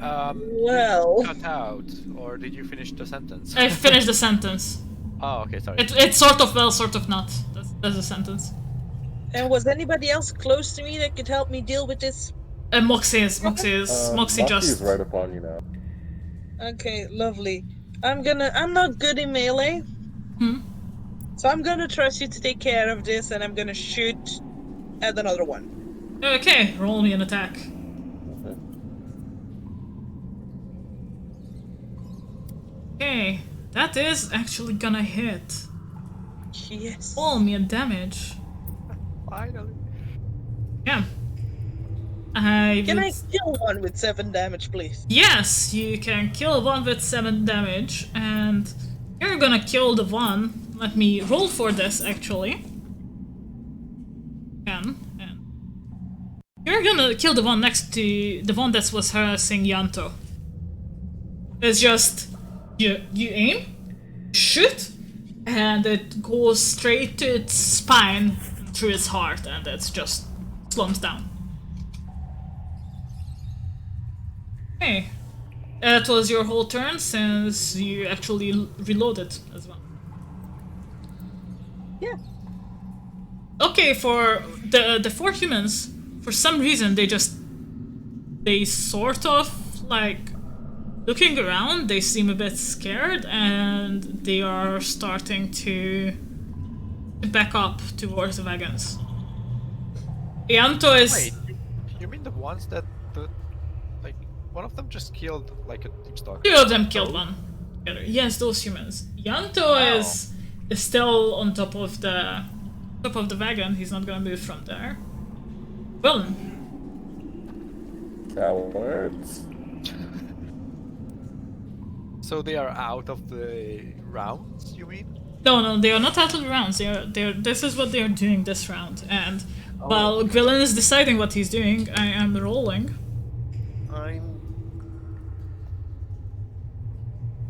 Well. Cut out, or did you finish the sentence? I finished the sentence. Oh, okay, sorry. It's sort of well, sort of not. That's a sentence. And was anybody else close to me that could help me deal with this? Moxie Moxie just. is right upon you now. Okay, lovely. I'm not good in melee. Hmm? So I'm gonna trust you to take care of this, and I'm gonna shoot at another one. Okay, roll me an attack. Okay, that is actually gonna hit. Yes. Roll me a damage. Finally. Yeah. Can I kill one with 7 damage, please? Yes, you can kill one with 7 damage, and you're gonna kill the one. Let me roll for this, actually. And you're gonna kill the one next to the one that was harassing Yanto. It's just you aim, shoot, and it goes straight to its spine, through its heart, and it just slumps down. Okay. That was your whole turn, since you actually reloaded as well. Yeah. okay, for the 4 humans, for some reason they sort of like looking around, they seem a bit scared and they are starting to back up towards the wagons. Yanto is Wait, you mean the ones that like one of them just killed like a deep stalker? 2 of them killed one. Yes, those humans. Yanto is still on top of the wagon. He's not gonna move from there. Well, Cowards. So they are out of the rounds, you mean? no, they are not out of the rounds. They're. This is what they are doing this round. And while Gwilyn is deciding what he's doing, I am rolling.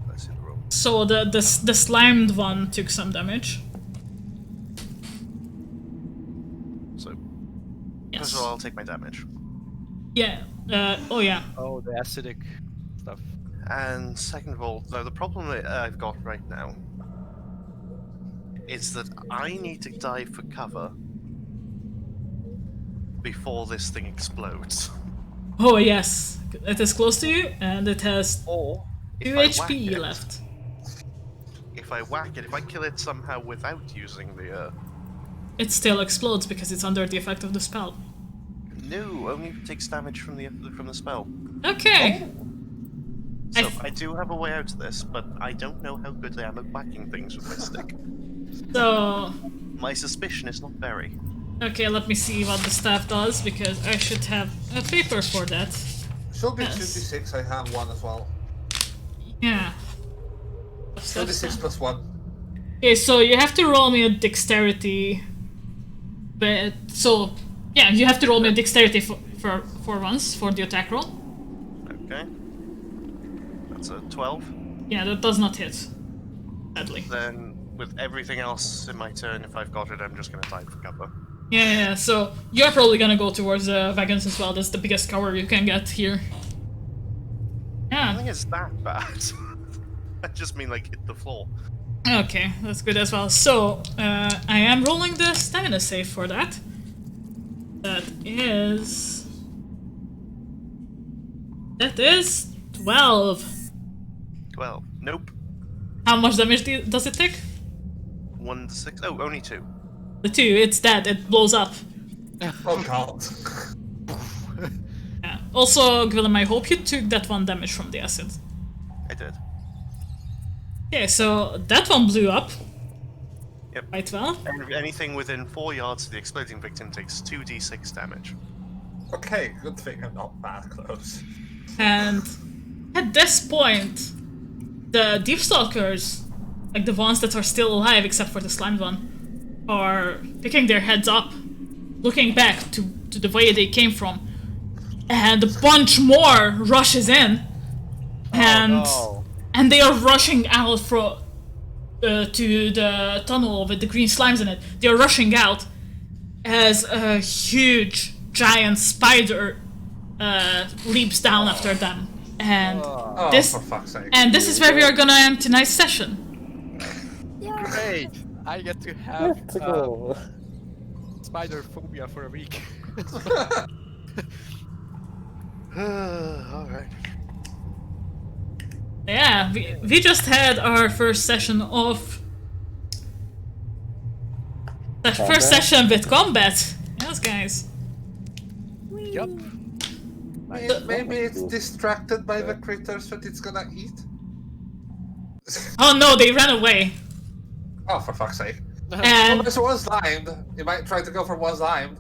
Let's see the roll. So the slimed one took some damage. So, Yes. first of all, I'll take my damage. Yeah. Oh yeah. Oh, the acidic stuff. And second of all, now the problem that I've got right now is that I need to dive for cover before this thing explodes. Oh yes. It is close to you, and it has Or 2 if I whack HP it- left. If I whack it, if I kill it somehow without using the It still explodes because it's under the effect of the spell. no, only takes damage from the spell. Okay. So I do have a way out of this, but I don't know how good I am at whacking things with my stick. So My suspicion is not very. okay, let me see what the staff does because I should have a paper for that. Should be Yes. 2d6, I have one as well. Yeah. 2d6 plus 1. Okay, so you have to roll me a dexterity. But so yeah, you have to roll me a dexterity for once for the attack roll. Okay. That's a 12. Yeah, that does not hit. Sadly. Then, with everything else in my turn, if I've got it, I'm just gonna dive for cover. Yeah, so you're probably gonna go towards the wagons as well. That's the biggest cover you can get here. I Yeah. don't think it's that bad. I just mean, like, hit the floor. Okay, that's good as well. So, I am rolling the stamina save for that. That is 12. 12. Nope. How much damage does it take? 1 to 6. Oh, only 2. The 2, it's dead, it blows up. Oh god. Yeah. Also, Gwilym, I hope you took that 1 damage from the acid. I did. Okay, so that one blew up. Yep. Quite well. And anything within 4 yards of the exploding victim takes 2d6 damage. Okay, good thing I'm not that close. And at this point, the Deep Stalkers, like the ones that are still alive except for the slimed one, are picking their heads up, looking back to the way they came from. And a bunch more rushes in. And and they are rushing out to the tunnel with the green slimes in it. They are rushing out as a huge, giant spider leaps down after them. And Oh, this for fuck's sake. and this is where we are gonna end tonight's session. Great! I get to have Let's go. spider phobia for a week. Alright. Yeah, we just had our first session of the first session with combat. Yes, guys. Yup. Maybe it's distracted by the critters that it's gonna eat. Oh no, they ran away. Oh, for fuck's sake. And Unless one's limed, you might try to go for one's limed.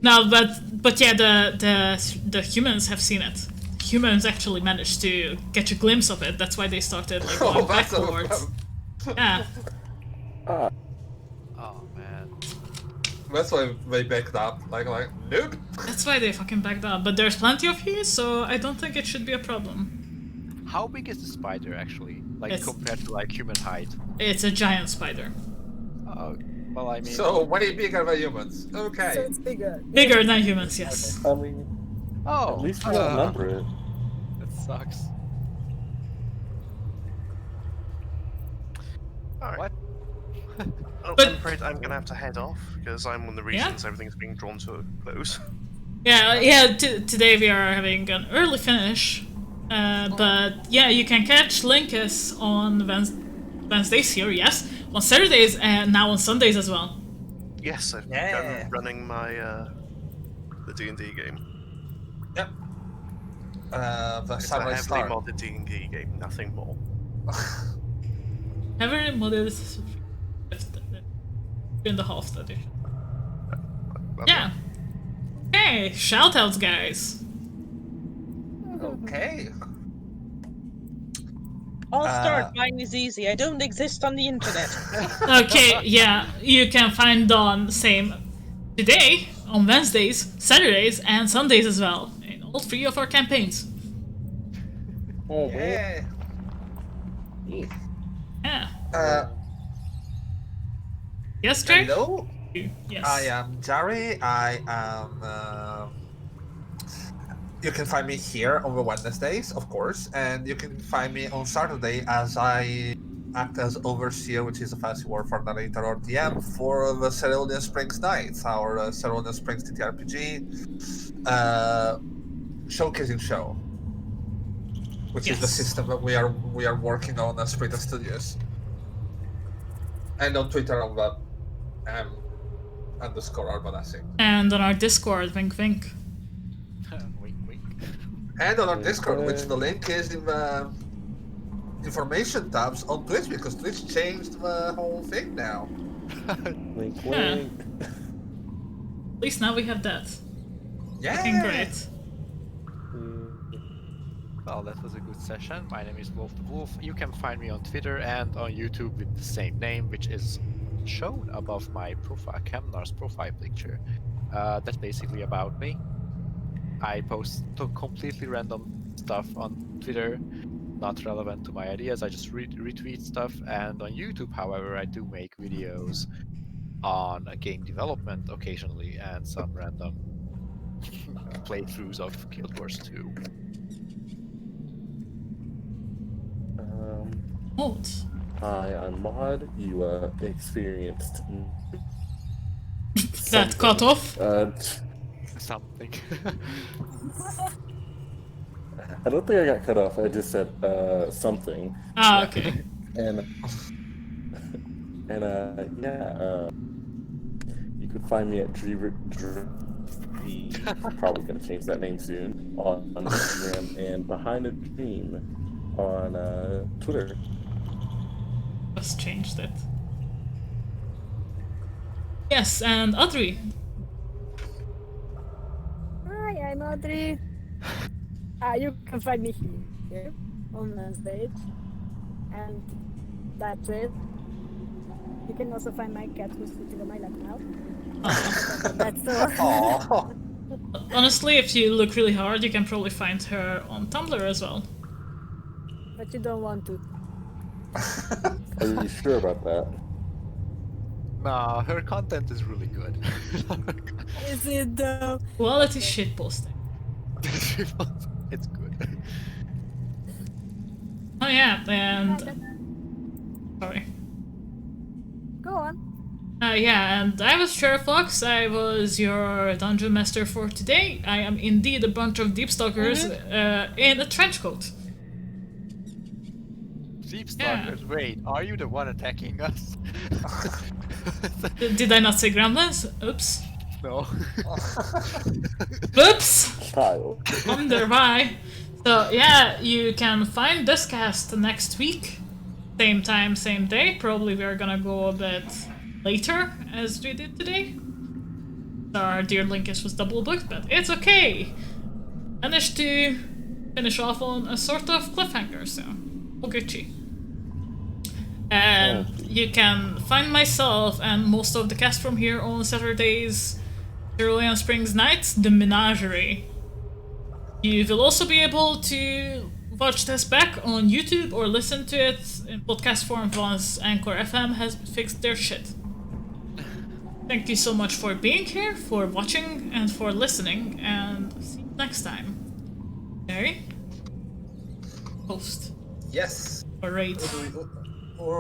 no, but yeah, the humans have seen it. Humans actually managed to catch a glimpse of it. That's why they started like going that's backwards. Yeah. Oh man. That's why they backed up. Like, nope. That's why they fucking backed up. But there's plenty of you, so I don't think it should be a problem. How big is the spider actually? Like It's- compared to like human height? It's a giant spider. Well, I mean. So, way bigger than humans. So Okay. it's bigger. Bigger than humans, yes. I mean, Oh. at least we remember it. That sucks. Alright. What? Oh, But- I'm afraid I'm gonna have to head off because I'm on the regions. Everything's being drawn to a close. Yeah. Today we are having an early finish, but yeah, you can catch Linkus on Wednesdays here, yes, on Saturdays, and now on Sundays as well. Yes, Yeah. I'm running my the D&D game. Yep. The It's a Samurai heavily Star. modded D&D game, nothing more. Heavily modded in the half edition. Yeah. Hey, shoutouts, guys. Okay. I'll start. Mine is easy. I don't exist on the internet. Okay, yeah, you can find Dawn same today on Wednesdays, Saturdays, and Sundays as well in all 3 of our campaigns. Oh, man. Yeah. Yeah. Yes, Jake? Hello. Yes. I am Jari. I am. You can find me here on the Wednesdays, of course, and you can find me on Saturday as I act as overseer, which is a fancy word for narrator or DM, for the Cerulean Springs Nights, our Cerulean Springs TTRPG showcasing show, which is the Yes. system that we are working on at Sprita Studios, and on Twitter on the _Arbanasi. And on our Discord, wink wink. Wink, wink. And on our Discord, which the link is in the information tabs on Twitch, because Twitch changed the whole thing now. Wink, Yeah. wink. At least now we have that. Yeah. Looking great. Well, that was a good session. My name is Wolf the Wolf. You can find me on Twitter and on YouTube with the same name, which is shown above my profile, Kemnar's profile picture. That's basically about me. I post completely random stuff on Twitter, not relevant to my ideas. I just retweet stuff. And on YouTube, however, I do make videos on game development occasionally and some random playthroughs of Guild Wars 2. Hold. Hi, I'm Mod. You experienced That cut off. Something. I don't think I got cut off. I just said something. Ah, okay. And you could find me at probably gonna change that name soon on Instagram and Behind a Dream on Twitter. Just changed it. Yes, and Audrey. Hi, I'm Audrey. You can find me here on Wednesday, and that's it. You can also find my cat who's sitting on my lap now. That's all. Aww. Honestly, if you look really hard, you can probably find her on Tumblr as well. But you don't want to. Are you sure about that? Nah, her content is really good. Is it though? Quality shitposting. It's good. Oh yeah, and sorry. Go on. Yeah, and I was Sheriff Fox. I was your dungeon master for today. I am indeed a bunch of deep stalkers in a trench coat. Deep Stalkers, wait, are you the one attacking us? Did I not say gremlins? Oops. No. Oops! Child. Wonder why. So yeah, you can find this cast next week. Same time, same day. Probably we're gonna go a bit later as we did today. Our dear Linkus was double booked, but it's okay. Managed to finish off on a sort of cliffhanger, so all Gucci. And you can find myself and most of the cast from here on Saturdays, Cerulean Springs Nights, the Menagerie. You will also be able to watch this back on YouTube or listen to it in podcast form once Anchor FM has fixed their shit. Thank you so much for being here, for watching, and for listening, and see you next time. Gary? Host. Yes. Or rate. Or